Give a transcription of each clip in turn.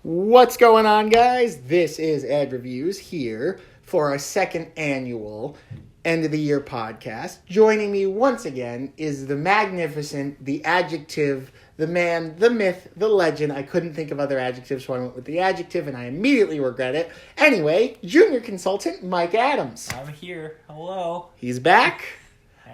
What's going on, guys? This is Ed Reviews here for our second annual end of the year podcast. Joining me once again is the magnificent, the adjective, the man, the myth, the legend. I couldn't think of other adjectives, so I went with the adjective, and I immediately regret it. Anyway, junior consultant Mike Adams. I'm here. Hello. He's back.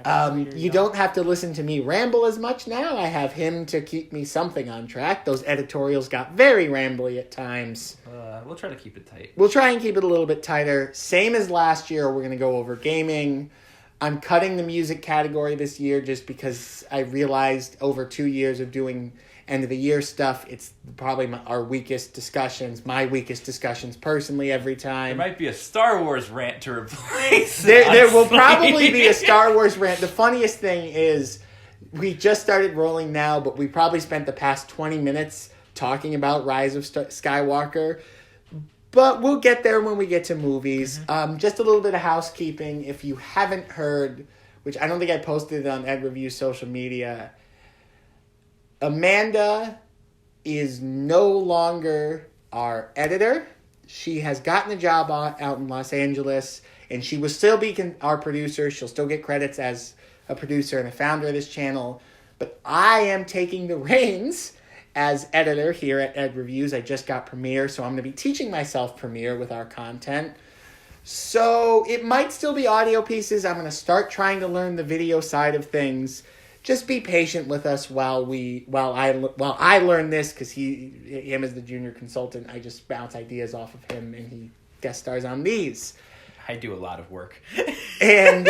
You don't have to listen to me ramble as much now. I have him to keep me something on track. Those editorials got very rambly at times. We'll try to keep it tight. We'll try and keep it a little bit tighter. Same as last year, we're going to go over gaming. I'm cutting the music category this year just because I realized over 2 years of doing end of the year stuff, it's probably my weakest discussions personally every time. There might be a Star Wars rant to replace. There will probably be a Star Wars rant. The funniest thing is we just started rolling now, but we probably spent the past 20 minutes talking about Rise of Skywalker. But we'll get there when we get to movies. Mm-hmm. Just a little bit of housekeeping. If you haven't heard, which I don't think I posted it on Ed Review's social media, Amanda is no longer our editor. She has gotten a job out in Los Angeles, and she will still be our producer. She'll still get credits as a producer and a founder of this channel. But I am taking the reins as editor here at Ed Reviews. I just got Premiere, so I'm going to be teaching myself Premiere with our content. So it might still be audio pieces. I'm going to start trying to learn the video side of things. Just be patient with us while I learn this, because him as the junior consultant, I just bounce ideas off of him, and he guest stars on these. I do a lot of work, and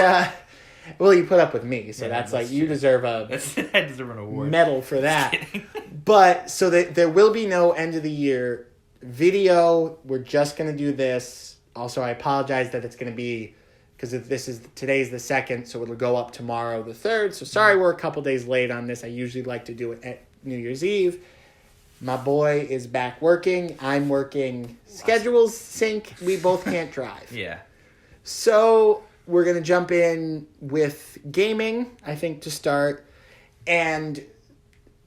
well, you put up with me, so that's like you deserve I deserve an award, medal for that. But so that there will be no end of the year video. We're just gonna do this. Also, I apologize that it's gonna be, because today's the 2nd, so it'll go up tomorrow, the 3rd. So sorry we're a couple days late on this. I usually like to do it at New Year's Eve. My boy is back working. I'm working. Schedules sync. We both can't drive. Yeah. So we're going to jump in with gaming, I think, to start. And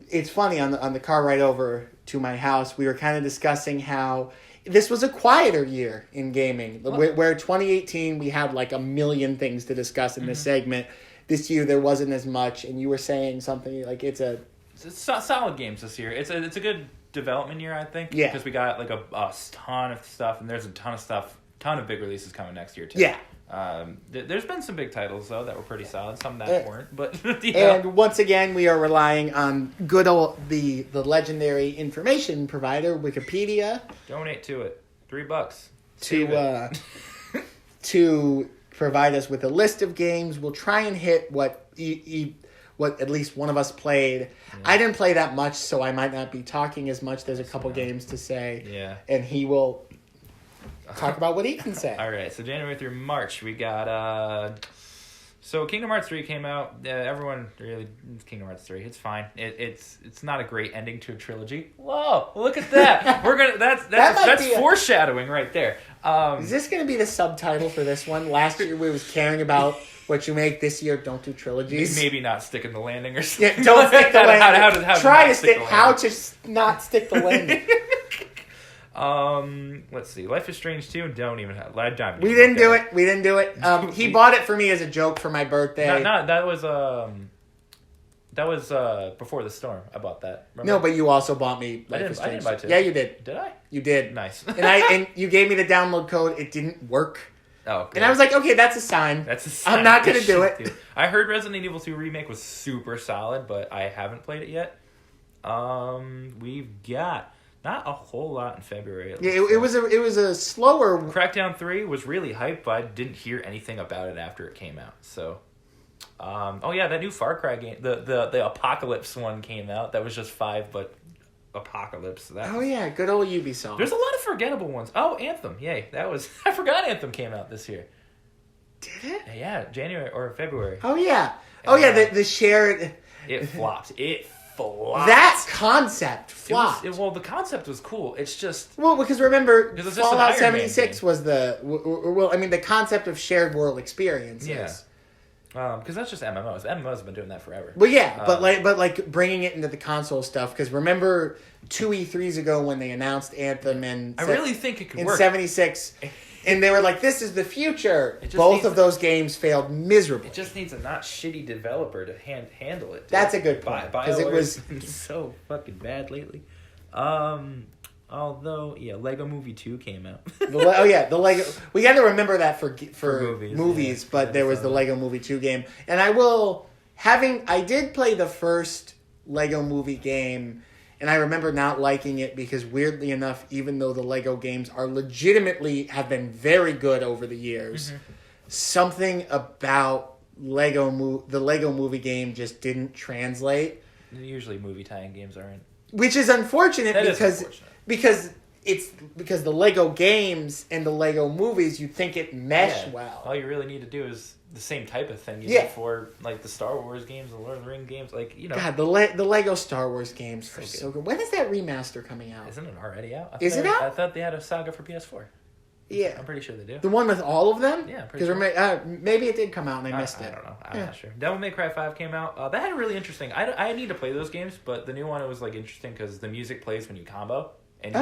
it's funny, on the car ride over to my house, we were kind of discussing how this was a quieter year in gaming, where 2018 we had like a million things to discuss in this segment. This year there wasn't as much, and you were saying something like it's solid games this year. It's a good development year, I think. Yeah, because we got like a ton of stuff, and there's a ton of big releases coming next year too. Yeah. There's been some big titles though that were pretty solid. Some that weren't, but And once again, we are relying on good old the legendary information provider Wikipedia. Donate to it, $3 to provide us with a list of games. We'll try and hit what at least one of us played. Yeah. I didn't play that much, so I might not be talking as much. There's a couple games to say. Yeah, and he will talk about what he can say. All right, so January through March, we got... So Kingdom Hearts 3 came out. Everyone really... It's Kingdom Hearts 3. It's fine. It's not a great ending to a trilogy. Whoa, look at that. We're gonna... That's foreshadowing right there. Is this going to be the subtitle for this one? Last year we was caring about what you make. This year, don't do trilogies. Maybe not sticking the landing or something. Yeah, don't stick the landing. How Try to stick... How to not stick the landing. Let's see. Life is Strange 2. Don't even have. We didn't do it. He bought it for me as a joke for my birthday. No, that was Before the Storm. I bought that. Remember? No, but you also bought me Life is Strange. I didn't buy it. Yeah, you did. Did I? You did. Nice. and you gave me the download code. It didn't work. Oh, good. And I was like, okay, that's a sign. I'm not going to do it. I heard Resident Evil 2 Remake was super solid, but I haven't played it yet. We've got not a whole lot in February. Yeah, it was a slower... Crackdown 3 was really hyped, but I didn't hear anything about it after it came out. So, that new Far Cry game, the Apocalypse one came out. That was just 5, but Apocalypse. Good old Ubisoft. There's a lot of forgettable ones. Oh, Anthem. Yay, that was... I forgot Anthem came out this year. Did it? Yeah, January or February. Oh, yeah. The shared... It flopped. That concept flopped. The concept was cool. It's just... Well, because remember, Fallout 76 was the concept of shared world experiences. Yeah. Because that's just MMOs. MMOs have been doing that forever. Well, yeah, but like bringing it into the console stuff, because remember 2 E3s ago when they announced Anthem and I really think it could in work. 76, and they were like, "This is the future." Both of those games failed miserably. It just needs a not shitty developer to handle it. Dude. That's a good point, because it was so fucking bad lately. Although, Lego Movie 2 came out. the Lego. We got to remember that for movies, yeah. but there was the Lego Movie 2 game, and I did play the first Lego Movie game, and I remember not liking it because, weirdly enough, even though the Lego games are legitimately have been very good over the years, something about the Lego Movie game just didn't translate. Usually, movie tie-in games aren't. Which is unfortunate because the Lego games and the Lego movies, you think it mesh well. All you really need to do is the same type of thing for like the Star Wars games, the Lord of the Rings games, God, the Lego Star Wars games are so good. When is that remaster coming out? Isn't it already out? Is it out? I thought they had a saga for PS4. Yeah. I'm pretty sure they do. The one with all of them? Yeah, I'm pretty sure. Maybe it did come out and I missed it. I don't know. I'm not sure. Devil May Cry 5 came out. That had a really interesting... I need to play those games, but the new one, it was like interesting because the music plays when you combo. And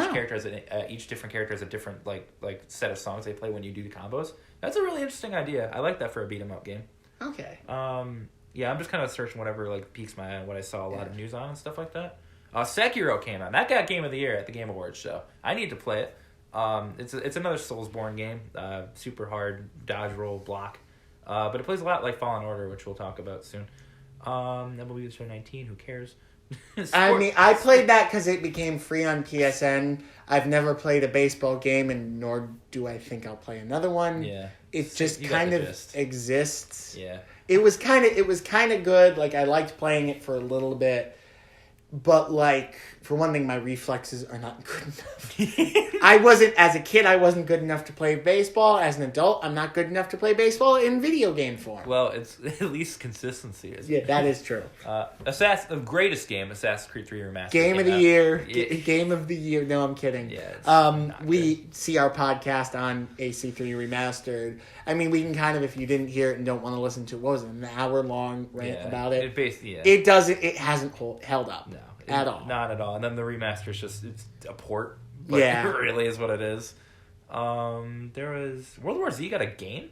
each different character has a different like set of songs they play when you do the combos. That's a really interesting idea. I like that for a beat 'em up game. Okay. I'm just kind of searching whatever like piques my eye and what I saw a lot of news on and stuff like that. Sekiro came out. That got Game of the Year at the Game Awards show. I need to play it. It's another Soulsborne game. Super hard dodge roll block. But it plays a lot like Fallen Order, which we'll talk about soon. MLB The Show 19. Who cares? I played that because it became free on PSN. I've never played a baseball game, and nor do I think I'll play another one. Yeah, it just kind of exists. Yeah, it was kind of good. Like I liked playing it for a little bit, but like for one thing, my reflexes are not good enough. As a kid, I wasn't good enough to play baseball. As an adult, I'm not good enough to play baseball in video game form. Well, it's at least consistency. Yeah, that is true. The greatest game, Assassin's Creed 3 Remastered. Game of the year. Game of the year. No, I'm kidding. Yeah. We see our podcast on AC3 Remastered. I mean, we can kind of, if you didn't hear it and don't want to listen to, what was it, an hour-long rant about it? It doesn't. It hasn't held up. No. At all. Not at all. And then the remaster is just, it's a port. But yeah. It really is what it is. There was... World War Z got a game?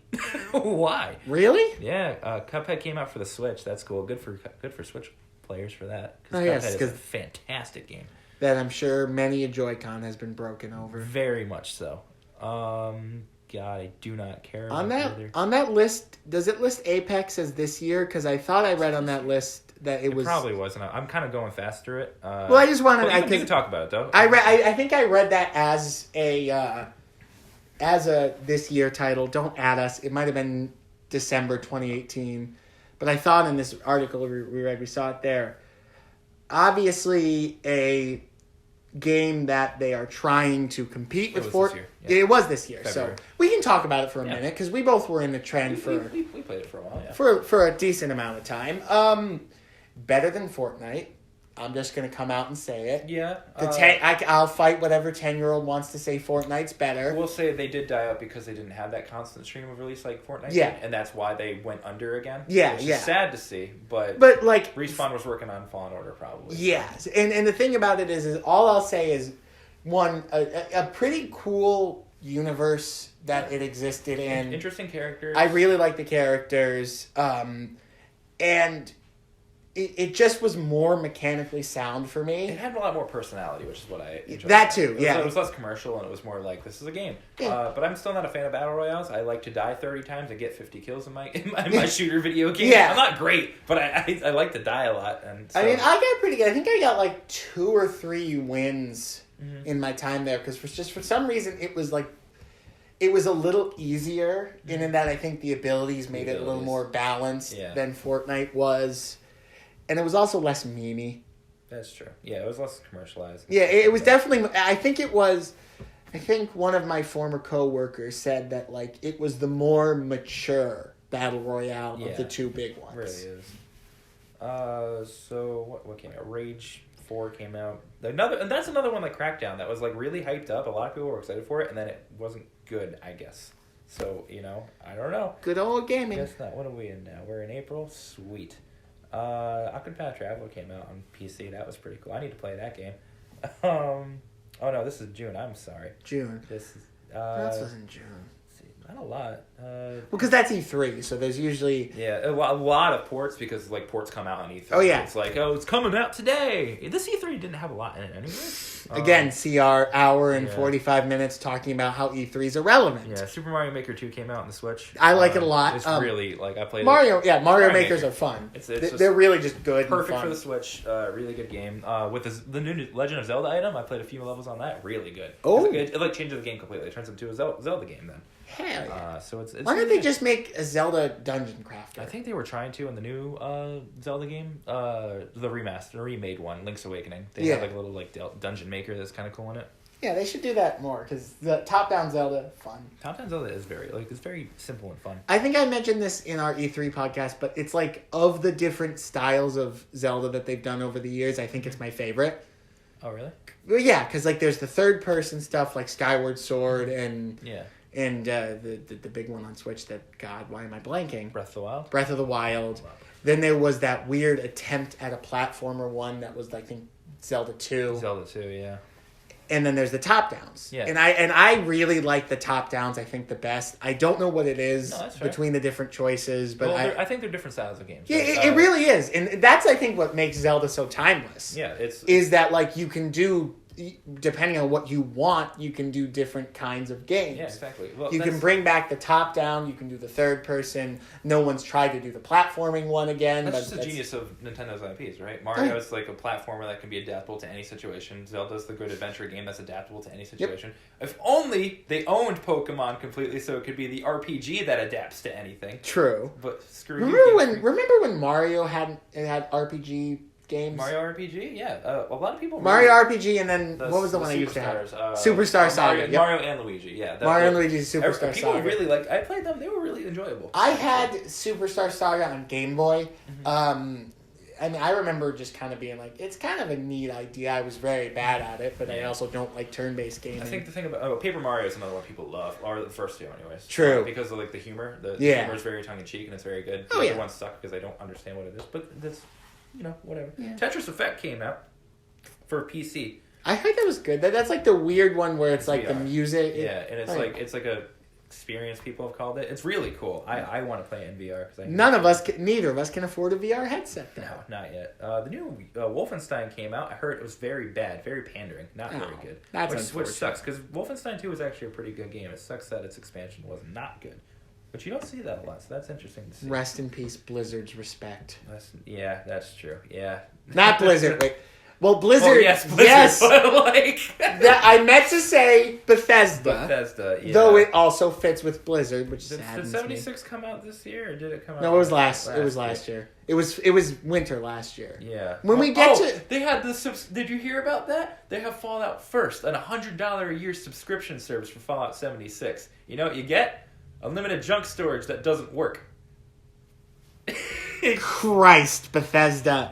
Why? Really? Yeah. Cuphead came out for the Switch. That's cool. Good for Switch players for that. Yes. Cuphead is a fantastic game. That I'm sure many a Joy-Con has been broken over. Very much so. God, I do not care. On that list, does it list Apex as this year? Because I thought I read on that list that it was... probably wasn't. I'm kind of going fast through it. Well, I just wanted... You can talk about it, though. I think I read that as a this year title. Don't add us. It might have been December 2018. But I thought in this article we read, we saw it there. Obviously, a game that they are trying to compete with Fortnite. Yeah. It was this year, February. So we can talk about it for a minute because we both were in the trend we played it for a while, yeah. for a decent amount of time. Better than Fortnite. I'm just gonna come out and say it. Yeah. I'll fight whatever 10-year-old wants to say Fortnite's better. We'll say they did die out because they didn't have that constant stream of release like Fortnite. Yeah. Did, and that's why they went under again. Yeah, which is sad to see, but like Respawn was working on Fallen Order probably. Yes, and the thing about it is all I'll say is a pretty cool universe that it existed in. Interesting characters. I really like the characters, and it just was more mechanically sound for me. It had a lot more personality, which is what I enjoyed. That too, yeah. It was less commercial, and it was more like, this is a game. Yeah. But I'm still not a fan of Battle Royales. I like to die 30 times and get 50 kills in my shooter video game. Yeah. I'm not great, but I like to die a lot. And so. I mean, I got pretty good. I think I got like 2 or 3 wins in my time there, because for some reason it was a little easier, and in that I think the abilities made it a little more balanced than Fortnite was. And it was also less memey. That's true. Yeah, it was less commercialized. Yeah, it was definitely... I think one of my former co-workers said that like it was the more mature Battle Royale of the 2 big ones. It really is. So what came out? Rage 4 came out. And that's another one like Crackdown that was like really hyped up. A lot of people were excited for it, and then it wasn't good, I guess. So, I don't know. Good old gaming. Guess not. What are we in now? We're in April? Sweet. Octopath Traveler came out on PC. That was pretty cool. I need to play that game. Oh no, this is June. I'm sorry. June. This is This was in June. not a lot. Well, because that's E3, so there's usually... Yeah, a lot of ports, because ports come out on E3. Oh, yeah. It's it's coming out today. This E3 didn't have a lot in it anyway. Again, see our hour and 45 minutes talking about how E3's irrelevant. Yeah, Super Mario Maker 2 came out on the Switch. I like it a lot. It's really, I played Mario, it. Yeah, Mario Makers are fun. They're really just good Perfect and fun. for the Switch. Really good game. With the new Legend of Zelda item, I played a few levels on that. Really good. Oh. It changes the game completely. It turns into a Zelda game then. Hell yeah. So it's Why don't they just make a Zelda dungeon crafter? I think they were trying to in the new Zelda game, the remade one, Link's Awakening. They had a little dungeon maker that's kind of cool in it. Yeah, they should do that more because the top-down Zelda, fun. Top-down Zelda is it's very simple and fun. I think I mentioned this in our E3 podcast, but it's of the different styles of Zelda that they've done over the years, I think it's my favorite. Oh, really? Well, yeah, because there's the third-person stuff like Skyward Sword and the big one on Switch that, God, why am I blanking? Breath of the Wild? Breath of the Wild. Then there was that weird attempt at a platformer one that was, I think, Zelda 2. Zelda 2, yeah. And then there's the top-downs. Yeah. And I really like the top-downs, I think, the best. I don't know what it is fair. between the different choices, but I think they're different styles of games. Yeah, it really is. And that's, I think, what makes Zelda so timeless. Yeah, is that, you can do... Depending on what you want, you can do different kinds of games. Yeah, exactly. Well, you can bring back the top down. You can do the third person. No one's tried to do the platforming one again. That's just the genius of Nintendo's IPs, right? Mario is a platformer that can be adaptable to any situation. Zelda's the good adventure game that's adaptable to any situation. Yep. If only they owned Pokemon completely, so it could be the RPG that adapts to anything. True. But screw Remember when Mario had RPG games? Mario RPG, yeah. A lot of people. Mario RPG, and then what was the one I used to have? Superstar Saga. Mario and Luigi, yeah. Mario and Luigi's Superstar Saga. People really liked. I played them; they were really enjoyable. I had Superstar Saga on Game Boy. Mm-hmm. I remember just kind of being it's kind of a neat idea. I was very bad at it, but I also don't like turn-based gaming. I think the thing about Paper Mario is another one people love, or the first two, anyways. True. Because of the humor. The humor is very tongue-in-cheek and it's very good. The other ones suck because I don't understand what it is, but that's. Whatever. Yeah. Tetris Effect came out for PC. I heard that was good. That's the weird one where it's the music. Yeah, and it's a experience people have called it. It's really cool. I want to play it in VR because neither of us can afford a VR headset. Though. No, not yet. The new Wolfenstein came out. I heard it was very bad, very pandering, not very good. Which sucks because Wolfenstein 2 was actually a pretty good game. It sucks that its expansion was not good. But you don't see that a lot, so that's interesting to see. Rest in peace, Blizzard's respect. Yeah, that's true. Yeah. Not Blizzard. Wait. Well, Blizzard. Oh, yes, Blizzard. Yes. But I meant to say Bethesda. Yeah. Though it also fits with Blizzard, which did 76 come out this year, or did it come out? No, it was last. It was last year. It was winter last year. Yeah. When we get to, they had did you hear about that? They have Fallout First, an $100 a year subscription service for Fallout 76. You know what you get? Unlimited junk storage that doesn't work. Christ, Bethesda.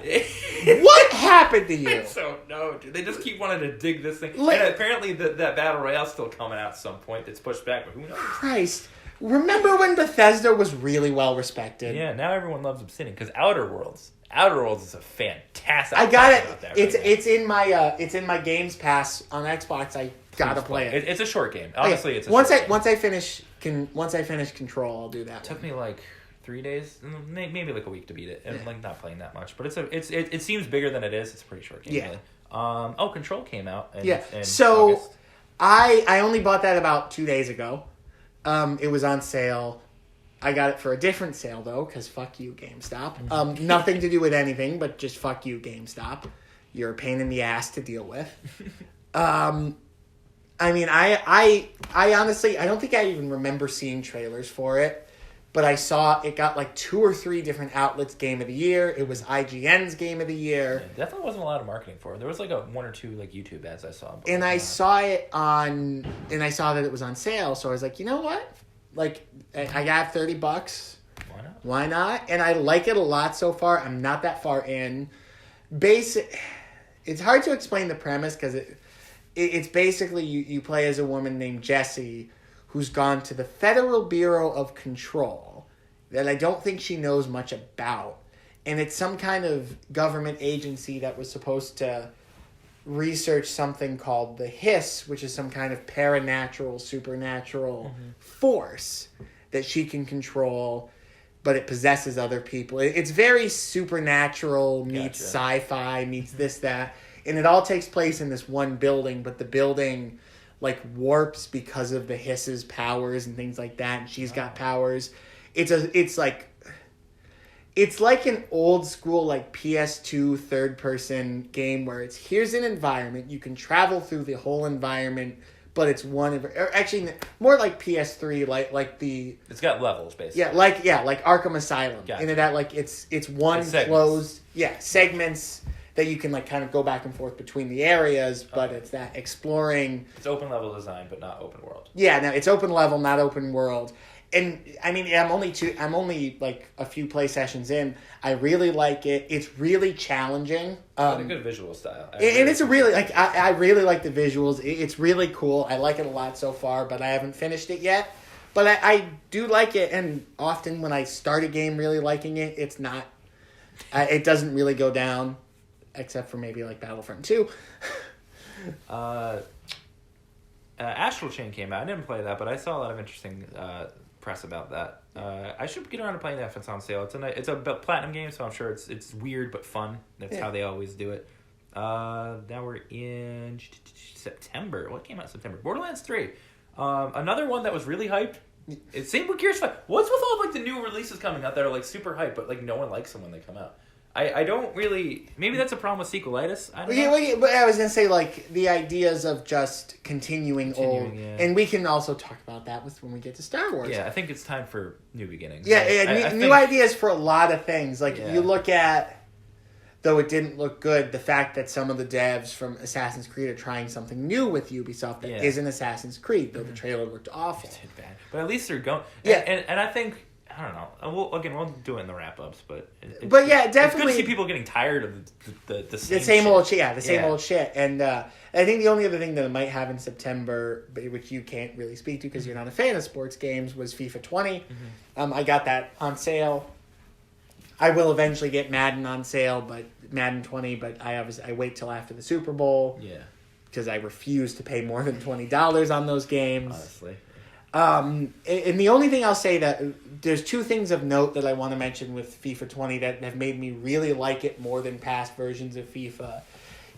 What happened to you? I don't know, dude. They just keep wanting to dig this thing. And apparently that Battle Royale's still coming out at some point. It's pushed back, but who knows? Christ. Remember when Bethesda was really well respected? Yeah, now everyone loves Obsidian because Outer Worlds is a fantastic. I got it. It's in my Games Pass on Xbox. I gotta play it. It's a short game. Honestly, it's a once short game. Once I finish Control, I'll do that. It took me 3 days, maybe a week to beat it, and not playing that much. But it seems bigger than it is. It's a pretty short game. Yeah. Really. Control came out. In so August. I only bought that about 2 days ago. It was on sale. I got it for a different sale though, because fuck you, GameStop. Nothing to do with anything, but just fuck you, GameStop. You're a pain in the ass to deal with. I honestly, I don't think I even remember seeing trailers for it, but I saw it got 2 or 3 different outlets Game of the Year. It was IGN's Game of the Year. Yeah, definitely wasn't a lot of marketing for it. There was 1 or 2 YouTube ads I saw. And I saw that it was on sale, so I was like, you know what? I got $30. Why not? And I like it a lot so far. I'm not that far in. It's hard to explain the premise because it's basically you play as a woman named Jessie who's gone to the Federal Bureau of Control that I don't think she knows much about. And it's some kind of government agency that was supposed to research something called the Hiss, which is some kind of paranatural, supernatural force that she can control, but it possesses other people. It's very supernatural meets sci-fi meets this, that. And it all takes place in this one building, but the building like warps because of the Hiss's powers and things like that, and she's got powers. It's like an old school like PS2 third person game where it's here's an environment, you can travel through the whole environment, but it's or actually more like PS3, like the it's got levels basically. Yeah, like Arkham Asylum. Gotcha. In that like it's one closed segments that you can like kind of go back and forth between the areas, but it's that exploring. It's open level design, but not open world. Yeah, no, it's open level, not open world. And I mean, I'm only like a few play sessions in. I really like it. It's really challenging. Got a good visual style. And it's a really like I really like the visuals. It's really cool. I like it a lot so far, but I haven't finished it yet. But I do like it, and often when I start a game really liking it, it's not. It doesn't really go down. Except for maybe like Battlefront 2. Astral Chain came out. I didn't play that, but I saw a lot of interesting press about that. I should get around to playing that if it's on sale. It's a platinum game, so I'm sure it's weird but fun. That's how they always do it. Now we're in September. What came out in September? Borderlands 3. Another one that was really hyped. It seemed with Gears 5. What's with all like the new releases coming out that are like super hyped, but like no one likes them when they come out? I don't really... Maybe that's a problem with sequelitis. I don't know. Yeah, but I was going to say, like, the ideas of just continuing old... Yeah. And we can also talk about that when we get to Star Wars. Yeah, I think it's time for new beginnings. Yeah, new ideas for a lot of things. Like, you look at... Though it didn't look good, the fact that some of the devs from Assassin's Creed are trying something new with Ubisoft that isn't Assassin's Creed, though the trailer looked awful. It did bad. But at least they're going... And I think... I don't know. We'll do it in the wrap-ups, but definitely, it's good to see people getting tired of the same old shit. Yeah, the same old shit. And I think the only other thing that it might have in September, which you can't really speak to because you're not a fan of sports games, was FIFA 20. I got that on sale. I will eventually get Madden on sale, but Madden 20. But I wait till after the Super Bowl. Yeah, because I refuse to pay more than $20 on those games. Honestly. And the only thing I'll say that there's two things of note that I want to mention with FIFA 20 that have made me really like it more than past versions of FIFA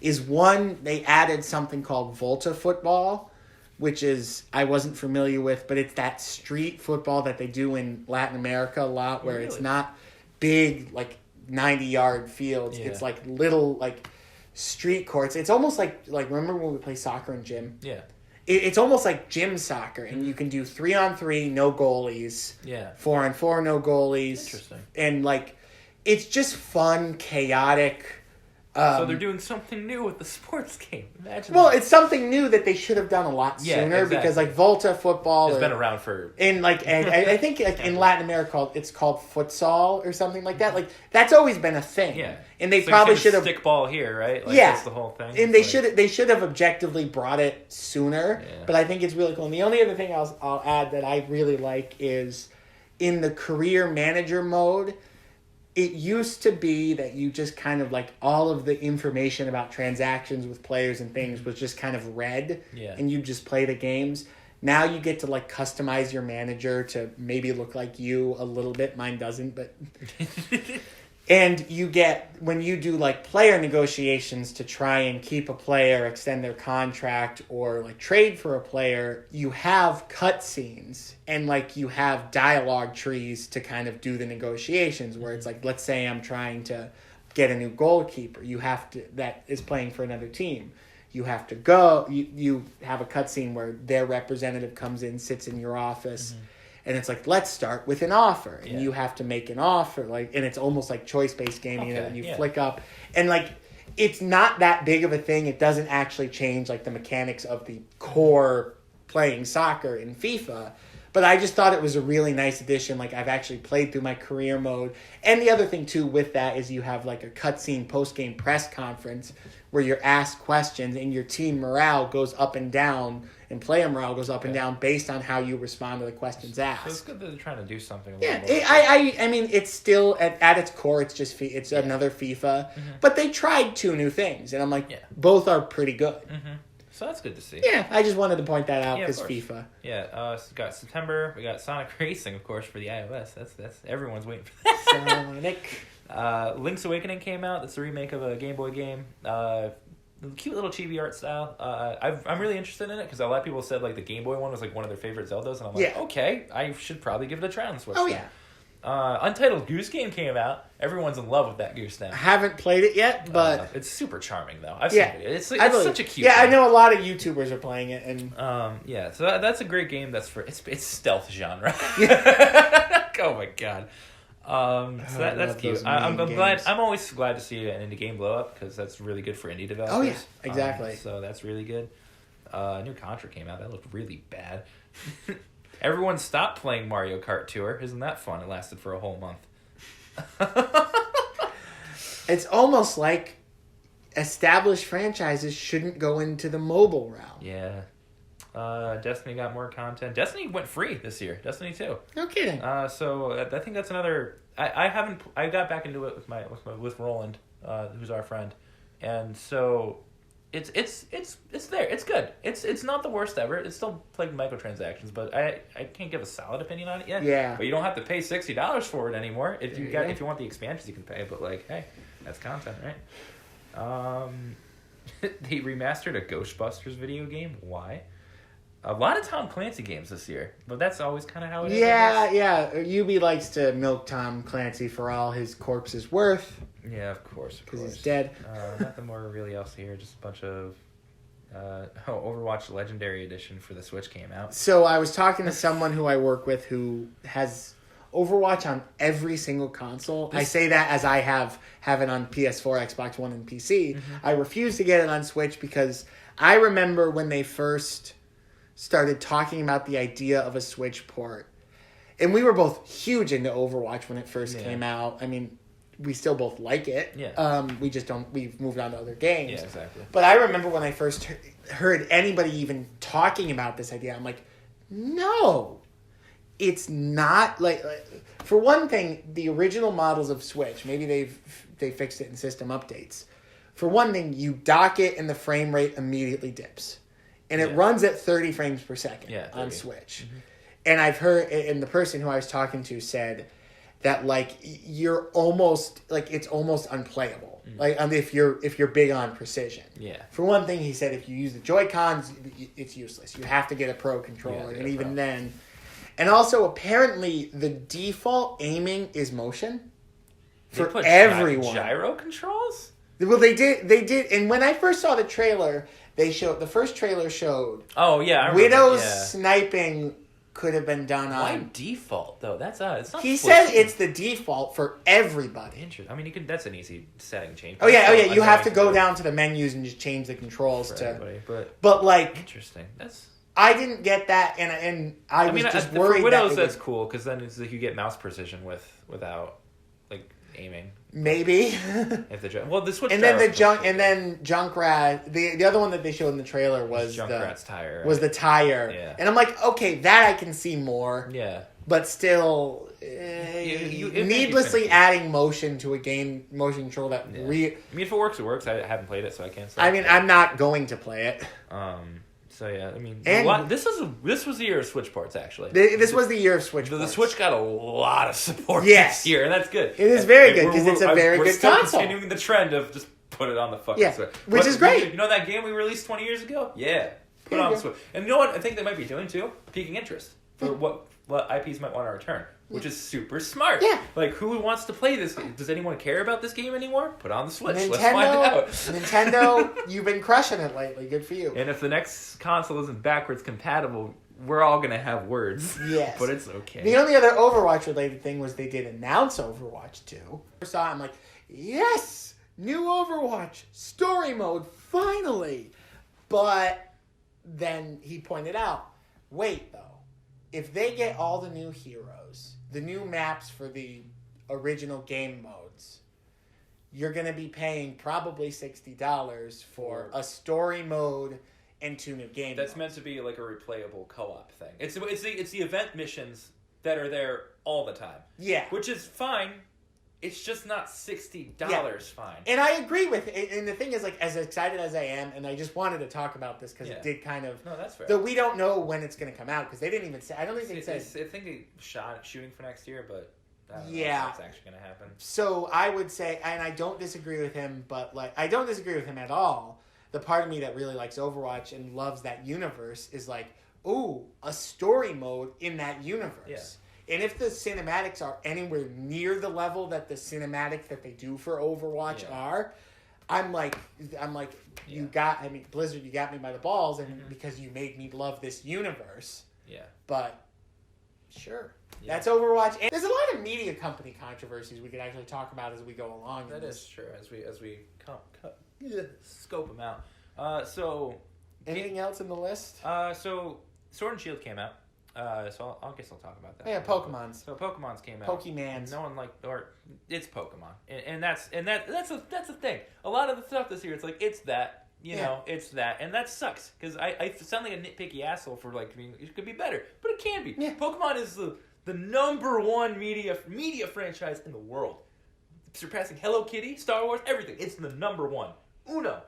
is one, they added something called Volta football, which is I wasn't familiar with, but it's that street football that they do in Latin America a lot where it's not big like 90-yard fields. Yeah. It's like little like street courts. It's almost like remember when we play soccer in gym? Yeah. It's almost like gym soccer, and you can do 3-on-3, no goalies. Yeah. 4-on-4, no goalies. Interesting. And like, it's just fun, chaotic. So they're doing something new with the sports game. Imagine. Well, it's something new that they should have done a lot sooner because like Volta football has been around for. And I think like in Latin America it's called futsal or something like that. Like that's always been a thing. Yeah. And they probably should have stick ball here, right? Like, yeah. That's the whole thing. And they should have objectively brought it sooner. Yeah. But I think it's really cool. And the only other thing I'll add that I really like is in the career manager mode. It used to be that you just kind of like all of the information about transactions with players and things was just kind of read and you just play the games. Now you get to like customize your manager to maybe look like you a little bit. Mine doesn't, but... And you get, when you do like player negotiations to try and keep a player, extend their contract, or like trade for a player, you have cutscenes and like you have dialogue trees to kind of do the negotiations where it's like, let's say I'm trying to get a new goalkeeper. You have to, that is playing for another team. You have to go, you have a cutscene where their representative comes in, sits in your office, and it's like, let's start with an offer. And you have to make an offer. Like, and it's almost like choice-based gaming, and you flick up. And, like, it's not that big of a thing. It doesn't actually change, like, the mechanics of the core playing soccer in FIFA. But I just thought it was a really nice addition. Like, I've actually played through my career mode. And the other thing, too, with that is you have, like, a cutscene post-game press conference where you're asked questions and your team morale goes up and down and player morale goes up and down based on how you respond to the questions asked. So it's good that they're trying to do something. I mean, it's still, at its core, it's just it's another FIFA. But they tried 2 new things. And I'm like, both are pretty good. So that's good to see. Yeah, I just wanted to point that out because FIFA. Yeah, so we got September. We got Sonic Racing, of course, for the iOS. That's everyone's waiting for that. Sonic. Link's Awakening came out. That's a remake of a Game Boy game. Cute little chibi art style. I'm really interested in it because a lot of people said like the Game Boy one was like one of their favorite Zeldas, and I'm like, okay, I should probably give it a try on the Switch. Untitled Goose Game came out. Everyone's in love with that goose now. I haven't played it yet, but it's super charming though. I've seen it. It's such a cute. Yeah, game. I know a lot of YouTubers are playing it, and so that's a great game. That's for it's stealth genre. Oh my god. So that's cute. I'm glad. I'm always glad to see an indie game blow up because that's really good for indie developers. Oh yeah, exactly. So that's really good. New Contra came out. That looked really bad. Everyone stopped playing Mario Kart Tour. Isn't that fun? It lasted for a whole month. It's almost like established franchises shouldn't go into the mobile realm. Yeah. Destiny got more content. Destiny went free this year. Destiny 2. No kidding. So I think that's another. I got back into it with Roland, who's our friend, and so. It's there. It's good. It's not the worst ever. It's still playing microtransactions, but I can't give a solid opinion on it yet. Yeah. But you don't have to pay $60 for it anymore. If you want the expansions, you can pay. But like, hey, that's content, right? They remastered a Ghostbusters video game. Why? A lot of Tom Clancy games this year, but that's always kind of how it is. Yeah. UB likes to milk Tom Clancy for all his corpse is worth. Yeah, of course. Because he's dead. Nothing more really else here. Just a bunch of Overwatch Legendary Edition for the Switch came out. So I was talking to someone who I work with who has Overwatch on every single console. I say that as I have it on PS4, Xbox One, and PC. I refuse to get it on Switch because I remember when they first started talking about the idea of a Switch port. And we were both huge into Overwatch when it first came out. I mean, we still both like it. Yeah. We just don't. We've moved on to other games. Yeah, exactly. But I remember when I first heard anybody even talking about this idea, I'm like, no, it's not like for one thing, the original models of Switch. Maybe they fixed it in system updates. For one thing, you dock it and the frame rate immediately dips, and it runs at 30 frames per second on Switch. And I've heard, and the person who I was talking to said that like you're almost like it's almost unplayable. Like if you're big on precision. Yeah. For one thing, he said if you use the Joy-Cons, it's useless. You have to get a Pro controller, and even then. And also, apparently, the default aiming is motion for everyone. Gyro controls? Well, they did, and when I first saw the trailer, the first trailer showed. Oh yeah, Widow's sniping could have been done on. Why default though? That's it's not. He said it's the default for everybody. Interesting. I mean, you can. That's an easy setting change. Oh yeah. You have to go down to the menus and just change the controls to. Everybody. But like. Interesting. That's. I didn't get that, and I was just worried. For Widows, that's cool because then it's like you get mouse precision without like aiming. Maybe. If the Switch. And then Junkrat. The other one that they showed in the trailer was Junkrat's tire. Right? Was the tire. Yeah. And I'm like, okay, that I can see more. Yeah. But still, needlessly adding motion to a game, motion control that. I mean, if it works, it works. I haven't played it, so I can't say. I mean, I'm not going to play it. So yeah, I mean, this was the year of Switch ports actually. This was the year of Switch ports. The Switch got a lot of support this year, and that's good. It is very good because it's a very good console. We're still continuing the trend of just put it on the fucking Switch, which is great. You know that game we released 20 years ago? Yeah, put it on the Switch. And you know what I think they might be doing too? Piquing interest for what IPs might want to return. Which is super smart. Yeah. Like, who wants to play this game? Does anyone care about this game anymore? Put on the Switch. Let's find out. Nintendo, you've been crushing it lately. Good for you. And if the next console isn't backwards compatible, we're all going to have words. Yes. But it's okay. The only other Overwatch-related thing was they did announce Overwatch 2. I saw it, I'm like, yes! New Overwatch! Story mode, finally! But then he pointed out, wait, though. if they get all the new heroes, the new maps for the original game modes, you're going to be paying probably $60 for a story mode and 2 new game That's modes. meant to be like a replayable co-op thing. It's the event missions that are there all the time. Yeah. Which is fine. It's just not $60 fine. And I agree with it. And the thing is, like, as excited as I am, and I just wanted to talk about this because it did kind of... No, that's fair. Though we don't know when it's going to come out because they didn't even say... I don't think they said... I think they shooting for next year, but I don't know if that's actually going to happen. So I would say, and I don't disagree with him, but like I don't disagree with him at all. The part of me that really likes Overwatch and loves that universe is like, ooh, a story mode in that universe. Yeah. And if the cinematics are anywhere near the level that the cinematics that they do for Overwatch are, I'm like, you got, I mean, Blizzard, you got me by the balls, and because you made me love this universe. Yeah. But sure, that's Overwatch. And there's a lot of media company controversies we could actually talk about as we go along. That is true. As we scope them out. So anything else in the list? So Sword and Shield came out. So I guess I'll talk about that. Yeah, Pokemon's. So Pokemon's came out. Pokemans. No one it's Pokemon, and that's the thing. A lot of the stuff this year, it's like it's that, it's that, and that sucks because I sound like a nitpicky asshole for like being it could be better, but it can be. Yeah. Pokemon is the number one media franchise in the world, surpassing Hello Kitty, Star Wars, everything. It's the number one. Uno.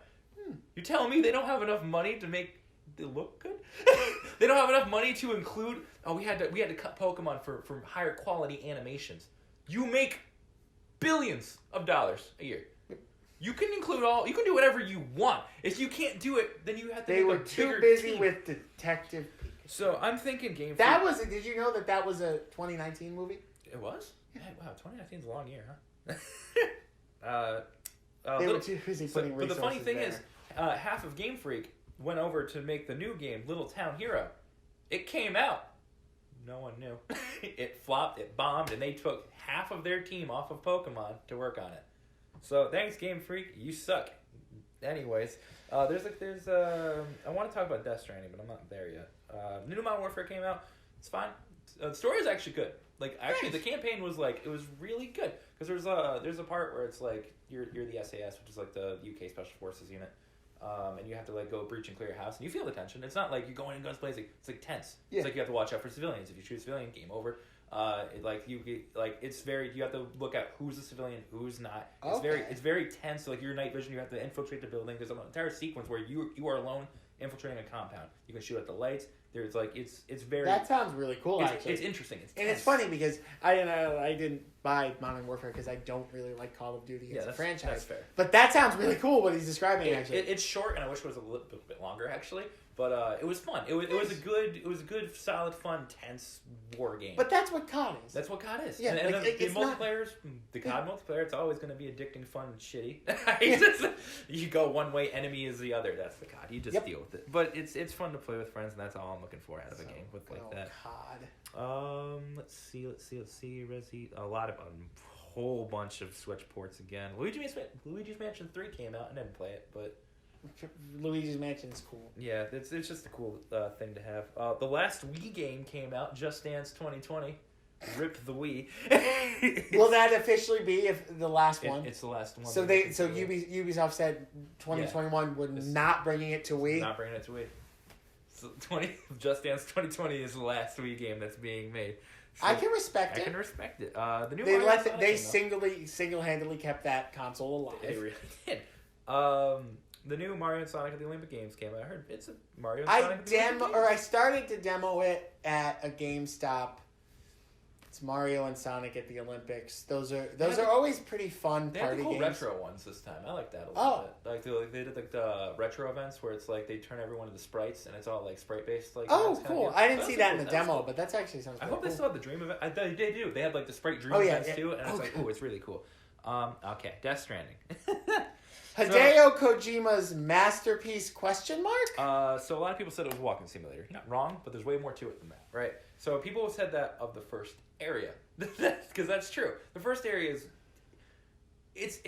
You're telling me they don't have enough money to make they look good? They don't have enough money to include. Oh, we had to cut Pokemon for higher quality animations. You make billions of dollars a year. You can include all. You can do whatever you want. If you can't do it, then you have to. They were too busy team. with Detective Pikachu. So I'm thinking Game That Freak. was. Did you know that was a 2019 movie? It was. Yeah, wow, 2019 is a long year, huh? They were too busy putting but the funny resources thing there. is, half of Game Freak went over to make the new game, Little Town Hero. It came out. No one knew. It flopped, it bombed, and they took half of their team off of Pokemon to work on it. So thanks, Game Freak. You suck. Anyways, I want to talk about Death Stranding, but I'm not there yet. New Modern Warfare came out. It's fine. The story is actually good. Like, actually, the campaign was like, it was really good. Because there's a part where it's like, you're the SAS, which is like the UK Special Forces unit. And you have to like go breach and clear your house, and you feel the tension. It's not like you're going in guns blazing. It's like tense. Yeah. It's like you have to watch out for civilians. If you shoot a civilian, game over. It's very. You have to look at who's a civilian, who's not. It's very tense. Like your night vision, you have to infiltrate the building. There's an entire sequence where you are alone infiltrating a compound. You can shoot at the lights. There's like it's very. That sounds really cool. Actually, it's interesting. It's tense. And it's funny because I didn't buy Modern Warfare because I don't really like Call of Duty as a franchise. That's fair. But that sounds really cool. What he's describing actually. It's short, and I wish it was a little bit longer actually. But it was fun. It was a good, solid, fun, tense war game. But that's what COD is. That's what COD is. Yeah, and like, the multiplayers, the COD multiplayer, it's always going to be addicting, fun, and shitty. You go one way, enemy is the other. That's the COD. You just deal with it. But it's fun to play with friends, and that's all I'm looking for out of a game with like that. COD. Let's see. Resi, a whole bunch of Switch ports again. Luigi's Mansion 3 came out. I didn't play it, but. Luigi's Mansion is cool. Yeah, it's just a cool thing to have. The last Wii game came out, Just Dance 2020. Ripped the Wii. Will that officially be the last one? It's the last one. So Ubisoft said 2021 we're not bringing it to Wii. Not bringing it to Wii. So Just Dance 2020 is the last Wii game that's being made. So I can respect it. I can respect it. The new they single-handedly kept that console alive. They really did. The new Mario and Sonic at the Olympic Games came out. I heard it's a Mario and Sonic at the Olympic Games. I started to demo it at a GameStop. It's Mario and Sonic at the Olympics. Those are always pretty fun they party had the cool games. retro ones this time. I like that a little bit. They did the retro events where it's like they turn everyone into sprites and it's all like sprite based. Like cool! I didn't see that in the demo, but that's actually sounds. I hope cool. they still have the Dream event. They do. They had like the sprite Dream events too, and it's like, it's really cool. Okay, Death Stranding. Hideo Kojima's masterpiece? So a lot of people said it was a walking simulator. Not wrong, but there's way more to it than that, right? So people have said that of the first area, because that's true. The first area is,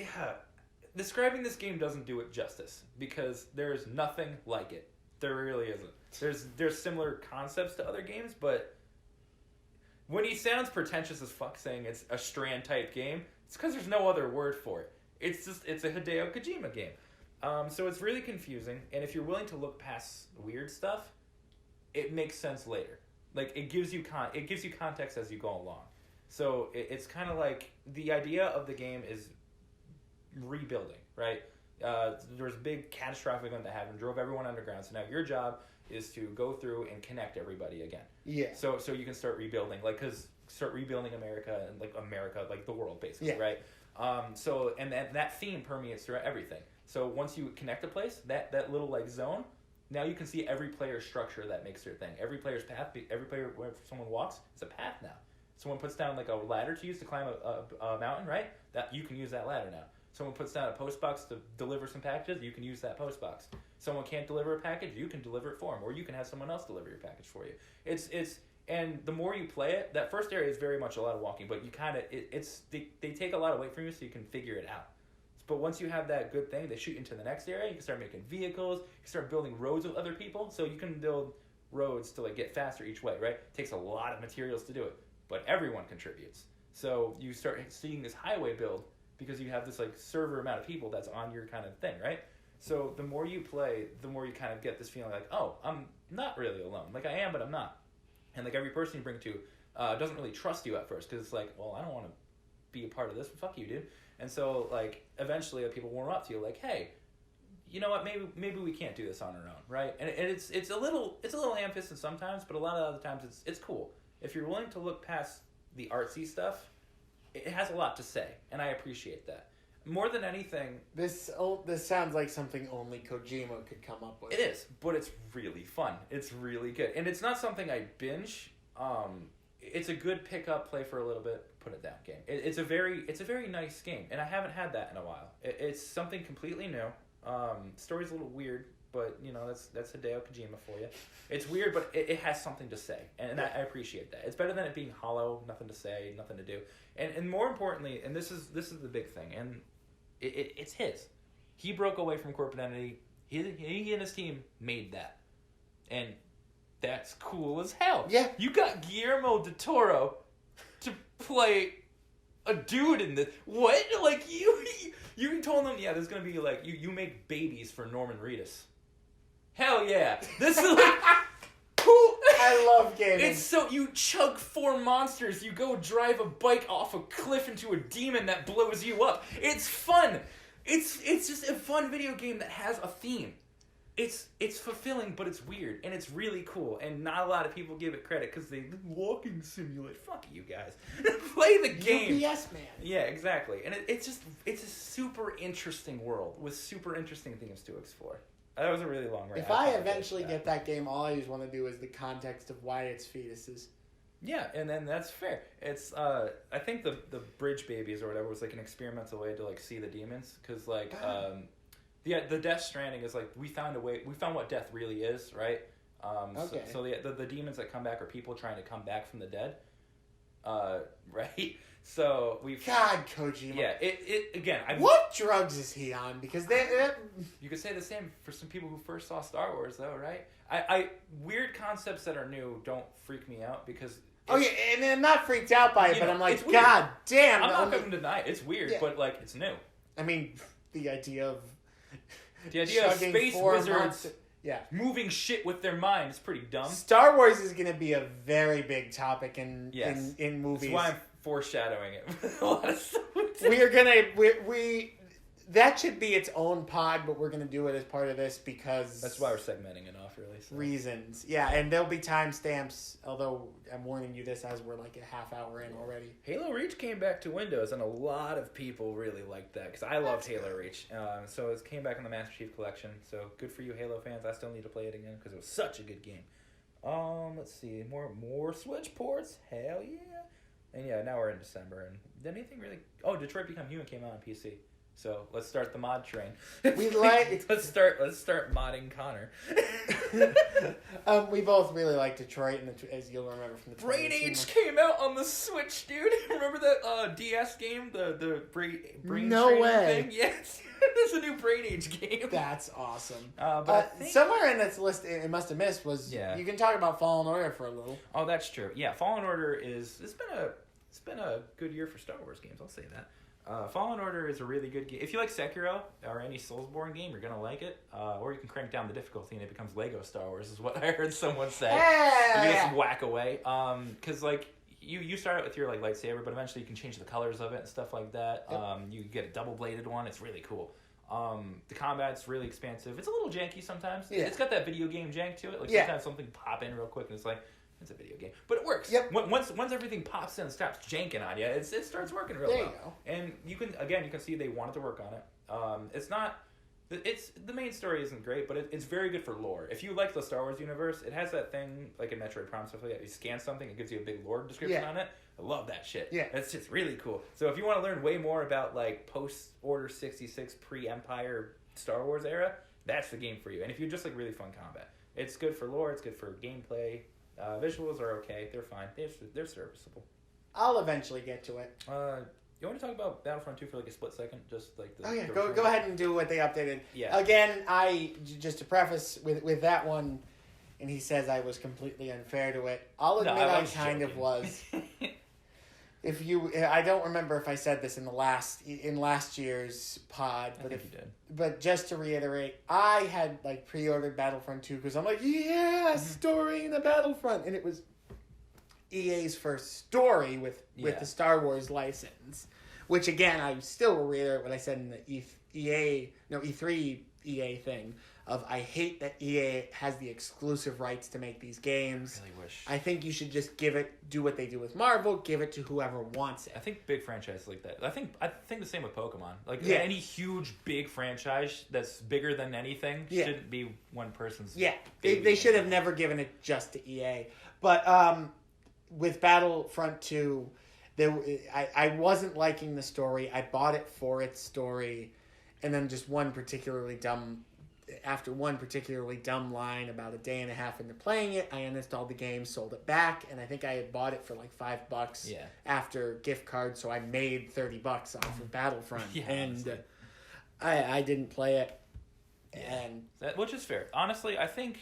describing this game doesn't do it justice because there is nothing like it. There really isn't. There's similar concepts to other games, but when he sounds pretentious as fuck saying it's a Strand type game, it's because there's no other word for it. It's a Hideo Kojima game. So it's really confusing, and if you're willing to look past weird stuff, it makes sense later. Like, it gives you context as you go along. So it's kind of like the idea of the game is rebuilding, right? There was a big catastrophic event that happened, drove everyone underground. So now your job is to go through and connect everybody again. Yeah. So you can start rebuilding, start rebuilding America and like the world basically, right? So that theme permeates throughout everything. So once you connect a place, that little like zone, now you can see every player's structure that makes their thing. Every player's path, every player where someone walks, it's a path now. Someone puts down like a ladder to use to climb a mountain, right? That you can use that ladder now. Someone puts down a post box to deliver some packages, you can use that post box. Someone can't deliver a package, you can deliver it for them, or you can have someone else deliver your package for you. And the more you play it, that first area is very much a lot of walking, but you kind of they take a lot away from you, so you can figure it out. But once you have that good thing, they shoot you into the next area. You can start making vehicles. You can start building roads with other people, so you can build roads to like get faster each way. Right? It takes a lot of materials to do it, but everyone contributes. So you start seeing this highway build because you have this like server amount of people that's on your kind of thing, right? So the more you play, the more you kind of get this feeling like, oh, I'm not really alone. Like I am, but I'm not. And like every person you bring to doesn't really trust you at first because it's like, well, I don't want to be a part of this. Fuck you, dude. And so like eventually people warm up to you like, hey, you know what? Maybe we can't do this on our own, right? And it's a little ham-fisted sometimes, but a lot of other times it's cool. If you're willing to look past the artsy stuff, it has a lot to say, and I appreciate that. More than anything, this sounds like something only Kojima could come up with. It is, but it's really fun. It's really good, and it's not something I binge. It's a good pick up, play for a little bit, put it down game. It's a very nice game, and I haven't had that in a while. It's something completely new. Story's a little weird, but you know that's Hideo Kojima for you. It's weird, but it has something to say, and I appreciate that. It's better than it being hollow, nothing to say, nothing to do, and more importantly, and this is the big thing, and it's his. He broke away from corporate entity. He and his team made that, and that's cool as hell. Yeah, you got Guillermo del Toro to play a dude in this. What? Like you told them, yeah, there's gonna be like you make babies for Norman Reedus. Hell yeah! This is like cool. I love gaming. It's so you chug 4 monsters. You go drive a bike off a cliff into a demon that blows you up. It's fun. It's just a fun video game that has a theme. It's fulfilling, but it's weird, and it's really cool, and not a lot of people give it credit because they walking simulate. Fuck you guys. Play the game. UPS man. Yeah, exactly. And it's a super interesting world with super interesting themes to explore. That was a really long rant. If I eventually get that game, all I just want to do is the context of why it's fetuses. Yeah, and then that's fair. It's I think the bridge babies or whatever was like an experimental way to like see the demons because like the Death Stranding is like we found what death really is, right? Okay. So the demons that come back are people trying to come back from the dead, right? So God, Kojima. Yeah, it again. What drugs is he on? Because you could say the same for some people who first saw Star Wars, though, right? I weird concepts that are new don't freak me out because. Okay, and I'm not freaked out by it, but I'm like, it's weird. God damn. I'm not going to deny it. It's weird, but like it's new. I mean, the idea of space wizards moving shit with their mind is pretty dumb. Star Wars is going to be a very big topic in movies. That's why I'm foreshadowing it with a lot of stuff. we that should be its own pod, but we're going to do it as part of this because that's why we're segmenting it off, really. So. Reasons, yeah, and there'll be timestamps. Although I'm warning you this as we're like a half hour in already. Halo Reach came back to Windows, and a lot of people really liked that because I loved Halo Reach. So it came back in the Master Chief Collection. So good for you, Halo fans. I still need to play it again because it was such a good game. Let's see, more Switch ports. Hell yeah. And yeah, now we're in December, and did anything really? Oh, Detroit Become Human came out on PC. So let's start the mod train. We like let's start modding Connor. We both really like Detroit, and as you'll remember from the Brain Age came out on the Switch, dude. Remember that DS game, the brain No training way. thing? Yes, there's a new Brain Age game. That's awesome. But I think... somewhere in this list, it must have missed was Yeah. you can talk about Fallen Order for a little. Oh, that's true. Yeah, Fallen Order it's been a good year for Star Wars games. I'll say that. Fallen Order is a really good game. If you like Sekiro or any Soulsborne game, you're gonna like it. Or you can crank down the difficulty and it becomes Lego Star Wars, is what I heard someone say. You just whack away. Because like you start out with your like lightsaber, but eventually you can change the colors of it and stuff like that. Yep. You get a double bladed one. It's really cool. The combat's really expansive. It's a little janky sometimes. Yeah. It's got that video game jank to it. Like Yeah. sometimes something pop in real quick and it's like, it's a video game, but it works. Yep. Once everything pops in and stops janking on you, it starts working real There well. you go. And you can see they wanted to work on it. It's the main story isn't great, but it's very good for lore. If you like the Star Wars universe, it has that thing like in Metroid Prime stuff like that. You scan something, it gives you a big lore description on it. I love that shit. Yeah, it's just really cool. So if you want to learn way more about like post Order 66 pre-Empire Star Wars era, that's the game for you. And if you just like really fun combat, it's good for lore. It's good for gameplay. Visuals are okay. They're fine. They're serviceable. I'll eventually get to it. You want to talk about Battlefront 2 for like a split second? Just like the Go ahead and do what they updated. Yeah. Again, just to preface with that one, and he says I was completely unfair to it. I'll admit I kind of was. I don't remember if I said this in last year's pod, but I think you did. But just to reiterate, I had like pre-ordered Battlefront 2 because I'm like, yeah, story in the Battlefront, and it was EA's first story with the Star Wars license, which again I still will reiterate what I said in the E3 EA thing of I hate that EA has the exclusive rights to make these games. I really wish. I think you should just do what they do with Marvel, give it to whoever wants it. I think big franchises like that. I think the same with Pokemon. Like any huge big franchise that's bigger than anything shouldn't be one person's. Yeah, they should have never given it just to EA. But with Battlefront 2, I wasn't liking the story. I bought it for its story, and then just one particularly dumb line about a day and a half into playing it, I uninstalled the game, sold it back, and I think I had bought it for like $5 after gift card, so I made $30 off of Battlefront, and I didn't play it, and which is fair. Honestly, I think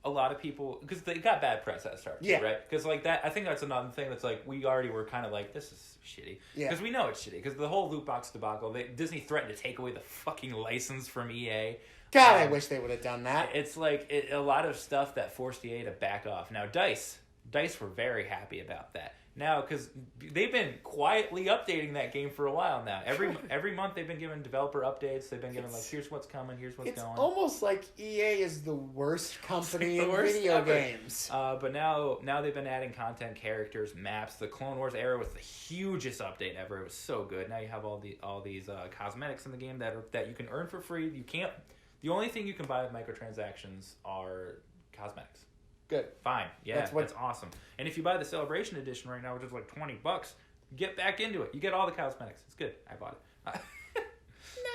a lot of people, because they got bad press at the start, too, right? Because like that, I think that's another thing that's like we already were kind of like, this is shitty, because we know it's shitty, because the whole loot box debacle, Disney threatened to take away the fucking license from EA. God, I wish they would have done that. It's like a lot of stuff that forced EA to back off. Now, DICE were very happy about that. Now, because they've been quietly updating that game for a while now. Every month they've been giving developer updates. They've been giving like, here's what's coming, here's what's going. It's almost like EA is the worst company in video games. But now they've been adding content, characters, maps. The Clone Wars era was the hugest update ever. It was so good. Now you have all these cosmetics in the game that you can earn for free. You can't. The only thing you can buy with microtransactions are cosmetics. Good. Fine. Yeah, that's awesome. And if you buy the Celebration Edition right now, which is like $20, get back into it. You get all the cosmetics. It's good. I bought it.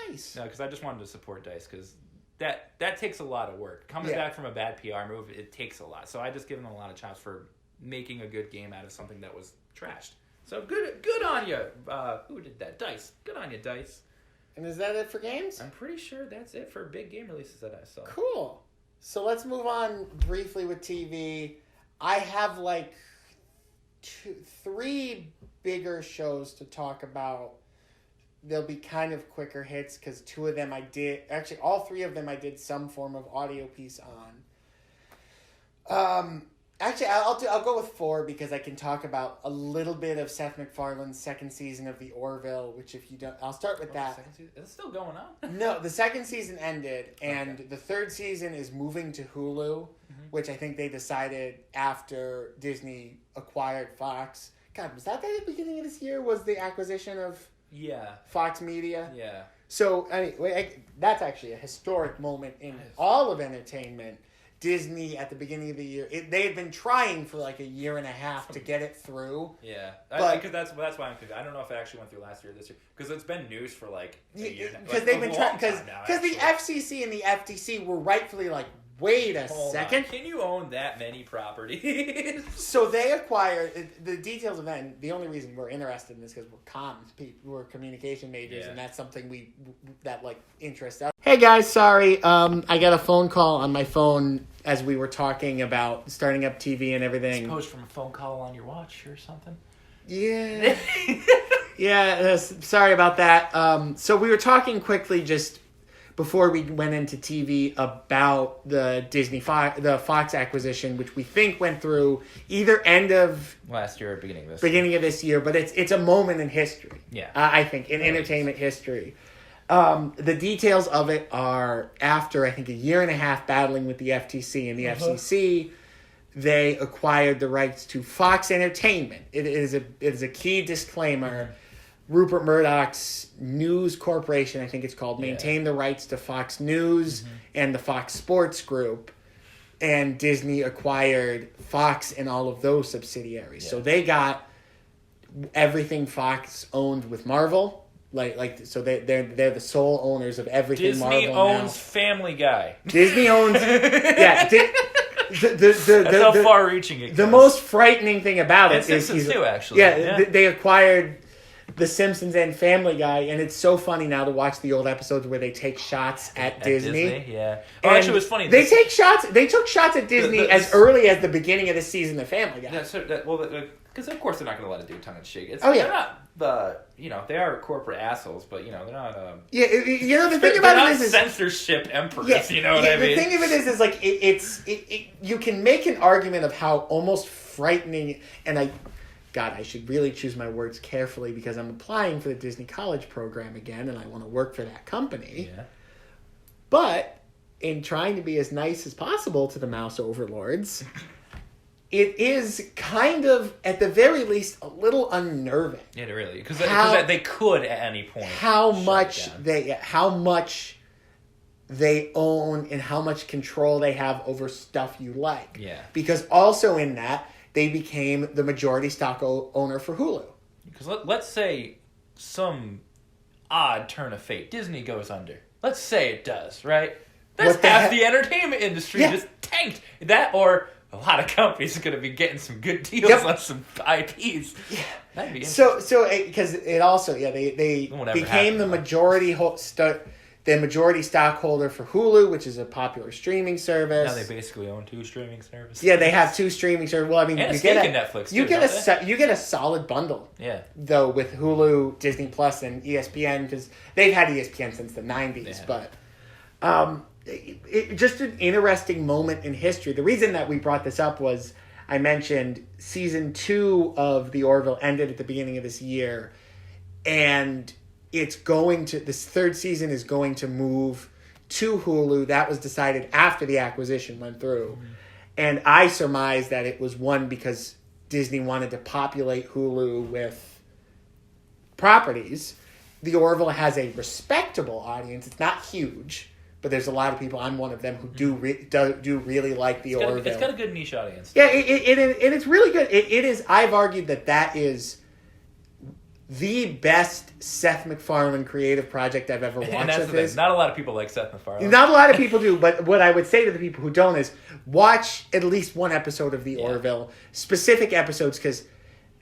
Nice. No, because I just wanted to support DICE, because that takes a lot of work. Coming back from a bad PR move, it takes a lot. So I just give them a lot of chops for making a good game out of something that was trashed. So good on you. Who did that? DICE. Good on you, DICE. And is that it for games? I'm pretty sure that's it for big game releases that I saw. Cool. So let's move on briefly with TV. I have like 3 bigger shows to talk about. They'll be kind of quicker hits because 2 of them all 3 of them I did some form of audio piece on. Actually, I'll go with 4 because I can talk about a little bit of Seth MacFarlane's second season of The Orville, which if you don't... I'll start with that. Is it still going on? No, the second season ended, and the third season is moving to Hulu, which I think they decided after Disney acquired Fox. God, was that at the beginning of this year? Was the acquisition of Fox Media? Yeah. So, anyway, that's actually a historic moment in all of entertainment. Disney at the beginning of the year, they had been trying for like a year and a half to get it through. Yeah, but because that's why I'm confused. I don't know if it actually went through last year or this year because it's been news for like a year. Because they've been trying because the FCC and the FTC were rightfully like, wait a second, can you own that many properties? So they acquired the details of that. And the only reason we're interested in this because we're comms people, we're communication majors, and that's something that like interests us. Hey guys, sorry, I got a phone call on my phone as we were talking about starting up TV and everything. Suppose from a phone call on your watch or something. Yeah, yeah. Sorry about that. So we were talking quickly just before we went into TV about the the Fox acquisition, which we think went through either end of last year or beginning of this year. But it's a moment in history. Yeah, I think in entertainment history. The details of it are after I think a year and a half battling with the FTC and the FCC, they acquired the rights to Fox Entertainment. It is a key disclaimer. Rupert Murdoch's News Corporation, I think it's called, maintained the rights to Fox News and the Fox Sports Group, and Disney acquired Fox and all of those subsidiaries. Yeah. So they got everything Fox owned with Marvel. So they're the sole owners of everything Disney Marvel Disney owns Family Guy. Disney owns... yeah. That's how far-reaching it goes. The most frightening thing about it is... Simpsons too, actually. Yeah, they acquired The Simpsons and Family Guy, and it's so funny now to watch the old episodes where they take shots at Disney. Yeah. Oh, actually, it was funny. They took shots at Disney as early as the beginning of the season of Family Guy. Because of course they're not going to let it do tongue and cheek. They're not they are corporate assholes, but they're not. The thing about it is censorship emperors. What I mean. The thing of it is like you can make an argument of how almost frightening, and I should really choose my words carefully because I'm applying for the Disney College program again, and I want to work for that company. Yeah. But in trying to be as nice as possible to the mouse overlords, it is kind of, at the very least, a little unnerving. Yeah, really, because they could at any point. How much they own and how much control they have over stuff you like. Yeah. Because also in that, they became the majority stock owner for Hulu. Because let's say some odd turn of fate, Disney goes under. Let's say it does, right? That's half the entertainment industry just tanked. That or a lot of companies are going to be getting some good deals on some IPs. Yeah. That'd be interesting. So because it also, they became the majority the majority stockholder for Hulu, which is a popular streaming service. Now they basically own 2 streaming services. Yeah, they have 2 streaming services. Well, I mean, and you get Netflix. You get a solid bundle. Yeah. Though with Hulu, Disney Plus, and ESPN, because they've had ESPN since the 90s. But just an interesting moment in history. The reason that we brought this up was I mentioned season 2 of The Orville ended at the beginning of this year, and this 3rd season is going to move to Hulu. That was decided after the acquisition went through. Mm-hmm. And I surmised that it was one because Disney wanted to populate Hulu with properties. The Orville has a respectable audience. It's not huge, but there's a lot of people. I'm one of them who do really like the Orville. It's got a good niche audience. Yeah, and it's really good. It is. I've argued that is the best Seth MacFarlane creative project I've ever watched. And that's the thing. Not a lot of people like Seth MacFarlane. Not a lot of people do, but what I would say to the people who don't is watch at least one episode of The Orville, specific episodes, because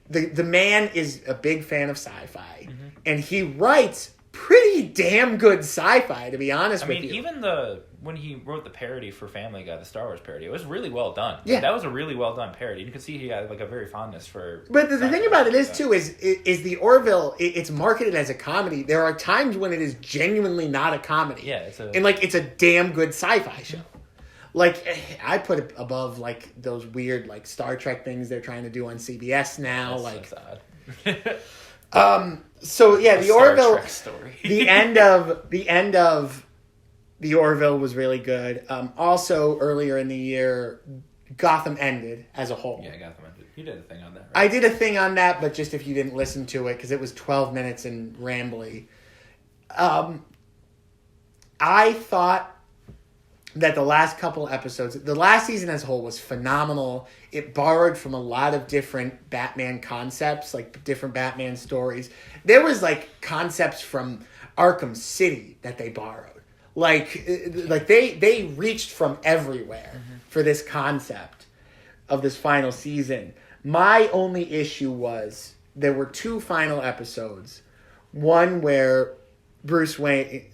the man is a big fan of sci-fi, and he writes pretty damn good sci-fi, to be honest with you. I mean, even when he wrote the parody for Family Guy, the Star Wars parody, it was really well done. Yeah. That was a really well done parody. You can see he had a very fondness for... But the thing about it is, too, is the Orville, it's marketed as a comedy. There are times when it is genuinely not a comedy. Yeah, it's a damn good sci-fi show. I put it above, those weird, Star Trek things they're trying to do on CBS now. That's odd. The Orville... Trek story. the end of The Orville was really good. Also, earlier in the year, Gotham ended as a whole. Yeah, Gotham ended. You did a thing on that, right? I did a thing on that, but just if you didn't listen to it, because it was 12 minutes and rambly. I thought that the last couple episodes, the last season as a whole was phenomenal. It borrowed from a lot of different Batman concepts, like different Batman stories. There was like concepts from Arkham City that they borrowed. Like they reached from everywhere for this concept of this final season. My only issue was there were 2 final episodes. One where Bruce Wayne,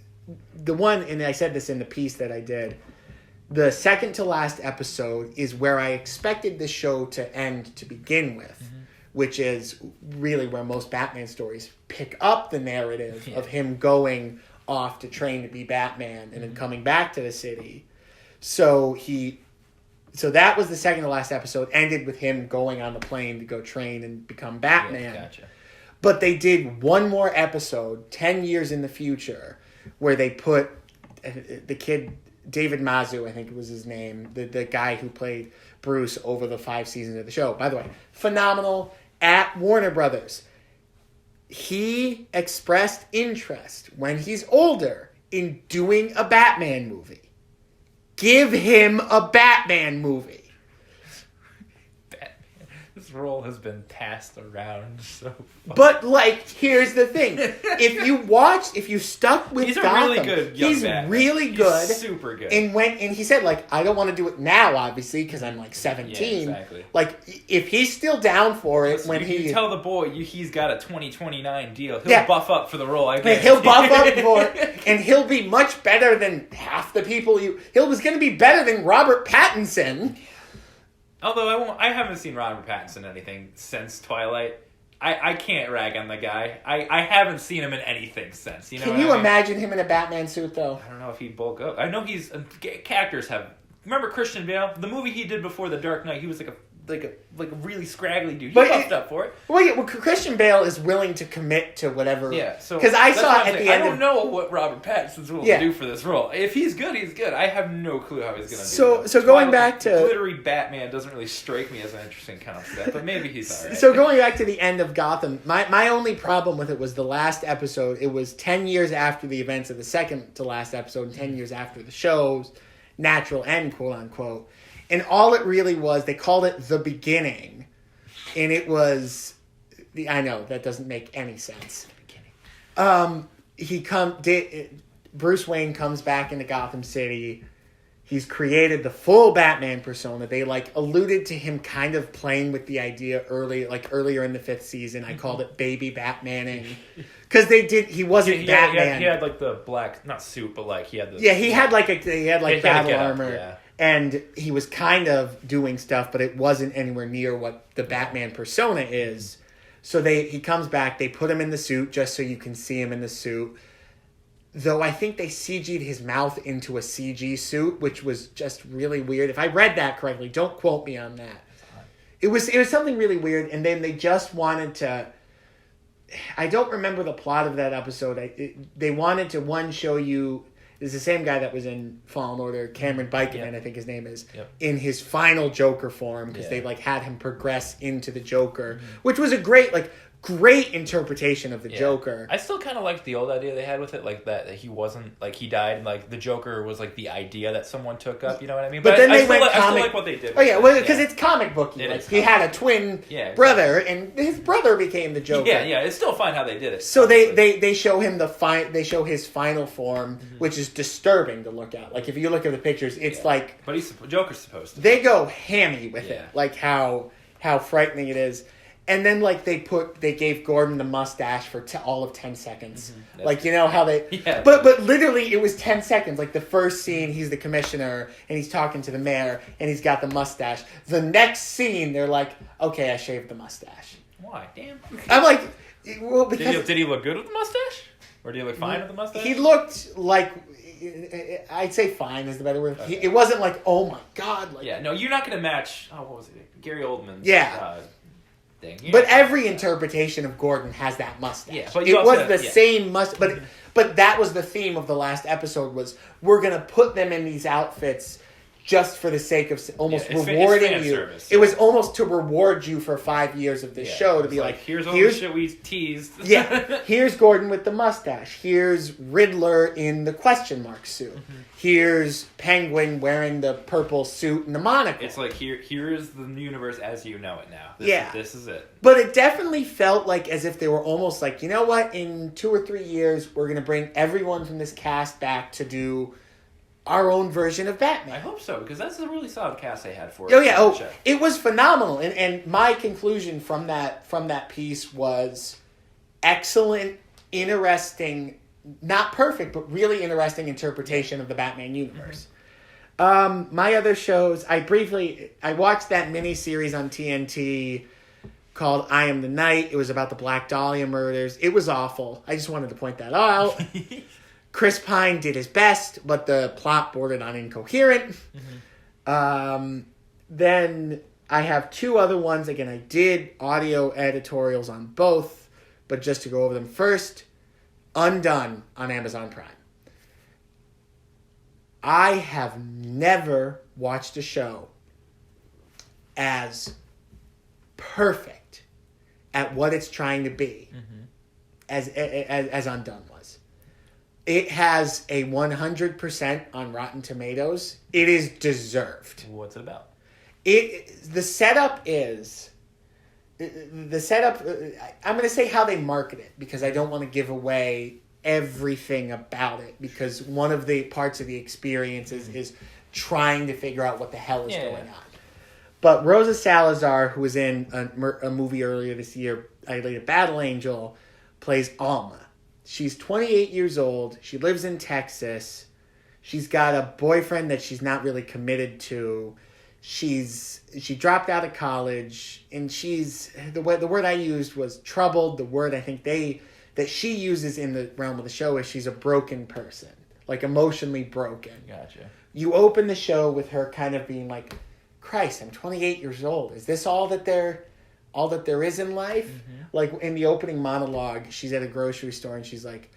the one, and I said this in the piece that I did, the second to last episode is where I expected the show to end to begin with, which is really where most Batman stories pick up the narrative of him going off to train to be Batman and then coming back to the city. So that was the second to last episode, ended with him going on the plane to go train and become Batman. Yeah, gotcha. But they did one more episode 10 years in the future where they put the kid, David Mazu, I think it was his name, the guy who played Bruce over the 5 seasons of the show. By the way, phenomenal at Warner Brothers. He expressed interest when he's older in doing a Batman movie. Give him a Batman movie. This role has been passed around so far. But, like, here's the thing. If you stuck with Gotham... He's a really good young Batman. He's really good. He's super good. And he said, like, I don't want to do it now, obviously, because I'm, like, 17. Yeah, exactly. Like, if he's still down for it when you tell the boy he's got a 2029 deal. He'll buff up for the role, I guess. He'll buff up for it, and he'll be much better than half the people He was going to be better than Robert Pattinson. Although I haven't seen Robert Pattinson anything since Twilight. I can't rag on the guy. I haven't seen him in anything since. You know? Can you imagine him in a Batman suit, though? I don't know if he'd bulk up. I know he's... Actors have... Remember Christian Bale? The movie he did before The Dark Knight, he was like a really scraggly dude. He buffed up for it. Well, Christian Bale is willing to commit to whatever. Yeah, so because I saw at the end. I don't know what Robert Pattinson's willing to do for this role. If he's good, he's good. I have no clue how he's going to do it. So going back to glittery Batman doesn't really strike me as an interesting concept, but maybe he's alright. So going back to the end of Gotham, my only problem with it was the last episode. It was 10 years after the events of the second to last episode, and 10 years after the show's natural end, quote unquote. And all it really was, they called it The Beginning. And it was... I know, that doesn't make any sense. Bruce Wayne comes back into Gotham City. He's created the full Batman persona. They, alluded to him kind of playing with the idea earlier in the 5th season. I called it baby Batmaning. Because he wasn't Batman. He had, the black, not suit, but, he had the... Yeah, he had, battle armor. Yeah. And he was kind of doing stuff, but it wasn't anywhere near what the Batman persona is. So he comes back, they put him in the suit just so you can see him in the suit. Though I think they CG'd his mouth into a CG suit, which was just really weird. If I read that correctly, don't quote me on that. It was something really weird, and then they just wanted to... I don't remember the plot of that episode. They wanted to, show you... It's the same guy that was in Fallen Order, Cameron Bikeman, I think his name is, in his final Joker form, because they had him progress into the Joker, which was a great interpretation of the Joker. I still kind of liked the old idea they had with it, that he wasn't, he died, and, the Joker was, the idea that someone took up, you know what I mean? But then I still like what they did. Oh, yeah, because it's comic booky. He had a twin brother, and his brother became the Joker. Yeah, it's still fine how they did it. So they show him they show his final form, which is disturbing to look at. If you look at the pictures, it's But Joker's supposed to. They go hammy with it, how frightening it is. And then, they gave Gordon the mustache for all of 10 seconds. Mm-hmm. You know how they... Yeah. But literally, it was 10 seconds. The first scene, he's the commissioner, and he's talking to the mayor, and he's got the mustache. The next scene, they're like, okay, I shaved the mustache. Why? Damn. I'm like... Well, because... Did he look good with the mustache? Or did he look fine with the mustache? He looked like... I'd say fine is the better word. Okay. It wasn't oh my God. Yeah, no, you're not going to match... Oh, what was it? Gary Oldman's... Yeah. But every interpretation of Gordon has that mustache. Yeah, but it was the same mustache. But that was the theme of the last episode was we're going to put them in these outfits just for the sake of almost it's rewarding fan you. service, It was almost to reward you for 5 years of this show to be like, here's all the shit we teased. Yeah, here's Gordon with the mustache. Here's Riddler in the question mark suit. Here's Penguin wearing the purple suit and the monocle. It's like here's the universe as you know it now. This is it. But it definitely felt like as if they were almost like, you know what, in 2 or 3 years, we're going to bring everyone from this cast back to do our own version of Batman. I hope so, because that's a really solid cast they had for it. Oh yeah, it was phenomenal. And my conclusion from that piece was excellent, interesting, not perfect, but really interesting interpretation of the Batman universe. My other shows, I watched that miniseries on TNT called I Am the Night. It was about the Black Dahlia murders. It was awful. I just wanted to point that out. Chris Pine did his best, but the plot bordered on incoherent. Then I have 2 other ones. Again, I did audio editorials on both, but just to go over them. First, Undone on Amazon Prime. I have never watched a show as perfect at what it's trying to be as Undone was. It has a 100% on Rotten Tomatoes. It is deserved. What's it about? The setup is... I'm going to say how they market it, because I don't want to give away everything about it, because one of the parts of the experience is trying to figure out what the hell is going on. But Rosa Salazar, who was in a movie earlier this year, I Laid a Battle Angel, plays Alma. She's 28 years old. She lives in Texas. She's got a boyfriend that she's not really committed to. She dropped out of college, and she's the word I used was troubled. The word I think that she uses in the realm of the show is she's a broken person, like emotionally broken. Gotcha. You open the show with her kind of being like, Christ, I'm 28 years old. Is this all that there is in life? Like in the opening monologue, she's at a grocery store and she's like,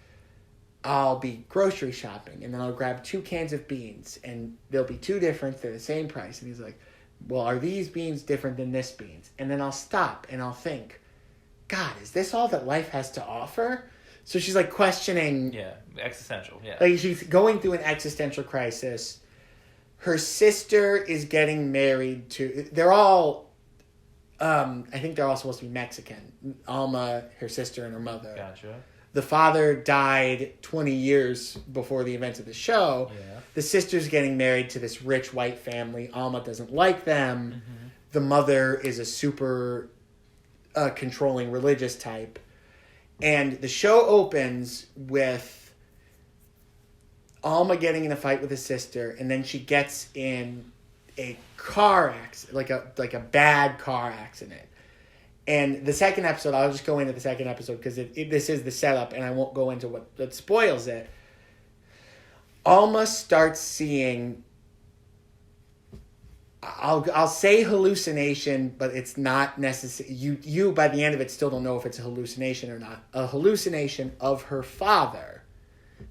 I'll be grocery shopping and then I'll grab 2 cans of beans and they'll be 2 different. They're the same price. And he's like, well, are these beans different than this beans? And then I'll stop and I'll think, God, is this all that life has to offer? So she's like questioning. Yeah, existential. Yeah. Like she's going through an existential crisis. Her sister is getting married to, they're all, I think they're all supposed to be Mexican. Alma, her sister, and her mother. Gotcha. The father died 20 years before the events of the show. Yeah. The sister's getting married to this rich white family. Alma doesn't like them. The mother is a super controlling religious type. And the show opens with Alma getting in a fight with his sister, and then she gets in a car accident, like a bad car accident. And the second episode, I'll just go into the second episode because this is the setup, and I won't go into what spoils it. Alma starts seeing, I'll say hallucination, but it's not necessary. You by the end of it still don't know if it's a hallucination or not. A hallucination of her father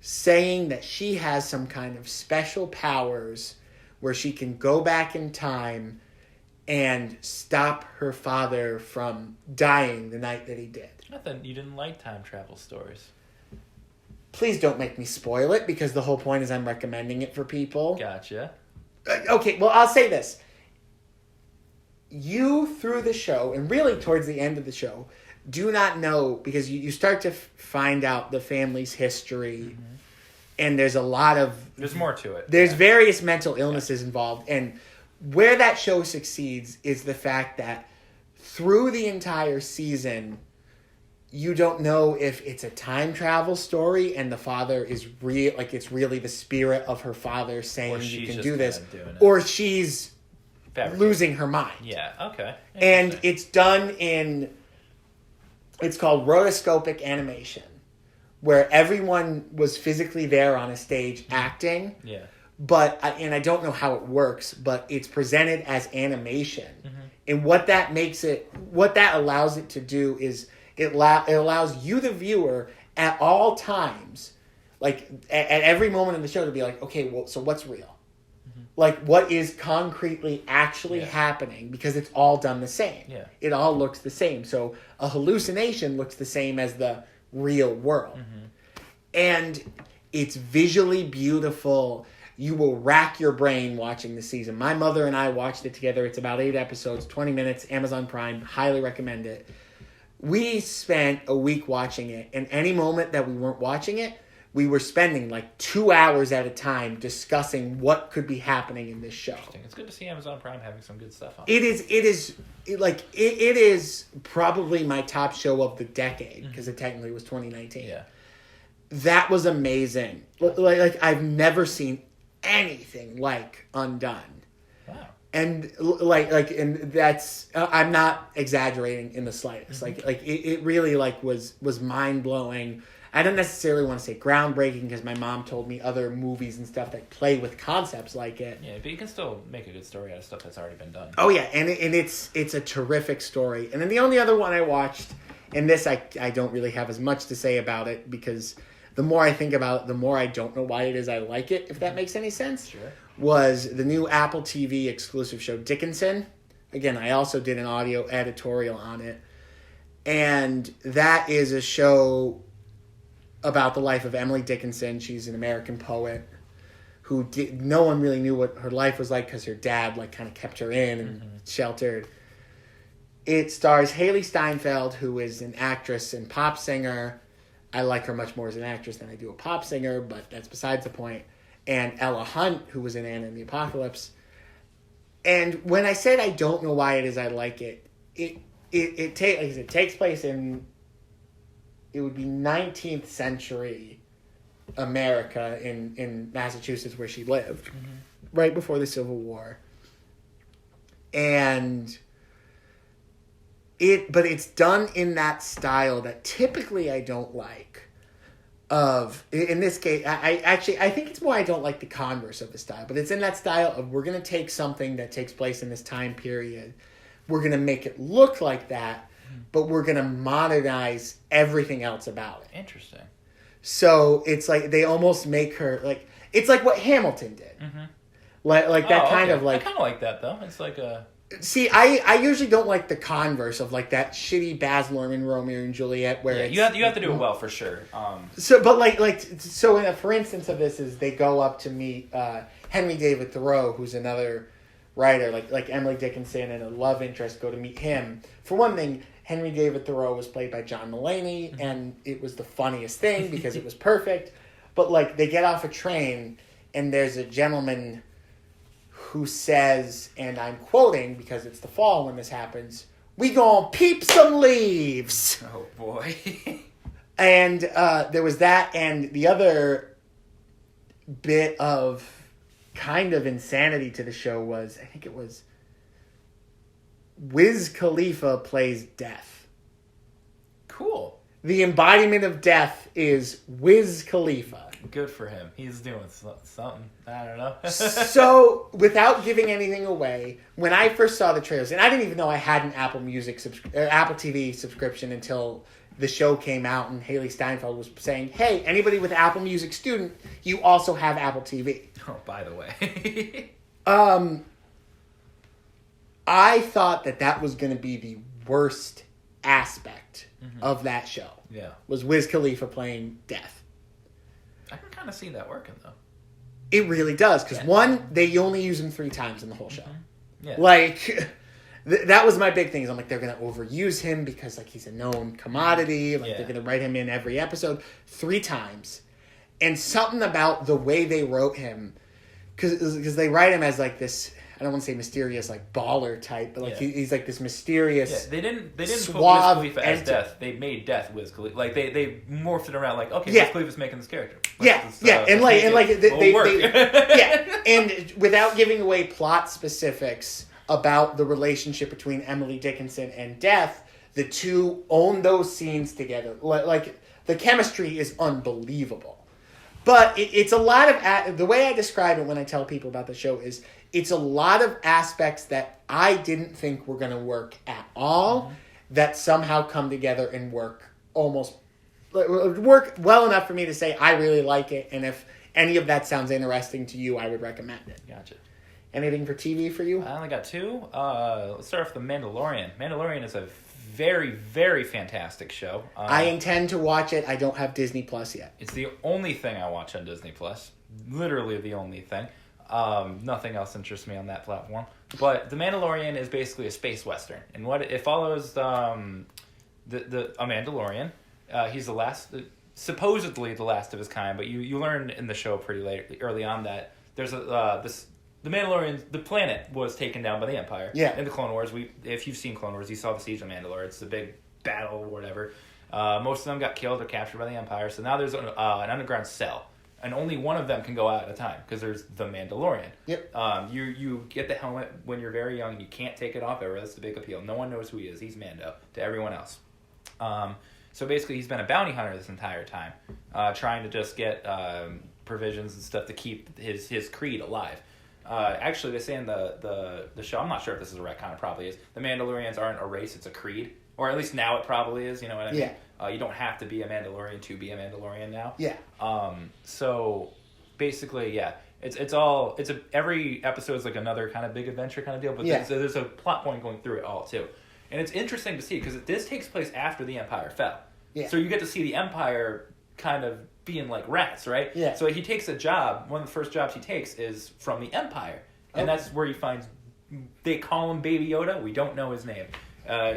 saying that she has some kind of special powers where she can go back in time and stop her father from dying the night that he did. I thought you didn't like time travel stories. Please don't make me spoil it, because the whole point is I'm recommending it for people. Gotcha. Okay, well, I'll say this. You, through the show, and really towards the end of the show, do not know, because you start to find out the family's history, and there's a lot of... There's more to it. There's various mental illnesses involved, and where that show succeeds is the fact that through the entire season, you don't know if it's a time travel story and the father is real, like it's really the spirit of her father saying you can do this, or she's losing her mind. Yeah, okay. And it's done it's called rotoscopic animation, where everyone was physically there on a stage acting. Yeah. But, and I don't know how it works, but it's presented as animation. And what that allows it to do is it allows you, the viewer, at all times, like at every moment in the show, to be like, okay, well, so what's real? like what is concretely actually happening, because it's all done the same. Yeah. It all looks the same. So a hallucination looks the same as the real world. Mm-hmm. And it's visually beautiful. You will rack your brain watching the season. My mother and I watched it together. It's about 8 episodes, 20 minutes, Amazon Prime. Highly recommend it. We spent a week watching it, and any moment that we weren't watching it, we were spending like 2 hours at a time discussing what could be happening in this show. It's good to see Amazon Prime having some good stuff on. It is probably my top show of the decade, because it technically was 2019. Yeah. That was amazing. Like I've never seen anything like Undone. Wow. And and that's I'm not exaggerating in the slightest. Mm-hmm. It really was mind blowing. I don't necessarily want to say groundbreaking, because my mom told me other movies and stuff that play with concepts like it. Yeah, but you can still make a good story out of stuff that's already been done. Oh yeah, and it's a terrific story. And then the only other one I watched, and this I don't really have as much to say about it, because the more I think about it, the more I don't know why it is I like it, if that makes any sense. Sure. Was the new Apple TV exclusive show, Dickinson. Again, I also did an audio editorial on it. And that is a show about the life of Emily Dickinson. She's an American poet who no one really knew what her life was like, because her dad kind of kept her in and sheltered. It stars Haley Steinfeld, who is an actress and pop singer. I like her much more as an actress than I do a pop singer, but that's besides the point. And Ella Hunt, who was in Anna and the Apocalypse. And when I said I don't know why it is I like it, it takes place in, it would be 19th century America in Massachusetts, where she lived, right before the Civil War. And but it's done in that style that typically I don't like. In this case, I think it's more I don't like the converse of the style, but it's in that style of, we're going to take something that takes place in this time period, we're going to make it look like that, but we're going to modernize everything else about it. Interesting. So it's like they almost make her it's like what Hamilton did. Mm-hmm. Like that kind of I kind of like that though. It's like a. See, I usually don't like the converse of that shitty Baz Luhrmann Romeo and Juliet, where you have to do it well for sure. So for instance of this is they go up to meet Henry David Thoreau, who's another writer, like Emily Dickinson and a love interest, go to meet him. For one thing, Henry David Thoreau was played by John Mulaney, and it was the funniest thing because it was perfect. But they get off a train, and there's a gentleman who says, and I'm quoting because it's the fall when this happens, "We gonna peep some leaves." Oh boy. And there was that, and the other bit of kind of insanity to the show was, I think it was Wiz Khalifa plays Death. Cool. The embodiment of death is Wiz Khalifa. Good for him. He's doing something. I don't know. So, without giving anything away, when I first saw the trailers, and I didn't even know I had an Apple TV subscription until the show came out, and Haley Steinfeld was saying, "Hey, anybody with Apple Music student, you also have Apple TV." Oh, by the way. I thought that was going to be the worst aspect of that show. Yeah. Was Wiz Khalifa playing Death. I can kind of see that working, though. It really does, because one, they only use him 3 times in the whole show. Yeah. That was my big thing. Is I'm they're going to overuse him because he's a known commodity. They're going to write him in every episode 3 times. And something about the way they wrote him, because they write him as this, I don't want to say mysterious baller type, but he's this mysterious. Yeah, they didn't put Wiz suave Khalifa as Death. They made Death Wiz Khalifa. They morphed it around. Okay, Yeah. Wiz Khalifa's making this character. And without giving away plot specifics about the relationship between Emily Dickinson and Death, the two own those scenes together. The chemistry is unbelievable. But it's a lot of... The way I describe it when I tell people about the show is it's a lot of aspects that I didn't think were going to work at all that somehow come together and work well enough for me to say I really like it. And if any of that sounds interesting to you, I would recommend it. Gotcha. Anything for TV for you? I only got 2. Let's start off with The Mandalorian. Mandalorian is a very, very fantastic show. I intend to watch it. I don't have Disney Plus yet. It's the only thing I watch on Disney Plus. Literally the only thing. Nothing else interests me on that platform. But The Mandalorian is basically a space western, and what it follows a Mandalorian. He's the last, supposedly the last of his kind, but you learn in the show pretty early on that there's the Mandalorian, the planet was taken down by the Empire. Yeah. In the Clone Wars, if you've seen Clone Wars, you saw the Siege of Mandalore. It's the big battle or whatever. Most of them got killed or captured by the Empire. So now there's an underground cell, and only one of them can go out at a time because there's the Mandalorian. Yep. You get the helmet when you're very young. You can't take it off ever. That's the big appeal. No one knows who he is. He's Mando to everyone else. So basically, he's been a bounty hunter this entire time, trying to just get provisions and stuff to keep his creed alive. Actually, they say in the show, I'm not sure if this is a retcon, it probably is, the Mandalorians aren't a race, it's a creed. Or at least now it probably is, you know what I mean? Yeah. You don't have to be a Mandalorian to be a Mandalorian now. Yeah. So, basically, yeah. Every episode is like another kind of big adventure kind of deal, but there's a plot point going through it all, too. And it's interesting to see, because this takes place after the Empire fell. Yeah. So you get to see the Empire kind of being like rats, right? Yeah. So he takes a job. One of the first jobs he takes is from the Empire, and that's where he finds. They call him Baby Yoda. We don't know his name.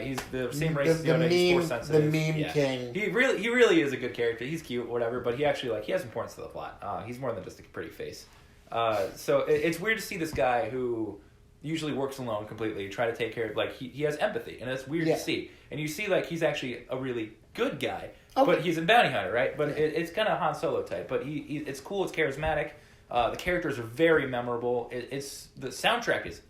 He's the same race as Yoda. He's Force sensitive. The meme king. He really is a good character. He's cute, whatever. But he actually he has importance to the plot. He's more than just a pretty face. So it's weird to see this guy who usually works alone completely try to take care of he has empathy, and it's weird to see. And you see he's actually a really good guy. Okay. But he's a bounty hunter, right? But it's kind of Han Solo type. But it's cool. It's charismatic. The characters are very memorable. The soundtrack is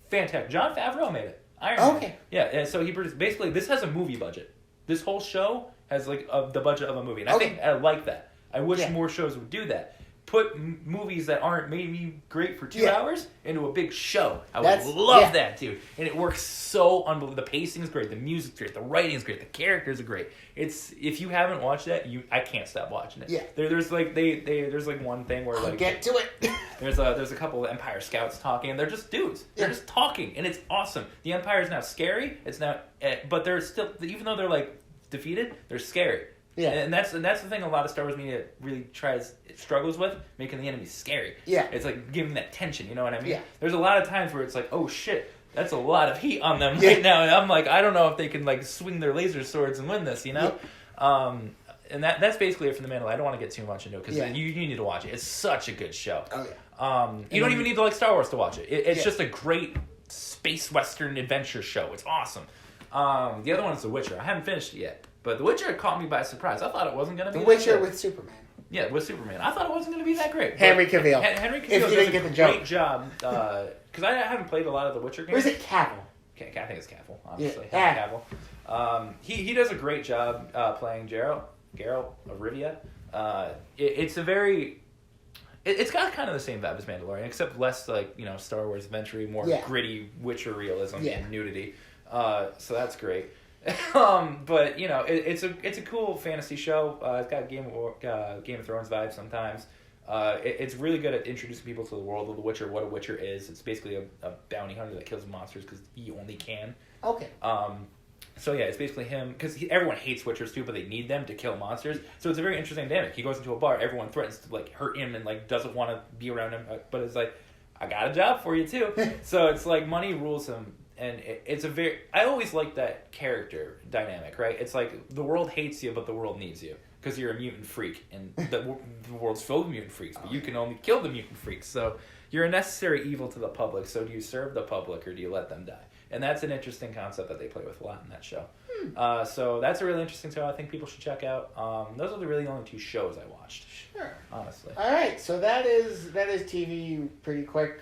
fantastic. Jon Favreau made it. Iron Man. Okay. Yeah. And so he produced. Basically, this has a movie budget. This whole show has the budget of a movie, and I think I like that. I wish more shows would do that. Put movies that aren't maybe great for 2 hours into a big show. I would love that, dude. And it works so unbelievable. The pacing is great. The music's great. The writing is great. The characters are great. If you haven't watched that, I can't stop watching it. Yeah. There's one thing where get to it. there's a couple of Empire scouts talking, and they're just dudes. They're just talking, and it's awesome. The Empire is now scary. It's now, but they're still, even though they're defeated, they're scary. Yeah, and that's the thing a lot of Star Wars media really struggles with, making the enemies scary. Yeah. It's giving that tension, you know what I mean? Yeah. There's a lot of times where it's oh shit, that's a lot of heat on them right now, and I'm I don't know if they can swing their laser swords and win this, you know? Yeah. And that's basically it for The Mandalorian. I don't want to get too much into it, because you need to watch it. It's such a good show. Oh yeah. You don't even need to like Star Wars to watch it. It's just a great space western adventure show. It's awesome. The other one is The Witcher. I haven't finished it yet. But The Witcher caught me by surprise. I thought it wasn't going to be The Witcher with Superman. Yeah, with Superman. I thought it wasn't going to be that great. Henry Cavill. Henry Cavill if you didn't get the joke. Great job. Because I haven't played a lot of the Witcher games. Or is it Cavill? I think it's Cavill, honestly. Yeah. Cavill. He does a great job playing Geralt of Rivia. It's a very... It's got kind of the same vibe as Mandalorian, except less Star Wars adventure, more gritty Witcher realism and nudity. So that's great. But it's a cool fantasy show. It's got Game of Thrones vibes sometimes. It's really good at introducing people to the world of The Witcher, what a Witcher is. It's basically a bounty hunter that kills monsters because he only can. Okay. So yeah, it's basically him, because everyone hates Witchers too, but they need them to kill monsters. So it's a very interesting dynamic. He goes into a bar, everyone threatens to hurt him and doesn't want to be around him, but it's I got a job for you too. So it's money rules him. And it's I always like that character dynamic, right? It's the world hates you, but the world needs you. Because you're a mutant freak, and the world's full of mutant freaks, but you can only kill the mutant freaks. So you're a necessary evil to the public, so do you serve the public, or do you let them die? And that's an interesting concept that they play with a lot in that show. So that's a really interesting show I think people should check out. Those are the really only 2 shows I watched. Sure. Honestly. All right, so that is TV pretty quick.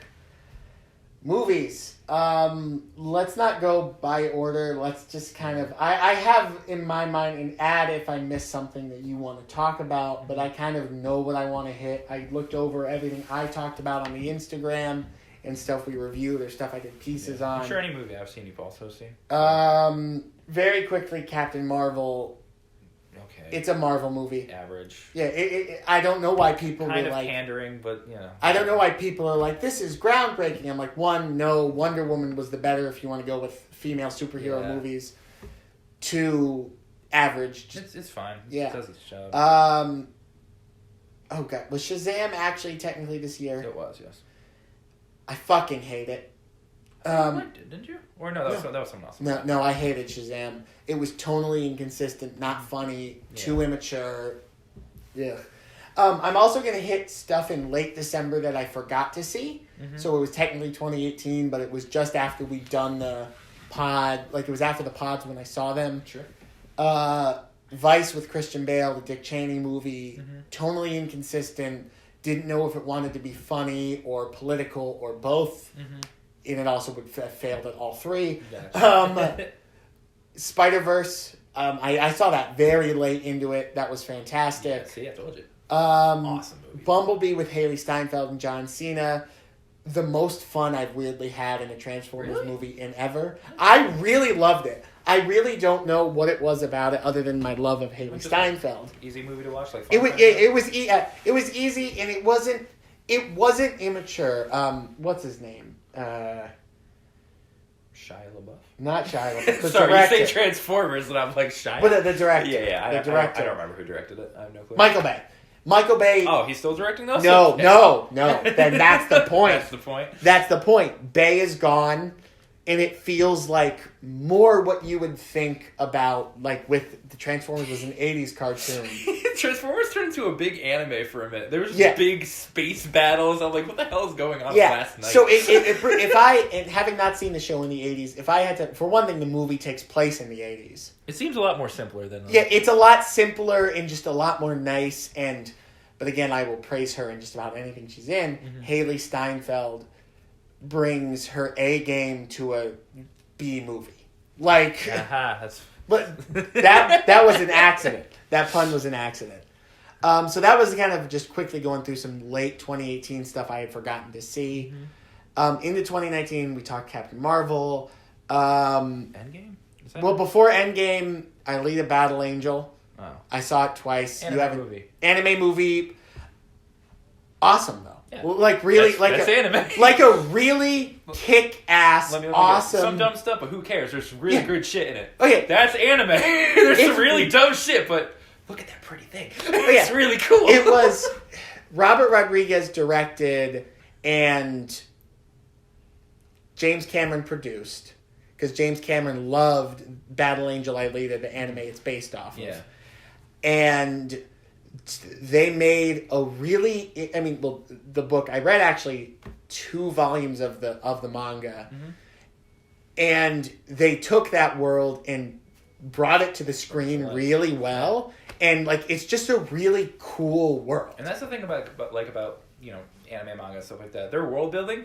Movies. Let's not go by order. Let's just kind of... I have in my mind an ad if I miss something that you want to talk about, but I kind of know what I want to hit. I looked over everything I talked about on the Instagram and stuff we review. There's stuff I did pieces on. I'm sure any movie I've seen you've also seen. Very quickly, Captain Marvel. Okay. It's a Marvel movie. Average. Yeah, I don't know why people kind were of like pandering, but I don't know why people are like, this is groundbreaking. I'm like, one, no, Wonder Woman was the better if you want to go with female superhero movies. Two, average. It's fine. Yeah. It does its job. Oh god, was Shazam actually technically this year? It was, yes. I fucking hate it. You liked it, didn't you? Or no, that was someone else. No, I hated Shazam. It was tonally inconsistent, not funny, too immature. Yeah. I'm also going to hit stuff in late December that I forgot to see. Mm-hmm. So it was technically 2018, but it was just after we'd done the pod. Like, it was after the pods when I saw them. Sure. Vice with Christian Bale, the Dick Cheney movie, tonally inconsistent. Didn't know if it wanted to be funny or political or both. Mm-hmm. And it also would have failed at all three. Gotcha. Spider-Verse, I saw that very late into it. That was fantastic. Yeah, see, I told you. Awesome movie. Bumblebee with Haley Steinfeld and John Cena. The most fun I've weirdly had in a Transformers movie in ever. I really loved it. I really don't know what it was about it other than my love of Haley Steinfeld. Easy movie to watch, like it was easy and it wasn't immature. What's his name? Shia LaBeouf? Not Shia LaBeouf. Sorry, you say Transformers and I'm like Shia. But the director. Yeah. I don't remember who directed it. I have no clue. Michael Bay. Oh, he's still directing those? No. Then that's the point. That's the point. Bay is gone, and it feels like more what you would think about, like, with the Transformers was an 80s cartoon. Transformers turned into a big anime for a minute. There was just big space battles. I'm like, what the hell is going on last night? So if I, and having not seen the show in the 80s, if I had to, for one thing, the movie takes place in the 80s. It seems a lot more simpler than... Yeah, it's a lot simpler and just a lot more nice, but again, I will praise her in just about anything she's in. Mm-hmm. Haley Steinfeld brings her A game to a B movie. Like, but that was an accident. That pun was an accident. So that was kind of just quickly going through some late 2018 stuff I had forgotten to see. Mm-hmm. Into 2019, we talked Captain Marvel. Endgame? Well, before Endgame, Alita Battle Angel. Oh. I saw it twice. Anime movie. Awesome, though. Yeah. Like, really, that's anime. Like a really kick-ass, awesome... Some dumb stuff, but who cares? There's really good shit in it. Okay. That's anime. There's some really dumb shit, but look at that pretty thing. It's really cool. It was... Robert Rodriguez directed and James Cameron produced, because James Cameron loved Battle Angel Alita, the anime it's based off of. Yeah. And they made a really... I mean, well, the book... I read, actually, 2 volumes of the manga. Mm-hmm. And they took that world and brought it to the screen really well. And, like, it's just a really cool world. And that's the thing about you know, anime, manga, and stuff like that. Their world building,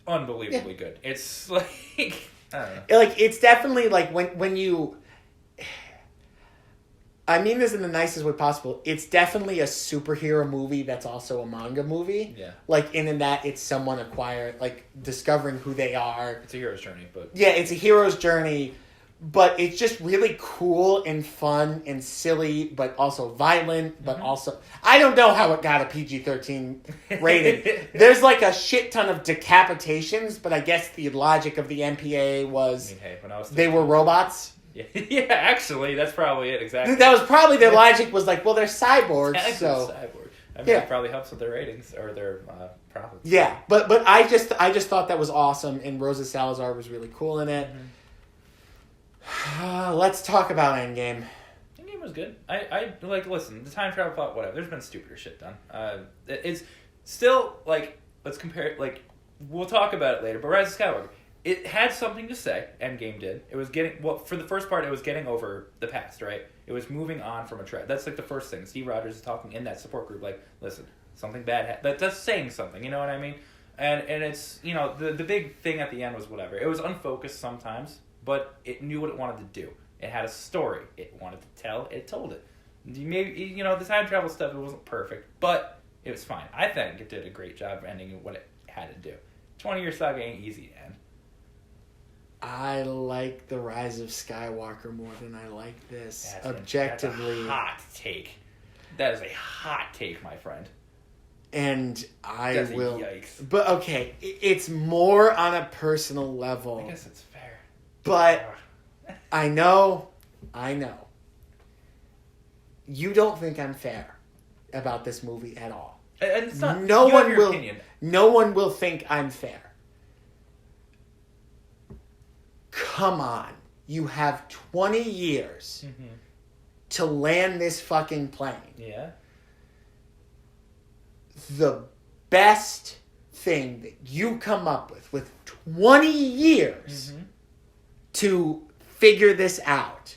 unbelievably good. It's like... I don't know. Like, it's definitely, like, when you... I mean this in the nicest way possible. It's definitely a superhero movie that's also a manga movie. Yeah. Like, in that it's someone discovering who they are. It's a hero's journey, but... Yeah, it's a hero's journey, but it's just really cool and fun and silly, but also violent, but also... I don't know how it got a PG-13 rating. There's, like, a shit ton of decapitations, but I guess the logic of the MPA was... when I was they were robots. Yeah, actually, that's probably it, exactly. That was probably their logic was like, well, they're cyborgs, so... cyborg. I mean, it probably helps with their ratings, or their profits. Yeah, but I just thought that was awesome, and Rosa Salazar was really cool in it. Mm-hmm. Let's talk about Endgame. Endgame was good. I listen, the time travel plot, whatever, there's been stupider shit done. It's still, like, let's compare it, like, we'll talk about it later, but Rise of Skywalker, it had something to say. Endgame did. It was for the first part, it was getting over the past, right? It was moving on from a trend. That's like the first thing. Steve Rogers is talking in that support group, like, listen, something bad that's saying something, you know what I mean? And it's, you know, the big thing at the end was whatever. It was unfocused sometimes, but it knew what it wanted to do. It had a story it wanted to tell. It told it. Maybe, you know, the time travel stuff, it wasn't perfect, but it was fine. I think it did a great job of ending what it had to do. 20-year saga ain't easy to end. I like the Rise of Skywalker more than I like this. Objectively. That's a hot take. That is a hot take, my friend. And I will. Yikes. But okay, it's more on a personal level. I guess it's fair. But I know. You don't think I'm fair about this movie at all. And it's not. No you one have your will. Opinion. No one will think I'm fair. Come on. You have 20 years to land this fucking plane. Yeah. The best thing that you come up with 20 years to figure this out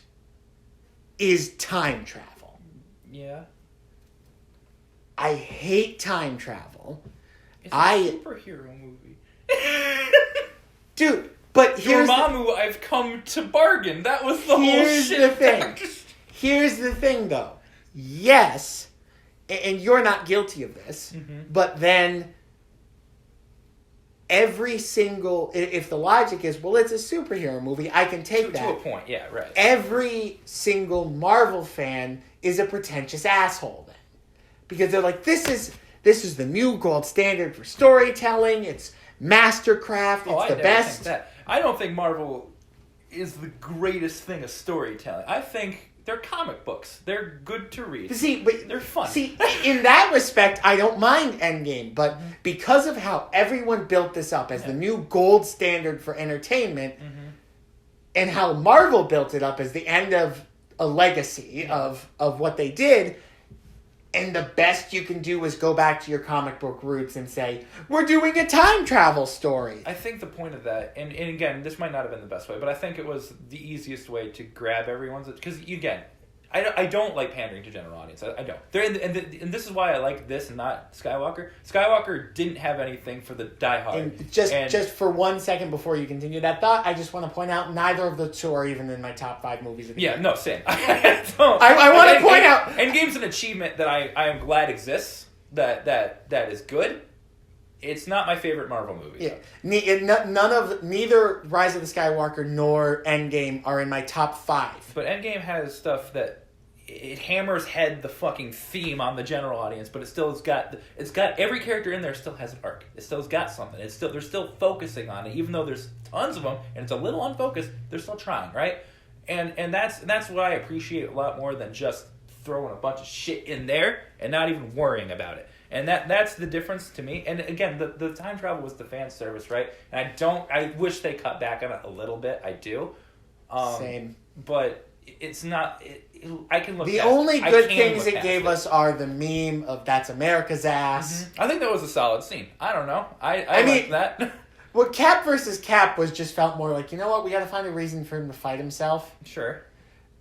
is time travel. Yeah. I hate time travel. It's a superhero movie. Dude, but here's Dormammu, I've come to bargain. That was the whole shit. Here's the thing. Here's the thing, though. Yes, and you're not guilty of this, but then every single... If the logic is, well, it's a superhero movie, I can take that. To a point, yeah, right. Every single Marvel fan is a pretentious asshole then. Because they're like, this is the new gold standard for storytelling. It's mastercraft. It's the best. Think that. I don't think Marvel is the greatest thing of storytelling. I think they're comic books. They're good to read. See, but they're fun. See, in that respect, I don't mind Endgame, but because of how everyone built this up as the new gold standard for entertainment, and how Marvel built it up as the end of a legacy of what they did. And the best you can do is go back to your comic book roots and say, we're doing a time travel story. I think the point of that, and again, this might not have been the best way, but I think it was the easiest way to grab everyone's... Because, again, I don't like pandering to general audience. I don't. And this is why I like this and not Skywalker. Skywalker didn't have anything for the diehard. And just for 1 second before you continue that thought, I just want to point out neither of the two are even in my top 5 movies of the year. No, same. I want to point out... Endgame's an achievement that I am glad exists, that is good. It's not my favorite Marvel movie. Yeah. Neither Rise of the Skywalker nor Endgame are in my top 5. But Endgame has stuff that it hammers head the fucking theme on the general audience, but it's got every character in there still has an arc. It still's got something. They're still focusing on it, even though there's tons of them and it's a little unfocused. They're still trying, right? And that's what I appreciate a lot more than just throwing a bunch of shit in there and not even worrying about it. And that's the difference to me. And again, the time travel was the fan service, right? And I wish they cut back on it a little bit. I do. Same. But it's not... I can look. The only good things it gave us are the meme of "That's America's ass." I think that was a solid scene. I don't know. I mean that. Well, Cap versus Cap just felt more like, you know what, we got to find a reason for him to fight himself. Sure.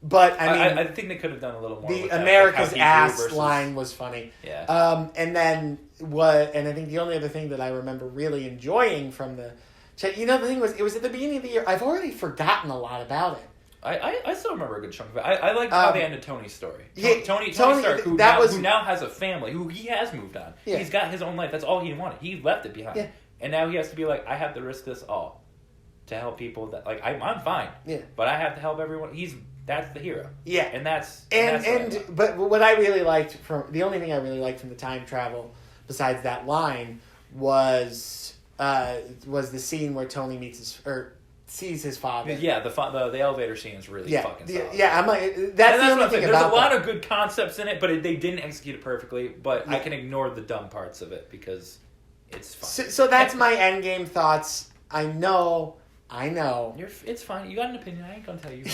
But I mean, I think they could have done a little more. The America's ass line was funny. Yeah. And then and I think the only other thing that I remember really enjoying from the thing was, it was at the beginning of the year. I've already forgotten a lot about it. I still remember a good chunk of it. I liked how they ended Tony's story. Tony Stark, who now has a family, who he has moved on. Yeah. He's got his own life. That's all he wanted. He left it behind. Yeah. And now he has to be like, I have to risk this all to help people that, like, I'm fine. Yeah. But I have to help everyone. That's the hero. Yeah. And that's but what I really liked the only thing I really liked from the time travel, besides that line, was the scene where Tony sees his father. Yeah, the elevator scene is really fucking solid. Yeah, I'm like, that's the only thing about it. There's a lot of good concepts in it, but they didn't execute it perfectly. But I can ignore the dumb parts of it because it's fun. So that's my Endgame thoughts. I know. It's fine. You got an opinion. I ain't gonna tell you.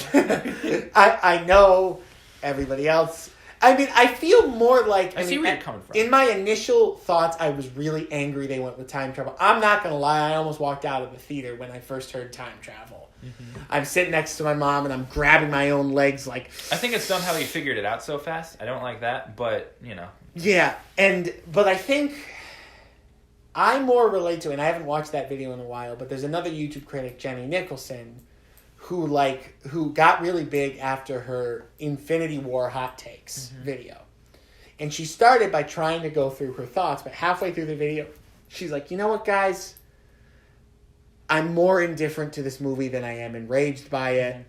I know everybody else. I mean, I feel more like... I see where you're coming from. In my initial thoughts, I was really angry they went with time travel. I'm not going to lie, I almost walked out of the theater when I first heard time travel. Mm-hmm. I'm sitting next to my mom, and I'm grabbing my own legs like... I think it's dumb how he figured it out so fast. I don't like that, but, Yeah, but I think I more relate to, and I haven't watched that video in a while, but there's another YouTube critic, Jenny Nicholson, who got really big after her Infinity War hot takes video. And she started by trying to go through her thoughts, but halfway through the video, she's like, you know what, guys? I'm more indifferent to this movie than I am enraged by it. Mm-hmm.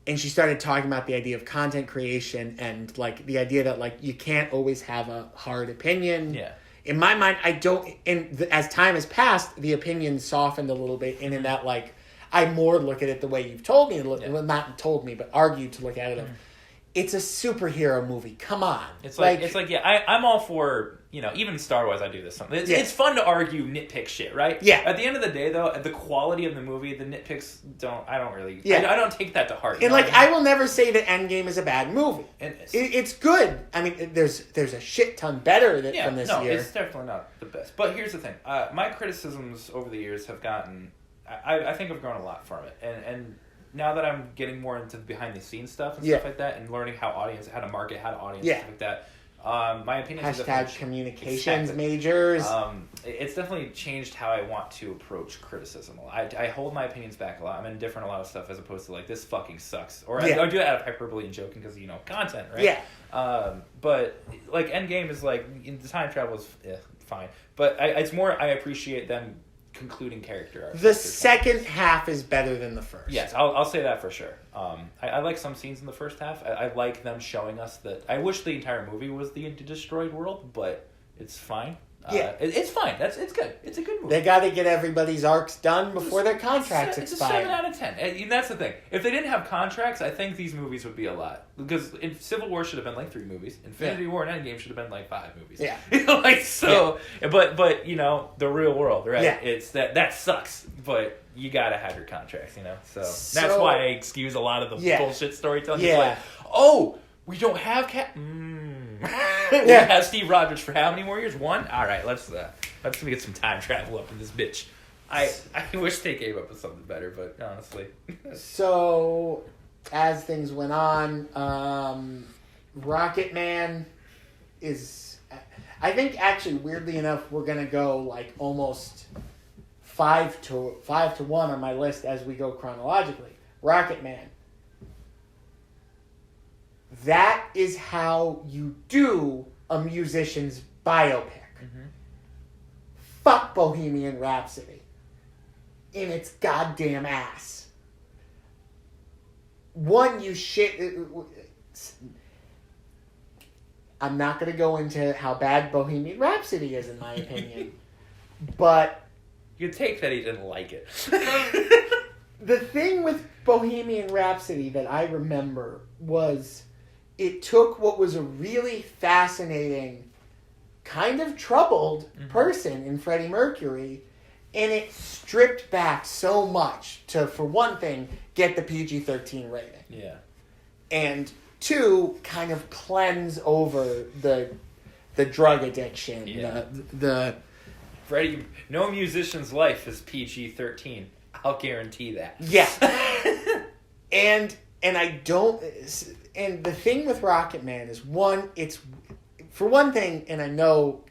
And she started talking about the idea of content creation and, like, the idea that, like, you can't always have a hard opinion. Yeah. In my mind, I don't... And as time has passed, the opinion softened a little bit. And in that, like, I more look at it the way you've told me to look... Well, not told me, but argued to look at it. It's a superhero movie. Come on. It's like I'm all for... even Star Wars, I do this. It's fun to argue nitpick shit, right? Yeah. At the end of the day, though, the quality of the movie, the nitpicks I don't take that to heart. And, I will never say that Endgame is a bad movie. It's good. I mean, there's a shit ton better from this year. It's definitely not the best. But here's the thing. My criticisms over the years have gotten... I think I've grown a lot from it. And now that I'm getting more into behind-the-scenes stuff and stuff like that, and learning how to market, how to audience, stuff like that, my opinion is communications majors. It's definitely changed how I want to approach criticism. I hold my opinions back a lot. I'm indifferent a lot of stuff as opposed to, like, this fucking sucks. Or I do it out of hyperbole and joking because, content, right? Yeah. But, like, Endgame is, like, the time travel is fine. But it's more I appreciate them concluding character arcs. The second half is better than the first. Yes, I'll say that for sure. I like some scenes in the first half. I like them showing us that... I wish the entire movie was the Destroyed World, but it's fine. It's fine. It's good. It's a good movie. They got to get everybody's arcs done before their contracts expire. It's a 7 out of 10. And that's the thing. If they didn't have contracts, I think these movies would be a lot. Because Civil War should have been like 3 movies. Infinity War and Endgame should have been like 5 movies. Yeah. But the real world, right? Yeah. It's that sucks. But you gotta have your contracts, So that's why I excuse a lot of the bullshit storytelling. Yeah. It's like, we don't have we have Steve Rogers for how many more years? 1? All right, let's get some time travel up in this bitch. I wish they gave up with something better, but honestly. So, as things went on, Rocket Man is... I think, actually, weirdly enough, we're going to go, like, almost 5 to 1 on my list as we go chronologically. Rocket Man. That is how you do a musician's biopic. Mm-hmm. Fuck Bohemian Rhapsody. In its goddamn ass. One, you shit... I'm not going to go into how bad Bohemian Rhapsody is, in my opinion. But... You take that he didn't like it. The thing with Bohemian Rhapsody that I remember was... It took what was a really fascinating, kind of troubled person in Freddie Mercury, and it stripped back so much to, for one thing, get the PG-13 rating. Yeah. And 2, kind of cleanse over the drug addiction. Yeah. The Freddie, no musician's life is PG-13. I'll guarantee that. Yeah. And I don't... And the thing with Rocket Man is, one, it's... For one thing, and I know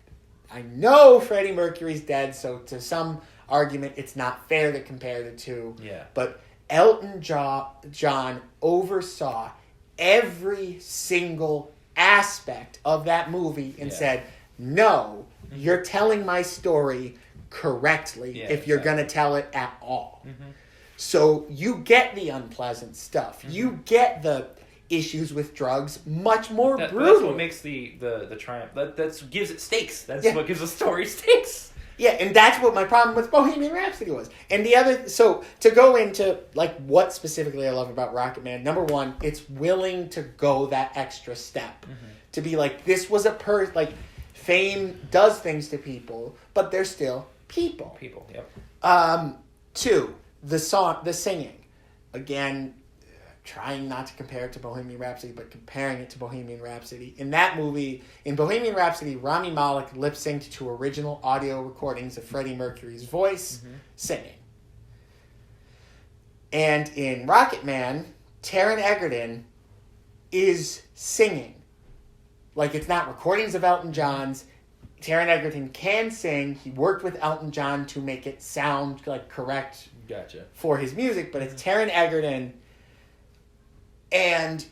Freddie Mercury's dead, so to some argument, it's not fair to compare the two. Yeah. But Elton John oversaw every single aspect of that movie and said, no, you're telling my story correctly if you're going to tell it at all. Mm-hmm. So you get the unpleasant stuff. Mm-hmm. You get the issues with drugs much more brutal. That's what makes the triumph. That gives it stakes. That's what gives a story stakes. Yeah, and that's what my problem with Bohemian Rhapsody was. And the other... So, to go into, like, what specifically I love about Rocket Man, number one, it's willing to go that extra step. Mm-hmm. To be like, this was a like, fame does things to people, but they're still people. People, yep. 2, the singing. Again, trying not to compare it to Bohemian Rhapsody, but comparing it to Bohemian Rhapsody. In that movie, in Bohemian Rhapsody, Rami Malek lip-synced to original audio recordings of Freddie Mercury's voice singing. And in Rocket Man, Taron Egerton is singing. Like, it's not recordings of Elton John's. Taron Egerton can sing. He worked with Elton John to make it sound, like, correct for his music, but it's Taron Egerton. And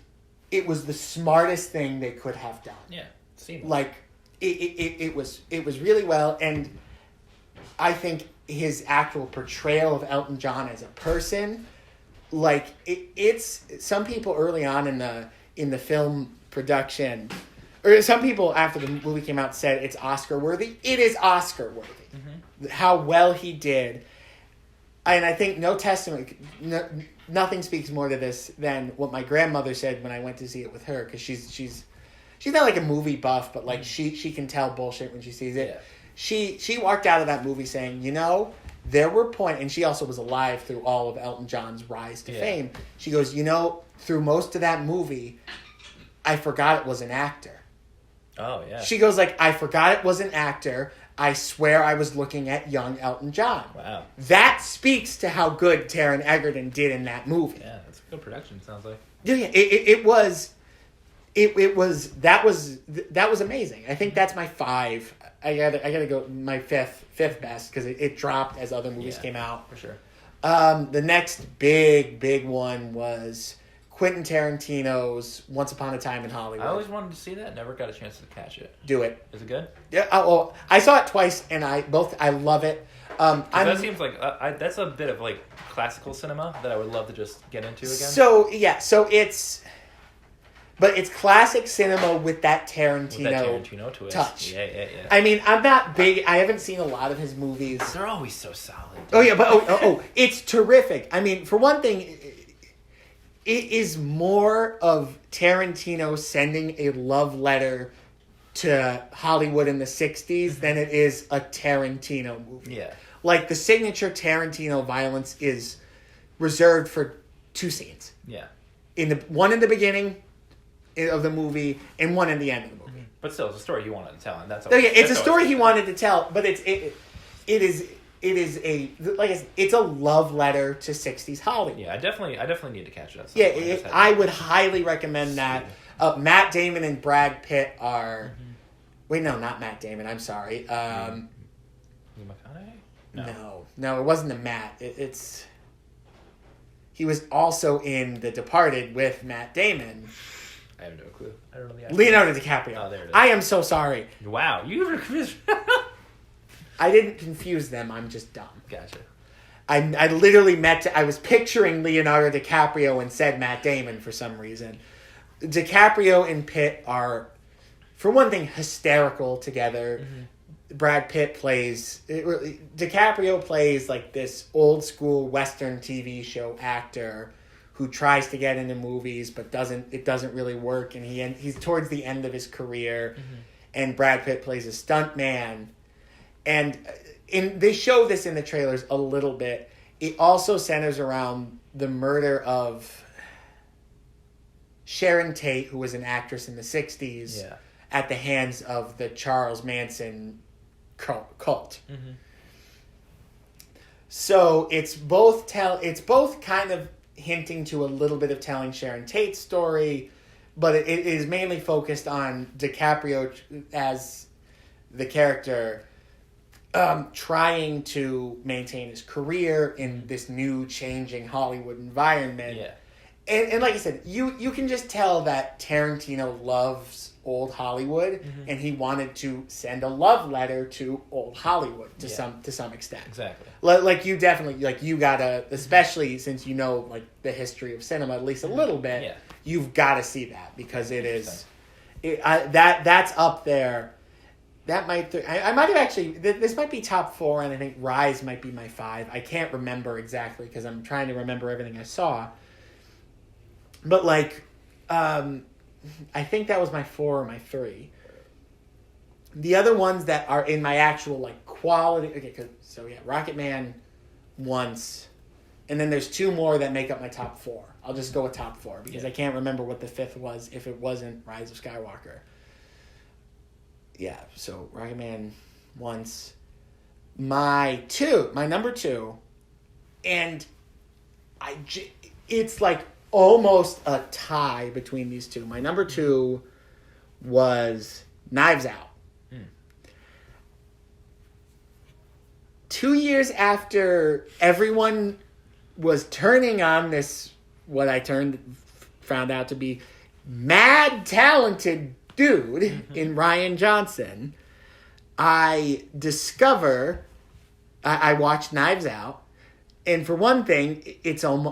it was the smartest thing they could have done. Yeah, seamless. Like it was really well, and I think his actual portrayal of Elton John as a person, like it's some people early on in the film production, or some people after the movie came out said it's Oscar worthy. It is Oscar worthy. Mm-hmm. How well he did, and I think nothing speaks more to this than what my grandmother said when I went to see it with her, because she's not like a movie buff, but like she can tell bullshit when she sees it. Yeah. She walked out of that movie saying, there were points, and she also was alive through all of Elton John's rise to fame. She goes, through most of that movie, I forgot it was an actor. Oh, yeah. She goes, I forgot it was an actor. I swear I was looking at young Elton John. Wow. That speaks to how good Taron Egerton did in that movie. Yeah, that's a good production, sounds like. Yeah, it was... That was amazing. I think that's my 5. I gotta go my fifth best, because it dropped as other movies came out. For sure. The next big one was Quentin Tarantino's Once Upon a Time in Hollywood. I always wanted to see that. Never got a chance to catch it. Do it. Is it good? Yeah. Oh, I saw it twice, and I love it. That seems like that's a bit of classical cinema that I would love to just get into again. But it's classic cinema with that Tarantino twist. Touch. Yeah. I mean, I'm not big. I haven't seen a lot of his movies. They're always so solid. Dude. Oh, yeah, but it's terrific. I mean, for one thing, it is more of Tarantino sending a love letter to Hollywood in the 60s than it is a Tarantino movie. Yeah. The signature Tarantino violence is reserved for 2 scenes. Yeah. One in the beginning of the movie and one in the end of the movie. But still, it's a story he wanted to tell, and that's it's a story he wanted to tell, but it is it's a love letter to 60s Hollywood. Yeah, I definitely need to catch it. Yeah, I would highly recommend that. Matt Damon and Brad Pitt are. Mm-hmm. Wait, no, not Matt Damon. I'm sorry. McConaughey? No, it wasn't the Matt. It's. He was also in The Departed with Matt Damon. I have no clue. I don't know the actor. Leonardo DiCaprio. Oh, there it is. I am so sorry. Wow, you were confused. I didn't confuse them. I'm just dumb. Gotcha. I literally I was picturing Leonardo DiCaprio and said Matt Damon for some reason. DiCaprio and Pitt are, for one thing, hysterical together. Mm-hmm. DiCaprio plays this old school Western TV show actor who tries to get into movies but it doesn't really work, and he's towards the end of his career. Mm-hmm. And Brad Pitt plays a stunt man, and they show this in the trailers a little bit. It also centers around the murder of Sharon Tate, who was an actress in the 60s, at the hands of the Charles Manson cult. Mm-hmm. So it's both kind of hinting to a little bit of telling Sharon Tate's story, but it is mainly focused on DiCaprio as the character trying to maintain his career in this new changing Hollywood environment. Yeah. And like I said, you can just tell that Tarantino loves old Hollywood, mm-hmm. and he wanted to send a love letter to old Hollywood to some extent. Exactly. You definitely you gotta, especially since the history of cinema at least a little bit. Yeah. You've got to see that because it is, that's up there. That might I might have actually this might be top 4, and I think Rise might be my 5. I can't remember exactly because I'm trying to remember everything I saw. But I think that was my 4 or my 3. The other ones that are in my actual quality. Okay, Rocket Man once, and then there's 2 more that make up my top 4. I'll just go with top 4 because I can't remember what the 5th was if it wasn't Rise of Skywalker. Yeah, so Rocket Man once. My number 2, and it's almost a tie between these 2. My number 2 was Knives Out. 2 years after everyone was turning on this, what I found out to be mad talented dude in Rian Johnson, I discover I watched Knives Out, and for one thing,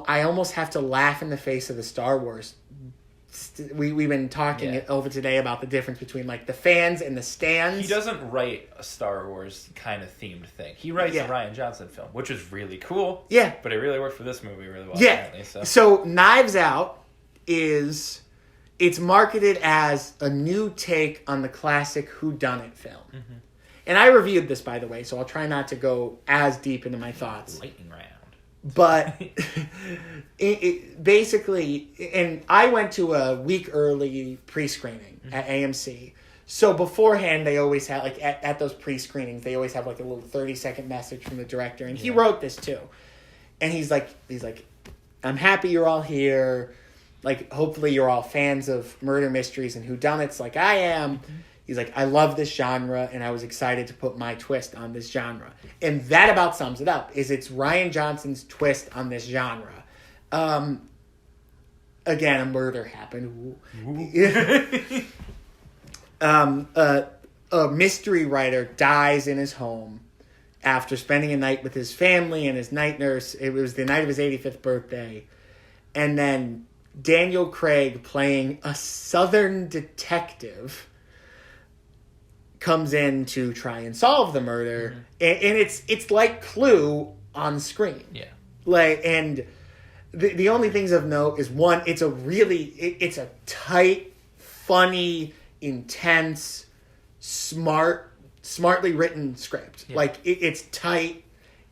I almost have to laugh in the face of the Star Wars. We've been talking over today about the difference between like the fans and the stands. He doesn't write a Star Wars kind of themed thing. He writes a Rian Johnson film, which is really cool. Yeah. But it really worked for this movie really well. Yeah. Apparently, So Knives Out it's marketed as a new take on the classic whodunit film. Mm-hmm. And I reviewed this, by the way, so I'll try not to go as deep into my thoughts. Lightning round. But it basically, and I went to a week early pre-screening at AMC. So beforehand, they always have, like, at those pre-screenings, they always have, like, a little 30-second message from the director. And he wrote this, too. And he's like, I'm happy you're all here. Like, hopefully you're all fans of murder mysteries and whodunits like I am. Mm-hmm. He's like, I love this genre, and I was excited to put my twist on this genre. And that about sums it up, is it's Rian Johnson's twist on this genre. Again, a murder happened. A mystery writer dies in his home after spending a night with his family and his night nurse. It was the night of his 85th birthday. And then Daniel Craig, playing a Southern detective, comes in to try and solve the murder, and it's like Clue on screen. Yeah. Like, and the only things of note is, one, it's a tight, funny, intense, smartly written script. Yeah. Like, it's tight.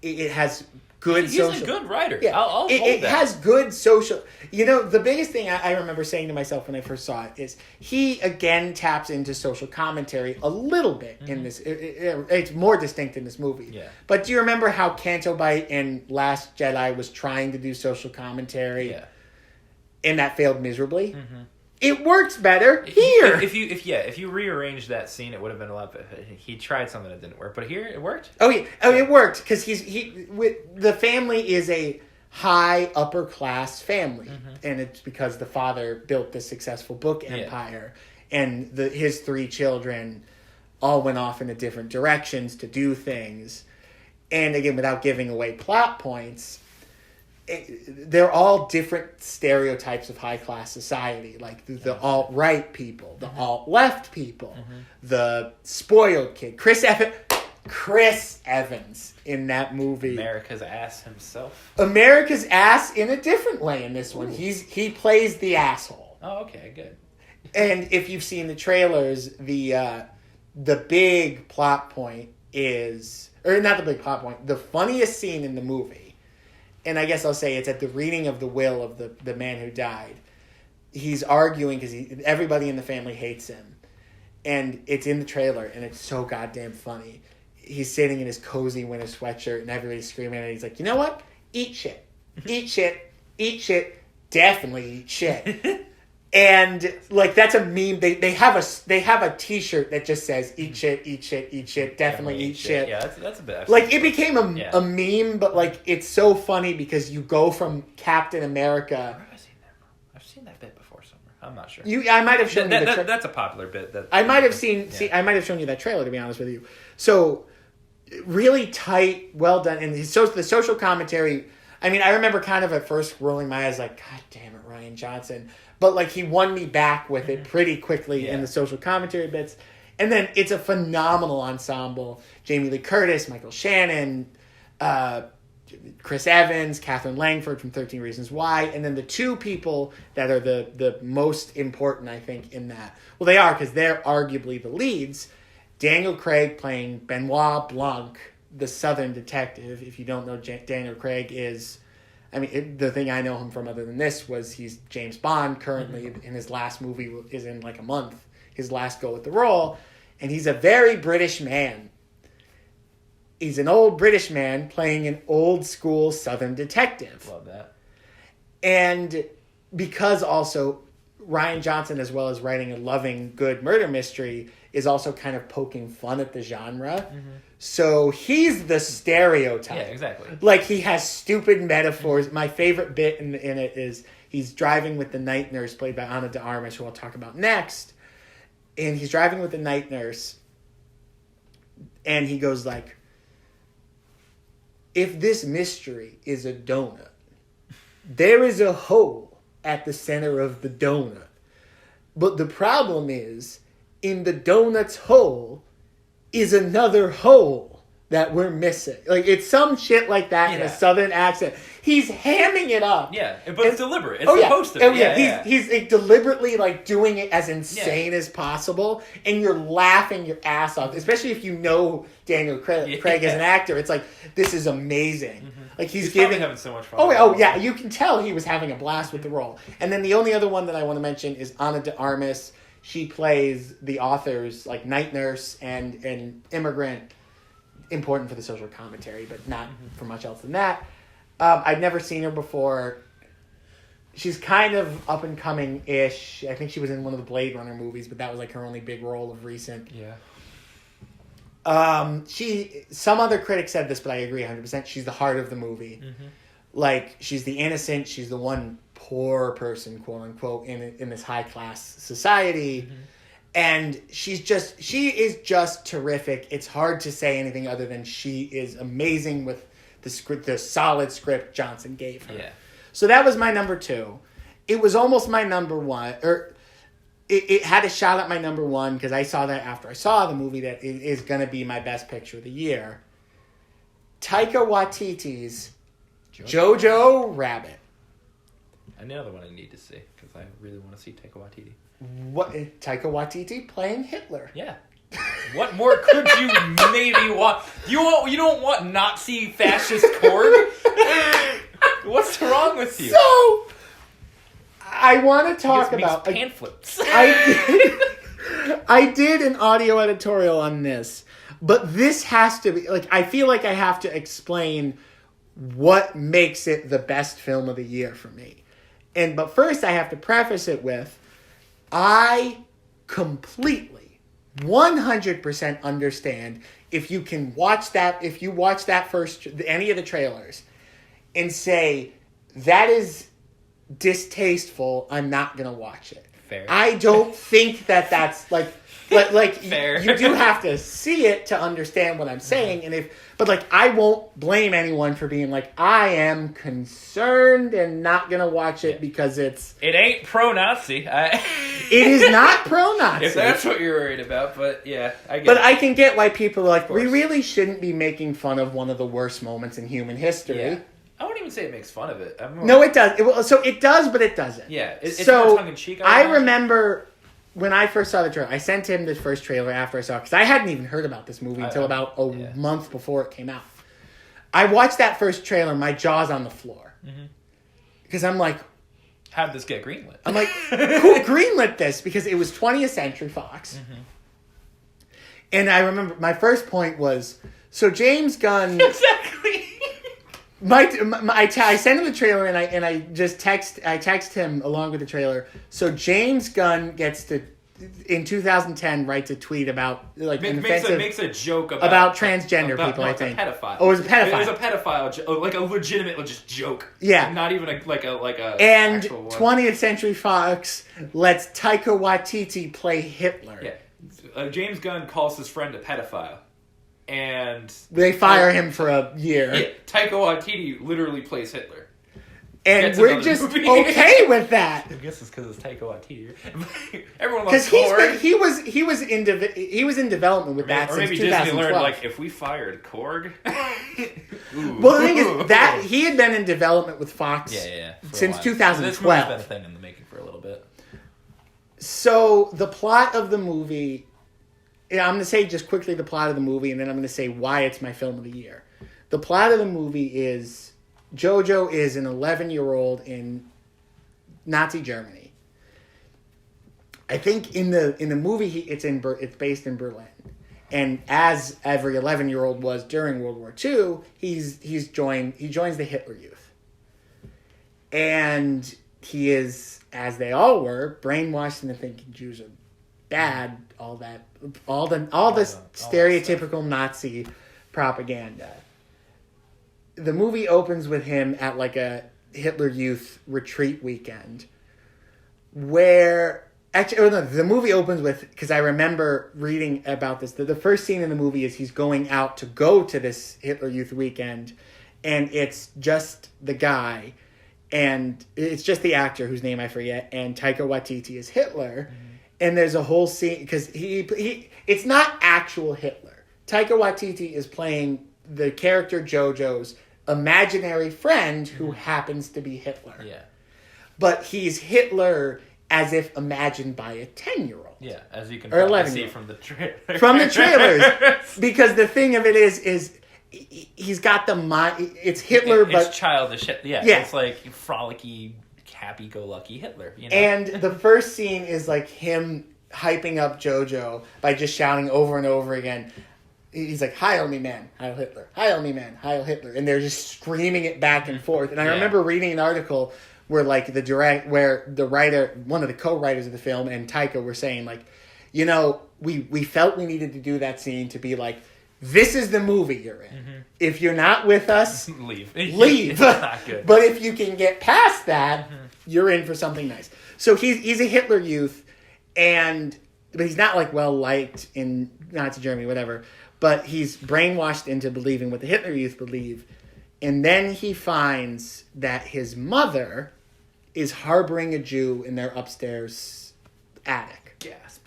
It has good He's social... a good writer. Yeah. I'll hold it that. has good social... You know, the biggest thing I remember saying to myself when I first saw it is he, again, taps into social commentary a little bit in this. It's more distinct in this movie. Yeah. But do you remember how Canto Bight in Last Jedi was trying to do social commentary? Yeah. And that failed miserably? Mm-hmm. It works better here. If you rearranged that scene, it would have been a lot better. He tried something that didn't work, but here it worked. Oh yeah, it worked because the family is a high upper class family, and it's because the father built this successful book empire, and his three children all went off into different directions to do things, and again, without giving away plot points. They're all different stereotypes of high-class society, like the alt-right people, the alt-left people, the spoiled kid. Chris Evans in that movie. America's ass himself. America's ass in a different way in this one. Ooh. He plays the asshole. Oh, okay, good. And if you've seen the trailers, the big plot point is... Or not the big plot point. The funniest scene in the movie, and I guess I'll say it's at the reading of the will of the man who died. He's arguing because everybody in the family hates him. And it's in the trailer, and it's so goddamn funny. He's sitting in his cozy winter sweatshirt, and everybody's screaming at him. He's like, you know what? Eat shit. Eat shit. Eat shit. Definitely eat shit. And like that's a meme. They have a T-shirt that just says "Eat shit, eat shit, eat shit, definitely eat shit." Yeah, that's a bit. Like it became a meme, but like it's so funny because you go from Captain America. Where have I seen that? I've seen that bit before somewhere. I'm not sure. I might have shown you that's a popular bit. I might have seen. I might have shown you that trailer, to be honest with you. So really tight, well done, and the social commentary. I mean, I remember kind of at first rolling my eyes like, God damn it, Rian Johnson. But, like, he won me back with it pretty quickly in the social commentary bits. And then it's a phenomenal ensemble. Jamie Lee Curtis, Michael Shannon, Chris Evans, Catherine Langford from 13 Reasons Why. And then the two people that are the most important, I think, in that. Well, they are because they're arguably the leads. Daniel Craig playing Benoit Blanc, the Southern detective. If you don't know, Daniel Craig is... I mean, the thing I know him from other than this was he's James Bond currently, and his last movie is in like a month, his last go at the role, and he's a very British man. He's an old British man playing an old school Southern detective. Love that. And because also Rian Johnson, as well as writing a loving, good murder mystery, is also kind of poking fun at the genre. So he's the stereotype. Yeah, exactly. Like, he has stupid metaphors. My favorite bit in it is he's driving with the night nurse, played by Ana de Armas, who I'll talk about next. And he's driving with the night nurse, and he goes like, if this mystery is a donut, there is a hole at the center of the donut. But the problem is, in the donut's hole is another hole that we're missing. Like, it's some shit like that in a southern accent. He's hamming it up. Yeah, but it's deliberate. It's supposed to. He's like, deliberately like doing it as insane as possible, and you're laughing your ass off, especially if you know Daniel Craig as an actor. It's like, this is amazing. Mm-hmm. Like, he's giving having so much fun. Oh yeah, you can tell he was having a blast with the role. And then the only other one that I want to mention is Ana de Armas. She plays the author's like night nurse and an immigrant. Important for the social commentary, but not for much else than that. I'd never seen her before. She's kind of up and coming-ish. I think she was in one of the Blade Runner movies, but that was like her only big role of recent. Yeah. Some other critics said this, but I agree 100%. She's the heart of the movie. Mm-hmm. Like, she's the innocent. She's the one poor person, quote unquote, in this high class society. Mm-hmm. And she is just terrific. It's hard to say anything other than she is amazing with the solid script Johnson gave her. Yeah. So that was my number 2. It was almost my number 1, or it had a shot at my number 1 because I saw that after I saw the movie that it is going to be my best picture of the year. Taika Waititi's Jojo Rabbit. Another one I need to see because I really want to see Taika Waititi. What, Taika Waititi playing Hitler? Yeah. What more could you maybe want? You don't want Nazi fascist Korg? What's wrong with you? So, I want to talk about pamphlets. I did an audio editorial on this, but this has to be like, I feel like I have to explain what makes it the best film of the year for me. But first I have to preface it with, I completely, 100% understand if you watch that first, any of the trailers, and say, that is distasteful, I'm not going to watch it. Fair. I don't think that's like Fair. You do have to see it to understand what I'm saying, but I won't blame anyone for being like, I am concerned and not gonna watch it because it ain't pro-Nazi. It is not pro-Nazi. If that's what you're worried about, but yeah, I get But it. I can get why people are like, we really shouldn't be making fun of one of the worst moments in human history. Yeah. I wouldn't even say it makes fun of it. No, it does. It does, but it doesn't. Yeah, it's more tongue-in-cheek. I remember when I first saw the trailer, I sent him the first trailer after I saw it, because I hadn't even heard about this movie until about a month before it came out. I watched that first trailer, my jaw's on the floor. Because I'm like... How did this get greenlit? I'm like, who greenlit this? Because it was 20th Century Fox. And I remember my first point was, so James Gunn... Exactly. I sent him the trailer and I text him along with the trailer. So James Gunn gets to, in 2010, writes a tweet about makes a joke about transgender people. I think a pedophile. Oh, it was a pedophile. It was a pedophile, like a legitimate just joke. Yeah, not even like a. And 20th Century Fox lets Taika Waititi play Hitler. Yeah, James Gunn calls his friend a pedophile. And they fire him for a year. Yeah, Taika Waititi literally plays Hitler. And we're just okay with that. I guess it's because it's Taika Waititi. Everyone because loves Korg. he was in development with that since 2012. Or maybe Disney learned, if we fired Korg. Well, the thing is that he had been in development with Fox since 2012. So this movie's been a thing in the making for a little bit. So the plot of the movie... I'm going to say just quickly the plot of the movie, and then I'm going to say why it's my film of the year. The plot of the movie is Jojo is an 11-year-old in Nazi Germany. I think in the movie it's based in Berlin, and as every 11-year-old was during World War II, he joins the Hitler Youth, and he is, as they all were, brainwashed into thinking Jews are bad. All the stereotypical Nazi propaganda. The movie opens with him at like a Hitler Youth retreat weekend, where the movie opens with, because I remember reading about this. The first scene in the movie is he's going out to go to this Hitler Youth weekend, and it's just the guy, and it's just the actor whose name I forget, and Taika Waititi is Hitler, and there's a whole scene, because he it's not actual Hitler. Taika Waititi is playing the character Jojo's imaginary friend who happens to be Hitler. Yeah. But he's Hitler as if imagined by a 10-year-old. Yeah, as you can Or probably 11. see from the trailer. From the trailers. Because the thing of it is he's got the mind. It's Hitler, but it's childish. Yeah, Yeah. It's like frolicky, happy-go-lucky Hitler. You know? And the first scene is like him hyping up Jojo by just shouting over and over again. He's like, "Heil me, man, Heil Hitler! Heil me, man, Heil Hitler!" And they're just screaming it back and forth. And I remember reading an article where like the writer, one of the co-writers of the film, and Taika were saying like, you know, we felt we needed to do that scene to be like, this is the movie you're in. If you're not with us, leave. Leave. It's not good. But if you can get past that, you're in for something nice. So he's a Hitler youth, but he's not like well liked in Nazi Germany, whatever. But he's brainwashed into believing what the Hitler youth believe. And then he finds that his mother is harboring a Jew in their upstairs attic. Gasp.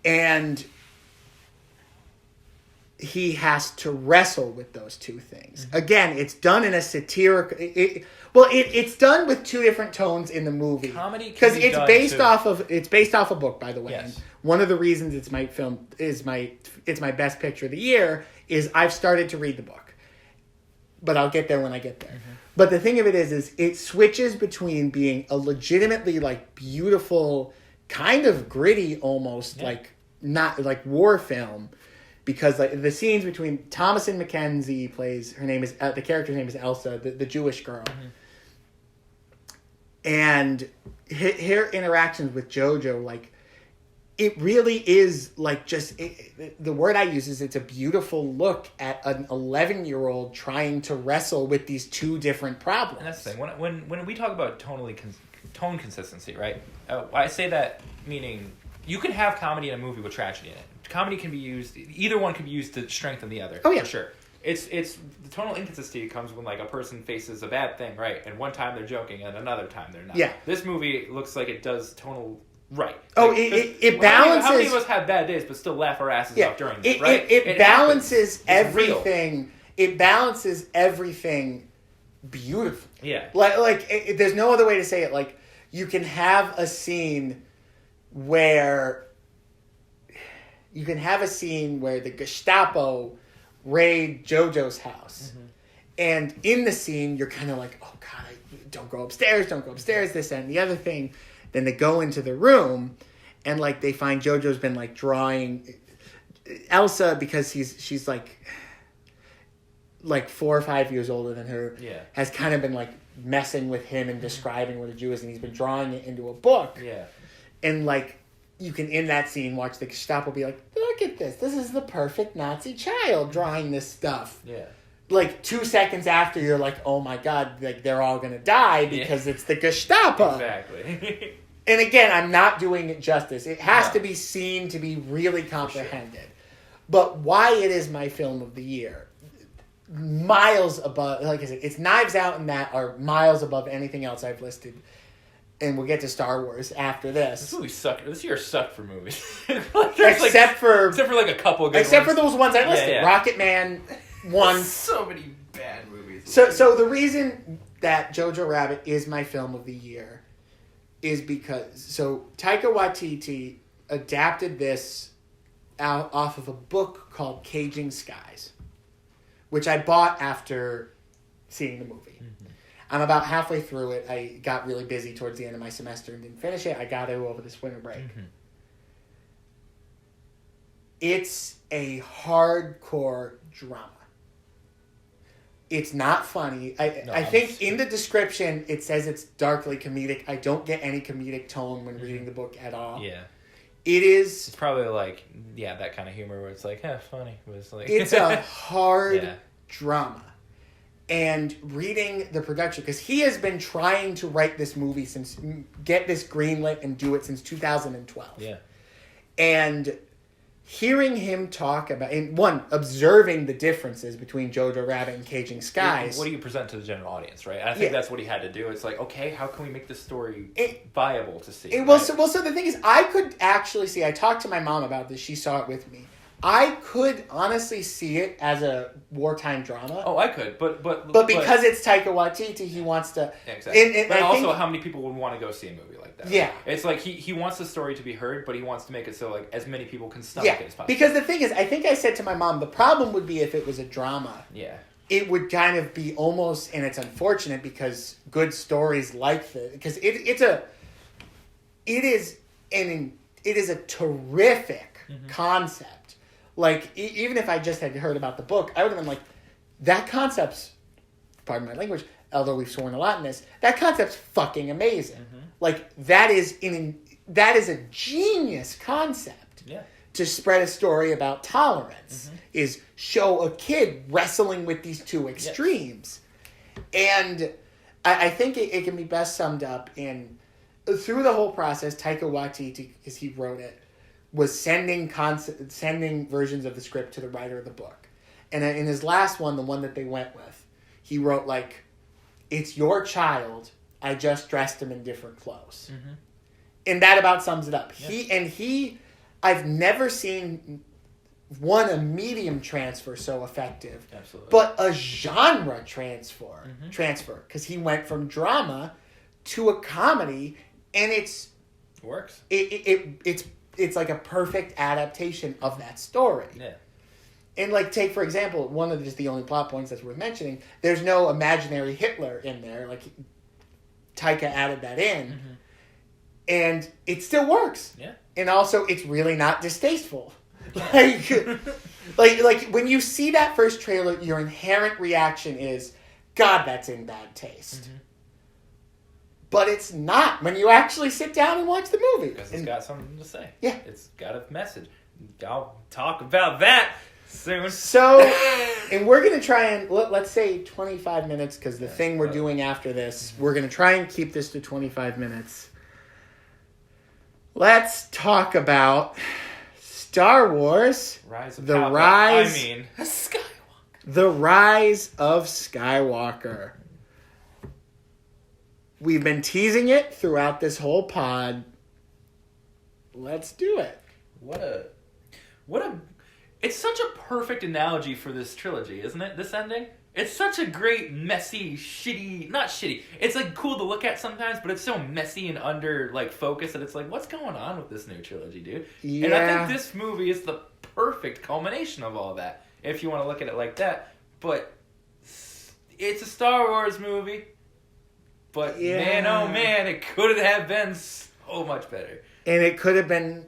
And he has to wrestle with those two things. Again, it's done in a satirical... It's done with two different tones in the movie. Comedy can because be it's done based too. off a book, by the way. Yes. And one of the reasons it's my best picture of the year is I've started to read the book, but I'll get there when I get there. But the thing of it is it switches between being a legitimately like beautiful, kind of gritty, almost like not like war film. Because like the scenes between Thomasin McKenzie plays the character's name is Elsa, the Jewish girl, and her interactions with Jojo, like it really is like the word I use is it's a beautiful look at an 11-year-old trying to wrestle with these two different problems. And that's the thing. When we talk about tone consistency, right? I say that meaning you can have comedy in a movie with tragedy in it. Comedy can be used. Either one can be used to strengthen the other. Oh yeah, for sure. It's the tonal inconsistency comes when like a person faces a bad thing, right? And one time they're joking, and another time they're not. Yeah. This movie looks like it does tonal right. Oh, like, it balances. How many of us have bad days but still laugh our asses off during this, right? It balances happens. It's everything. real. It balances everything beautifully. Yeah. There's no other way to say it. Like you can have a scene where the Gestapo raid Jojo's house. And in the scene, you're kind of like, oh, God, don't go upstairs, this, that, and the other thing. Then they go into the room, and, like, they find Jojo's been, like, drawing Elsa, because she's like 4 or 5 years older than her, has kind of been, like, messing with him and describing what a Jew is, and he's been drawing it into a book. Yeah. And, like, you can, in that scene, watch the Gestapo be like, look at this. This is the perfect Nazi child drawing this stuff. Yeah. Like, 2 seconds after, you're like, oh my God, like they're all going to die because it's the Gestapo. Exactly. And again, I'm not doing it justice. It has to be seen to be really comprehended. Sure. But why it is my film of the year, miles above, like I said, it's Knives Out and that are miles above anything else I've listed. And we'll get to Star Wars after this. This movie sucked. This year sucked for movies. except for like a couple of good except ones. for those ones I listed. Yeah. Rocket Man won. So many bad movies. So the reason that Jojo Rabbit is my film of the year is because Taika Waititi adapted this out off of a book called Caging Skies, which I bought after seeing the movie. I'm about halfway through it. I got really busy towards the end of my semester and didn't finish it. I got it over this winter break. It's a hardcore drama. It's not funny. I think in the description it says it's darkly comedic. I don't get any comedic tone when reading the book at all. Yeah. It's probably like, that kind of humor where it's like, funny. It's a hard drama. And reading the production, because he has been trying to write this movie get this greenlit and do it since 2012. Yeah. And hearing him talk about, and one, observing the differences between Jojo Rabbit and Caging Skies. What do you present to the general audience, right? I think that's what he had to do. It's like, okay, how can we make this story viable to see? So the thing is, I could actually see, I talked to my mom about this, she saw it with me. I could honestly see it as a wartime drama. Oh, I could, but because it's Taika Waititi, he wants to... Exactly. But also, how many people would want to go see a movie like that? Yeah. It's like he wants the story to be heard, but he wants to make it so like as many people can stomach it as possible. Because the thing is, I think I said to my mom, the problem would be if it was a drama. Yeah. It would kind of be almost, and it's unfortunate because good stories like this, because it is a terrific concept. Like, even if I just had heard about the book, I would have been like, that concept's, pardon my language, although we've sworn a lot in this, that concept's fucking amazing. Mm-hmm. Like, that is a genius concept. Yeah. To spread a story about tolerance, is show a kid wrestling with these two extremes. Yes. And I think it can be best summed up in, through the whole process, Taika Waititi, because he wrote it, was sending versions of the script to the writer of the book. And in his last one, the one that they went with, he wrote, like, it's your child, I just dressed him in different clothes. Mm-hmm. And that about sums it up. Yeah. I've never seen, a medium transfer so effective. Absolutely. But a genre transfer. Because he went from drama to a comedy, and it works. It's like a perfect adaptation of that story. Yeah. And like, take for example, one of just the only plot points that's worth mentioning, there's no imaginary Hitler in there. Like, Taika added that in. Mm-hmm. And it still works. Yeah. And also, it's really not distasteful. like when you see that first trailer, your inherent reaction is, God, that's in bad taste. Mm-hmm. But it's not when you actually sit down and watch the movie. Because it's got something to say. Yeah. It's got a message. I'll talk about that soon. So, and we're going to try and, let's say 25 minutes, because the thing we're doing after this, we're going to try and keep this to 25 minutes. Let's talk about Star Wars. Rise of Skywalker. The Rise of Skywalker. We've been teasing it throughout this whole pod. Let's do it. What a it's such a perfect analogy for this trilogy, isn't it? This ending? It's such a great, messy, not shitty. It's like cool to look at sometimes, but it's so messy and under like focus that it's like, what's going on with this new trilogy, dude? Yeah. And I think this movie is the perfect culmination of all that, if you want to look at it like that. But it's a Star Wars movie. But man, oh man, it could have been so much better. And it could have been...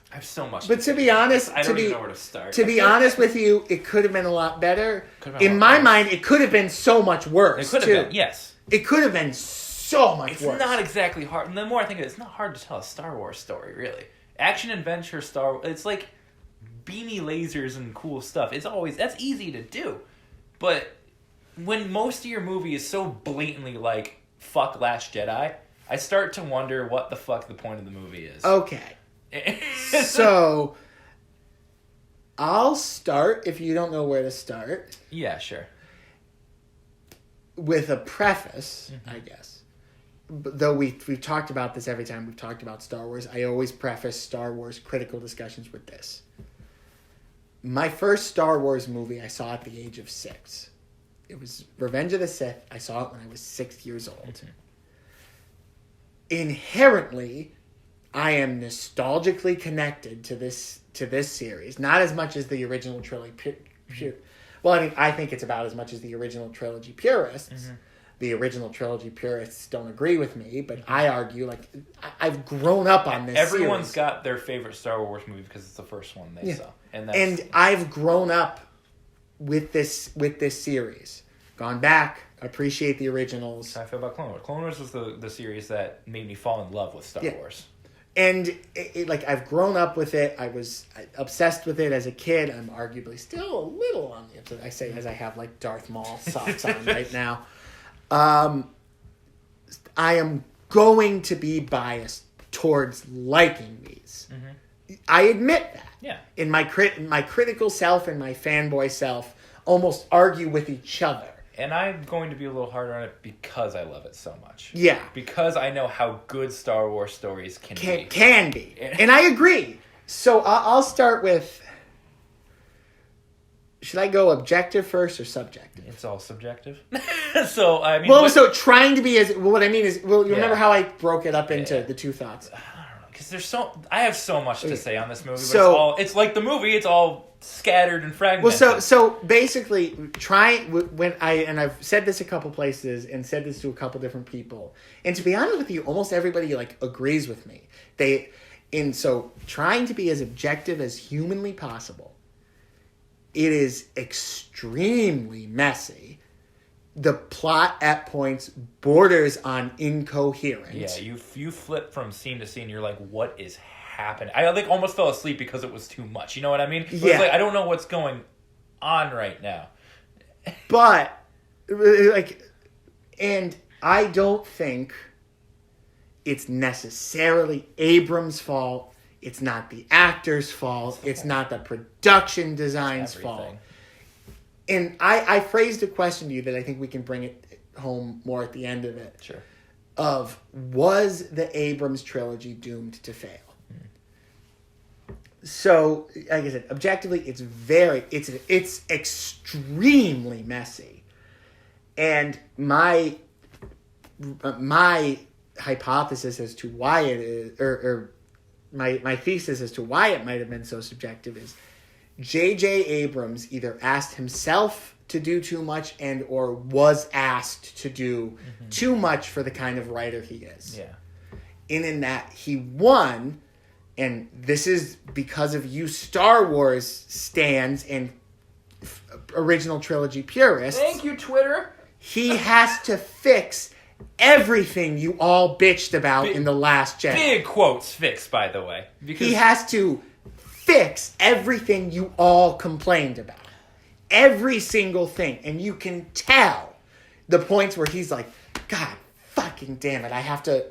I have so much. But to be honest... I don't even know where to start. To be honest with you, it could have been a lot better. In my mind, it could have been so much worse, It could have been, yes. It could have been so much worse. It's not exactly hard. And the more I think of it, it's not hard to tell a Star Wars story, really. Action, adventure, Star Wars... It's like beamy lasers and cool stuff. That's easy to do. But when most of your movie is so blatantly like... fuck Last Jedi, I start to wonder what the fuck the point of the movie is. Okay. So, I'll start, if you don't know where to start. Yeah, sure. With a preface, I guess. Though we've talked about this every time we've talked about Star Wars, I always preface Star Wars critical discussions with this. My first Star Wars movie I saw at the age of 6. It was Revenge of the Sith. I saw it when I was 6 years old. Mm-hmm. Inherently, I am nostalgically connected to this series. Not as much as the original trilogy. Well, I think it's about as much as the original trilogy purists. Mm-hmm. The original trilogy purists don't agree with me, but I argue, like, I've grown up on this Everyone's series. Got their favorite Star Wars movie because it's the first one they saw. And I've grown up with this series. Gone back, appreciate the originals. How I feel about Clone Wars. Clone Wars was the series that made me fall in love with Star Wars. And like, I've grown up with it. I was obsessed with it as a kid. I'm arguably still a little on the upside. I say as I have like Darth Maul socks on right now. I am going to be biased towards liking these. Mm-hmm. I admit that. Yeah. In my critical self and my fanboy self almost argue with each other. And I'm going to be a little harder on it because I love it so much. Yeah. Because I know how good Star Wars stories can be. Can be. And I agree. So I'll start with... Should I go objective first or subjective? It's all subjective. So, I mean... Well, so trying to be as... Well, what I mean is... Well, you remember how I broke it up into the two thoughts? I don't know. Because I have so much to say on this movie. But So, it's like the movie. It's all scattered and fragmented. Well, so basically, when I've said this a couple places and said this to a couple different people, and to be honest with you, almost everybody like agrees with me. So trying to be as objective as humanly possible, it is extremely messy. The plot at points borders on incoherent. Yeah, you flip from scene to scene. You're like, what is happening? I like almost fell asleep because it was too much. You know what I mean? Yeah. It's like I don't know what's going on right now. But and I don't think it's necessarily Abrams' fault. It's not the actor's fault. It's not the production design's fault. And I phrased a question to you that I think we can bring it home more at the end of it. Sure. Of, was the Abrams trilogy doomed to fail? So, like I said, objectively, it's extremely messy. And my hypothesis as to why it is, or my thesis as to why it might have been so subjective is J.J. Abrams either asked himself to do too much and or was asked to do too much for the kind of writer he is. Yeah. And in that he won, and this is because of you Star Wars stans and original trilogy purists. Thank you, Twitter. He has to fix everything you all bitched about in The Last Jedi. Big quotes fixed, by the way. Because he has to fix everything you all complained about. Every single thing. And you can tell the points where he's like, God fucking damn it, I have to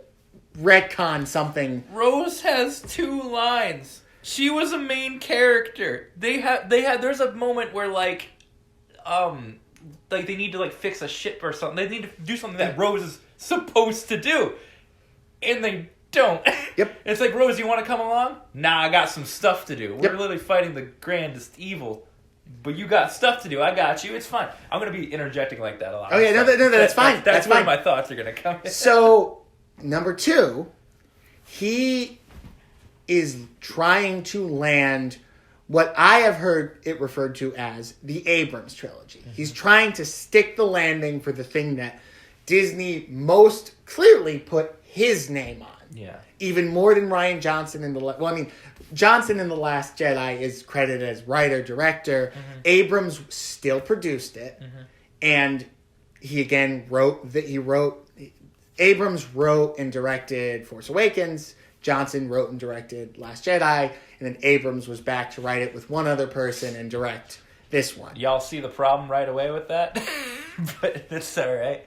retcon something. Rose has 2 lines. She was a main character. There's a moment where like they need to like fix a ship or something. They need to do something that Rose is supposed to do. And they don't. Yep. It's like, Rose, you want to come along? Nah, I got some stuff to do. We're literally fighting the grandest evil. But you got stuff to do. I got you. It's fine. I'm going to be interjecting like that a lot. Oh, yeah, no, that's fine. That's fine. where my thoughts are going to come in. So, number 2, he is trying to land what I have heard it referred to as the Abrams trilogy. Mm-hmm. He's trying to stick the landing for the thing that Disney most clearly put his name on. Yeah. Even more than Rian Johnson in Johnson in The Last Jedi is credited as writer, director. Mm-hmm. Abrams still produced it. Mm-hmm. And he again Abrams wrote and directed Force Awakens. Johnson wrote and directed Last Jedi. And then Abrams was back to write it with one other person and direct this one. Y'all see the problem right away with that? But it's all right.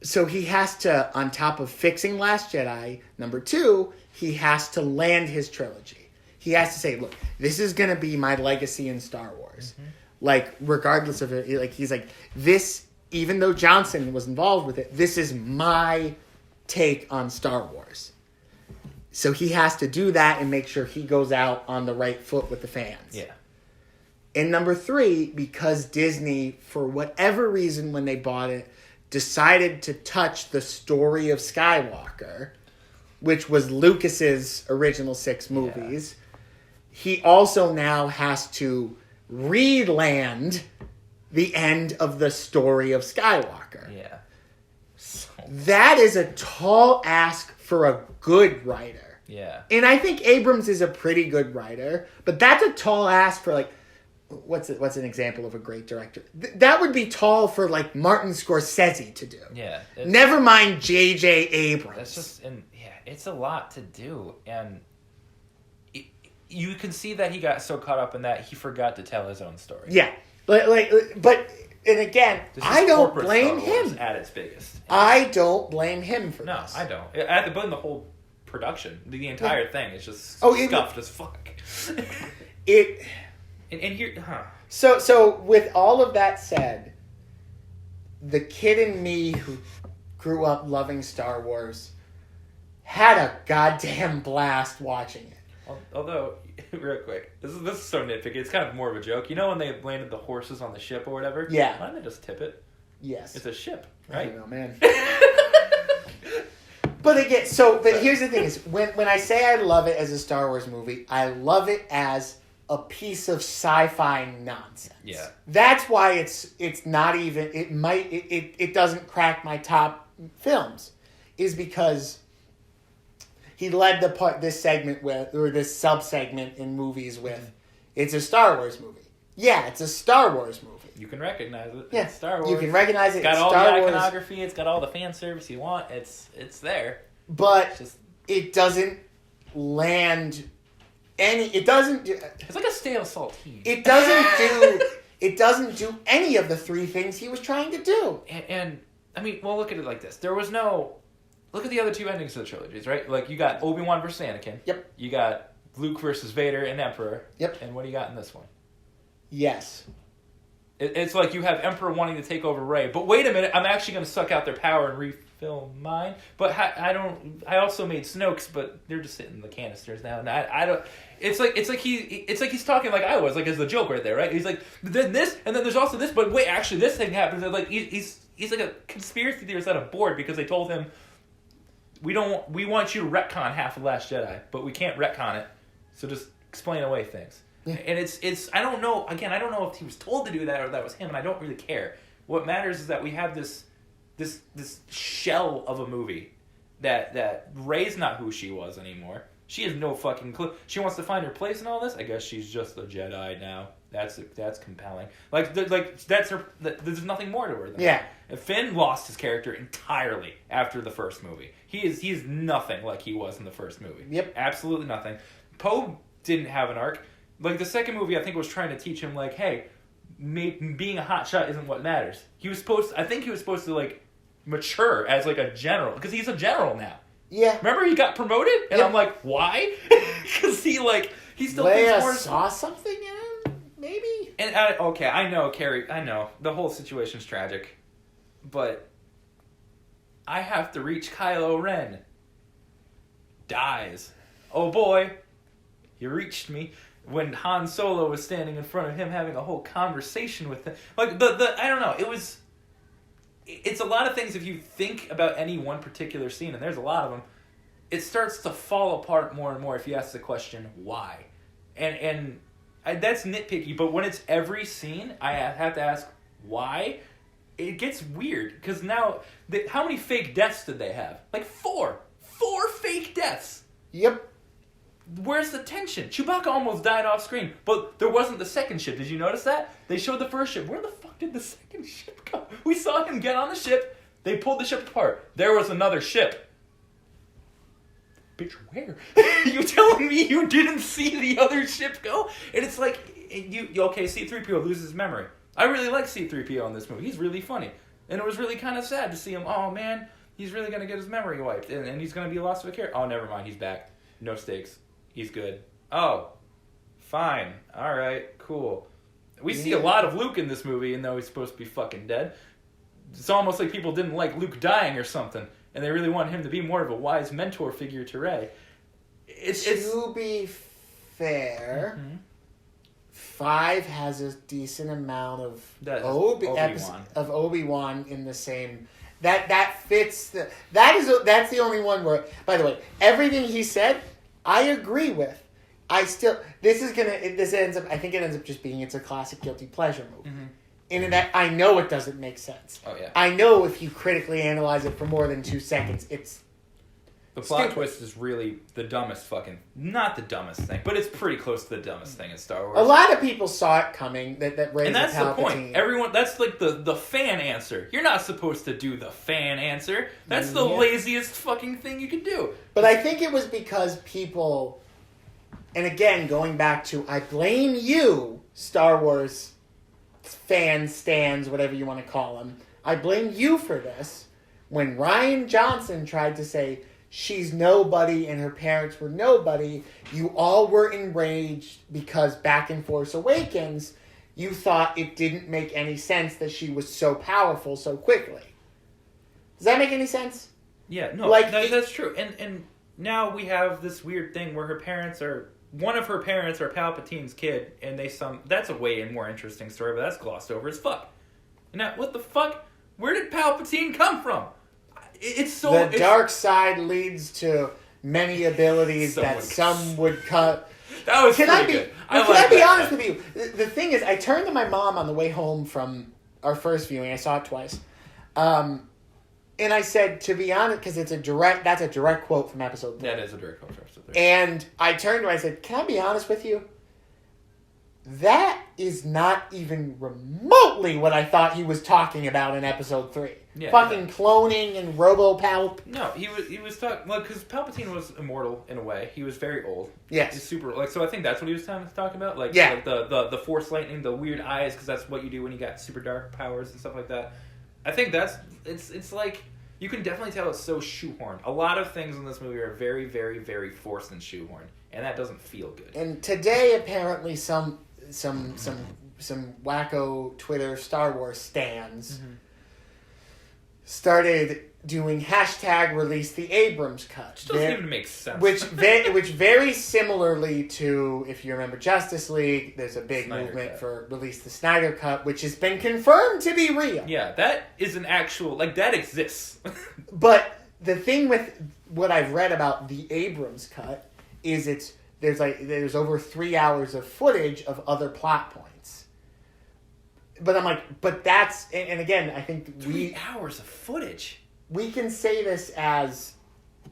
So he has to, on top of fixing Last Jedi, number 2, he has to land his trilogy. He has to say, look, this is going to be my legacy in Star Wars. Mm-hmm. Like, regardless of it, like he's like, this, even though Johnson was involved with it, this is my take on Star Wars. So he has to do that and make sure he goes out on the right foot with the fans. Yeah. And number 3, because Disney, for whatever reason when they bought it, decided to touch the story of Skywalker, which was Lucas's original 6 movies. Yeah. He also now has to re-land the end of the story of Skywalker. Yeah. That is a tall ask for a good writer. Yeah. And I think Abrams is a pretty good writer, but that's a tall ask for like, what's an example of a great director? That would be tall for like Martin Scorsese to do. Yeah. Never mind J.J. Abrams. That's just, it's a lot to do, and you can see that he got so caught up in that he forgot to tell his own story. Yeah, but and again, I don't blame him at its biggest. I don't blame him for this. No, I don't. I blame the whole production. The entire thing is just scuffed as fuck. It and here, So with all of that said, the kid in me who grew up loving Star Wars had a goddamn blast watching it. Although, real quick, this is so nitpicky. It's kind of more of a joke. You know when they landed the horses on the ship or whatever? Yeah. Why didn't they just tip it? Yes. It's a ship, right? I don't know, man. But again, but here's the thing: is when I say I love it as a Star Wars movie, I love it as a piece of sci-fi nonsense. Yeah. That's why it's not even. It doesn't crack my top films, is because he led this segment with, or this sub-segment in movies with, it's a Star Wars movie. Yeah, it's a Star Wars movie. You can recognize it. Yeah, it's Star Wars. You can recognize it. It's got all Star the Wars. iconography. It's got all the fan service you want. It's there. But it doesn't land any. It doesn't. It's like a stale saltine. It doesn't do. It doesn't do any of the three things he was trying to do. And I mean, well, look at it like this. There was no. Look at the other two endings of the trilogies, right? Like, you got Obi-Wan versus Anakin. Yep. You got Luke versus Vader and Emperor. Yep. And what do you got in this one? Yes. It's like you have Emperor wanting to take over Rey, but wait a minute, I'm actually going to suck out their power and refill mine. But I also made Snokes, but they're just sitting in the canisters now, and I don't. It's like he's talking like I was, like, as the joke right there, right? He's like, then this, and then there's also this, but wait, actually this thing happens. And like he's like a conspiracy theorist on a board because they told him, we want you to retcon half of Last Jedi, but we can't retcon it, so just explain away things. Yeah. And it's I don't know, again, I don't know if he was told to do that or that was him, and I don't really care. What matters is that we have this shell of a movie that Rey's not who she was anymore. She has no fucking clue. She wants to find her place in all this. I guess she's just a Jedi now. That's compelling. Like that's her. There's nothing more to her than that. And Finn lost his character entirely after the first movie. He is nothing like he was in the first movie. Yep, absolutely nothing. Poe didn't have an arc. Like, the second movie, I think, was trying to teach him, like, hey, being a hotshot isn't what matters. I think he was supposed to, like, mature as, like, a general. Because he's a general now. Yeah. Remember he got promoted? And I'm like, why? Because he still Leia thinks more... saw something in him? Maybe? And, okay, I know, Carrie, I know. The whole situation's tragic. But I have to reach Kylo Ren. Dies. Oh, boy. You reached me. When Han Solo was standing in front of him having a whole conversation with him. Like, I don't know, it's a lot of things. If you think about any one particular scene, and there's a lot of them, it starts to fall apart more and more if you ask the question, why? And that's nitpicky, but when it's every scene, I have to ask, why? It gets weird, because now, how many fake deaths did they have? Like 4. 4 fake deaths! Yep. Where's the tension? Chewbacca almost died off screen, but there wasn't the second ship. Did you notice that? They showed the first ship. Where the fuck did the second ship go? We saw him get on the ship. They pulled the ship apart. There was another ship. Bitch, where? You telling me you didn't see the other ship go? And it's like, okay, C-3PO loses his memory. I really like C-3PO in this movie. He's really funny. And it was really kind of sad to see him, oh man, he's really going to get his memory wiped. And he's going to be lost of a character. Oh, never mind, he's back. No stakes. He's good. Oh, fine. All right, cool. We see a lot of Luke in this movie, even though he's supposed to be fucking dead. It's almost like people didn't like Luke dying or something, and they really want him to be more of a wise mentor figure to Rey. To be fair, 5 has a decent amount of Obi-Wan in the same. That fits. That's the only one where. By the way, everything he said, I agree with. I think it ends up just being, it's a classic guilty pleasure movie. Mm-hmm. In that, I know it doesn't make sense. Oh yeah. I know if you critically analyze it for more than 2 seconds, it's the plot twist is really the dumbest not the dumbest thing, but it's pretty close to the dumbest thing in Star Wars. A lot of people saw it coming, that Rey's and that's a Palpatine. The point. Everyone, that's like the fan answer. You're not supposed to do the fan answer. That's the laziest fucking thing you can do. But I think it was because people, and again, going back to, I blame you, Star Wars fans, stans, whatever you want to call them. I blame you for this. When Rian Johnson tried to say, she's nobody and her parents were nobody, you all were enraged because back in Force Awakens, you thought it didn't make any sense that she was so powerful so quickly. Does that make any sense? Yeah, no, that's true. And now we have this weird thing where one of her parents are Palpatine's kid, and that's a way more interesting story, but that's glossed over as fuck. Now, what the fuck? Where did Palpatine come from? The dark side leads to many abilities that some would cut. That was pretty good. Can I be honest with you? The thing is, I turned to my mom on the way home from our first viewing. I saw it twice. And I said, to be honest, because that's a direct quote from episode 3. That is a direct quote from episode 3. And I turned to her and I said, can I be honest with you? That is not even remotely what I thought he was talking about in episode 3. Yeah, fucking cloning and robo-palp. No, he was talking, because Palpatine was immortal in a way. He was very old. Yes. He's super, so I think that's what he was talking about. Like the Force lightning, the weird eyes, because that's what you do when you got super dark powers and stuff like that. I think it's like, you can definitely tell it's so shoehorned. A lot of things in this movie are very, very, very forced and shoehorned, and that doesn't feel good. And today, apparently, some wacko Twitter Star Wars stans started doing hashtag release the Abrams cut. Which doesn't even make sense. Which very similarly to, if you remember Justice League, there's a big movement for release the Snyder cut, which has been confirmed to be real. Yeah, that is an actual, that exists. But the thing with what I've read about the Abrams cut is there's over 3 hours of footage of other plot points. But I'm like, but that's, and again, I think 3 hours of footage. We can say this as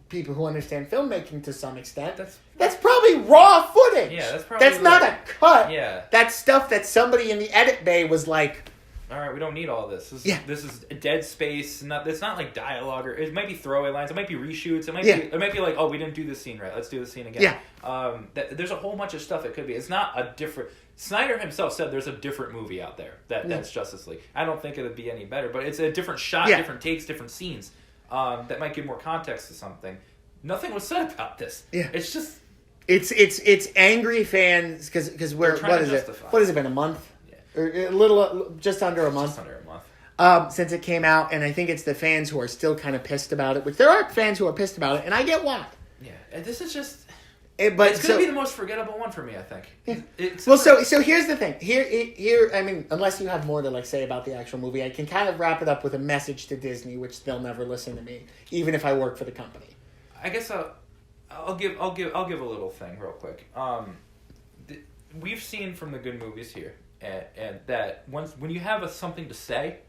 people who understand filmmaking to some extent. That's probably raw footage. Yeah, that's probably not a cut. Yeah. That's stuff that somebody in the edit bay was like, all right, we don't need all this. This is a dead space. It's not like dialogue, or it might be throwaway lines. It might be reshoots. It might be like, oh, we didn't do this scene right. Let's do this scene again. Yeah. There's a whole bunch of stuff it could be. It's not a different. Snyder himself said there's a different movie out there that's Justice League. I don't think it would be any better, but it's a different shot, different takes, different scenes that might give more context to something. Nothing was said about this. Yeah. It's just it's angry fans because what is it? What has it been, a month? Or a little, just under a month. Just under a month. Since it came out, and I think it's the fans who are still kind of pissed about it, which there are fans who are pissed about it, and I get why. Yeah, and this is just... it's going to be the most forgettable one for me, I think. Yeah. So here's the thing. Here, I mean, unless you have more to say about the actual movie, I can kind of wrap it up with a message to Disney, which they'll never listen to me, even if I work for the company. I guess I'll give a little thing real quick. We've seen from the good movies here, and that when you have something to say,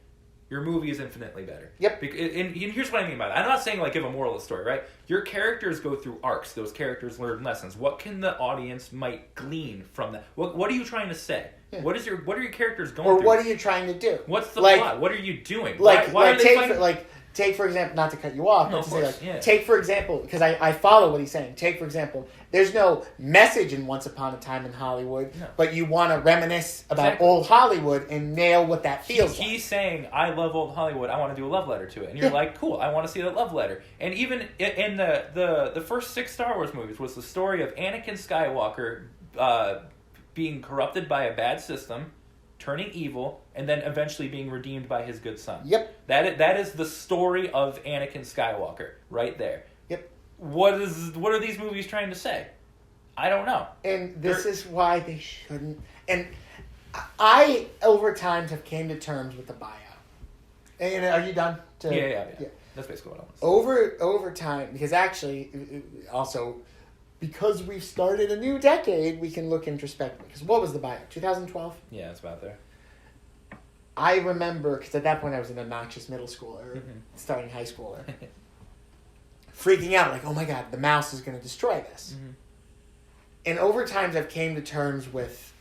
your movie is infinitely better. Yep. And here's what I mean by that. I'm not saying give a moral of the story, right? Your characters go through arcs. Those characters learn lessons. What can the audience might glean from that? What are you trying to say? Yeah. What are your characters going through? Or what are you trying to do? What's the plot? What are you doing? Why are they fighting? Take, for example, not to cut you off, but to say, take, for example, because I follow what he's saying. Take, for example, there's no message in Once Upon a Time in Hollywood, but you want to reminisce about old Hollywood and nail what that feels like. He's saying, I love old Hollywood, I want to do a love letter to it. And you're like, cool, I want to see that love letter. And even in the first 6 Star Wars movies was the story of Anakin Skywalker being corrupted by a bad system, turning evil, and then eventually being redeemed by his good son. Yep. That is the story of Anakin Skywalker, right there. Yep. What are these movies trying to say? I don't know. And this is why they shouldn't. And I, over time, have came to terms with the buyout. And are you done? Yeah. That's basically what I want to say. Over time, because actually, also, because we've started a new decade, we can look introspectively. Because what was the buyout? 2012? Yeah, it's about there. I remember, because at that point I was an obnoxious middle schooler, starting high schooler, freaking out like, oh my god, the mouse is going to destroy this. Mm-hmm. And over time I've came to terms with,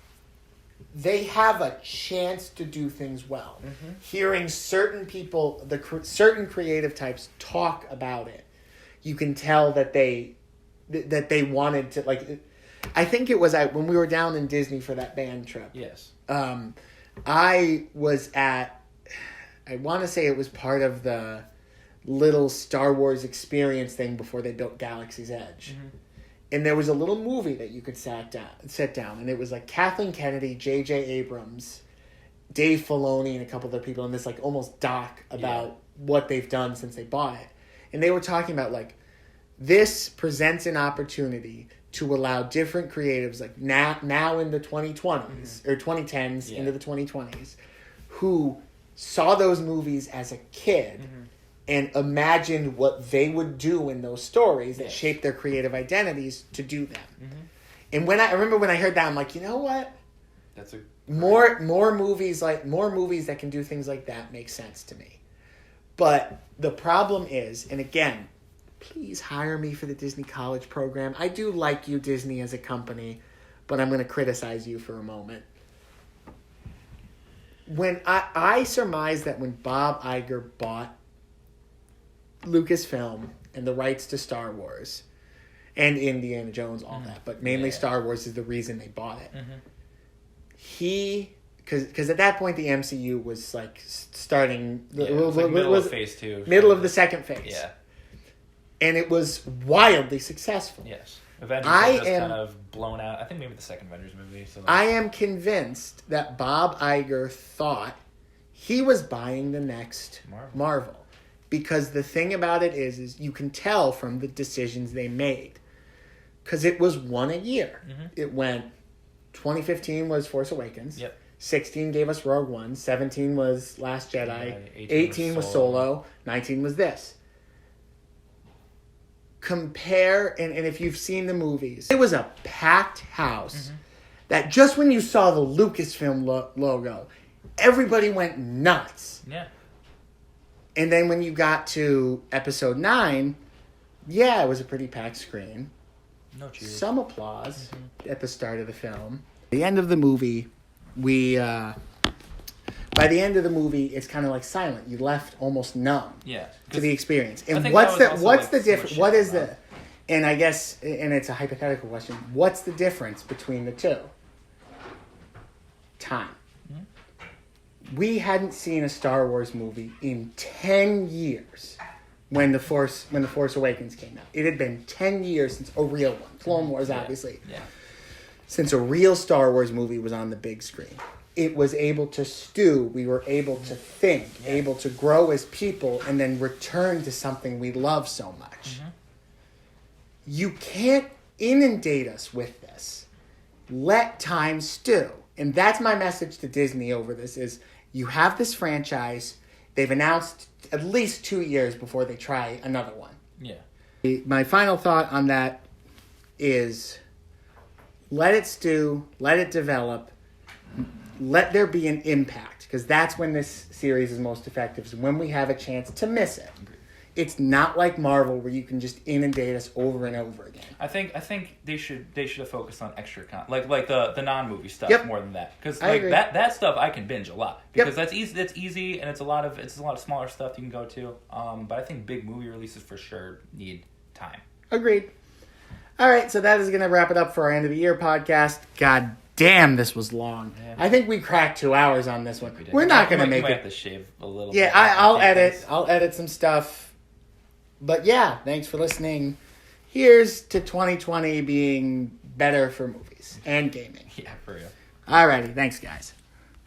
they have a chance to do things well. Mm-hmm. Hearing certain people, certain creative types talk about it, you can tell that they wanted to, I think it was when we were down in Disney for that band trip. Yes. I was at, I want to say it was part of the, little Star Wars experience thing before they built Galaxy's Edge. Mm-hmm. And there was a little movie that you could sit down, and it was like Kathleen Kennedy, J.J. Abrams, Dave Filoni, and a couple other people in this like almost doc about what they've done since they bought it. And they were talking about like, this presents an opportunity to allow different creatives, like now in the 2020s or 2010s into the 2020s, who saw those movies as a kid and imagined what they would do in those stories that shaped their creative identities to do them. And I remember when I heard that, I'm like, you know what? That's a more movies that can do things like that make sense to me. But the problem is, and again, please hire me for the Disney College program. I do like you, Disney, as a company, but I'm going to criticize you for a moment. When I surmise that when Bob Iger bought Lucasfilm and the rights to Star Wars and Indiana Jones, all that, but mainly Star Wars is the reason they bought it. Because at that point the MCU was like starting. It was like middle of phase 2. Middle of the second phase. Yeah. And it was wildly successful. Yes. Avengers was just kind of blown out. I think maybe the second Avengers movie. So I am convinced that Bob Iger thought he was buying the next Marvel. Because the thing about it is you can tell from the decisions they made. Because it was one a year. It went, 2015 was Force Awakens. 16 gave us Rogue One. 17 was Last Jedi. 18 was Solo. 19 was this. Compare, and if you've seen the movies, it was a packed house that just when you saw the Lucasfilm logo, everybody went nuts. Yeah. And then when you got to episode 9, it was a pretty packed screen. No cheers. Some applause at the start of the film. The end of the movie, by the end of the movie, it's kind of like silent. You left almost numb to the experience. And what's the difference? What is the, and I guess, and it's a hypothetical question, what's the difference between the two? Time. We hadn't seen a Star Wars movie in 10 years when The Force Awakens came out. It had been 10 years since a real one. Clone Wars, obviously. Yeah. Since a real Star Wars movie was on the big screen. It was able to stew. We were able to think, able to grow as people, and then return to something we love so much. You can't inundate us with this. Let time stew. And that's my message to Disney over this is, you have this franchise. They've announced at least 2 years before they try another one. Yeah. My final thought on that is, let it stew, let it develop, let there be an impact, because that's when this series is most effective, is when we have a chance to miss it. It's not like Marvel where you can just inundate us over and over again. I think they should have focused on extra content, like the non-movie stuff more than that, because like that stuff I can binge a lot because that's easy and it's a lot of smaller stuff you can go to. But I think big movie releases for sure need time. Agreed. All right, so that is going to wrap it up for our end of the year podcast. God damn, this was long. Yeah. I think we cracked 2 hours on this one. We're not going to make it. You might have to shave a little. Yeah, bit. I'll edit some stuff. But yeah, thanks for listening. Here's to 2020 being better for movies and gaming. Yeah, for real. Alrighty, thanks guys.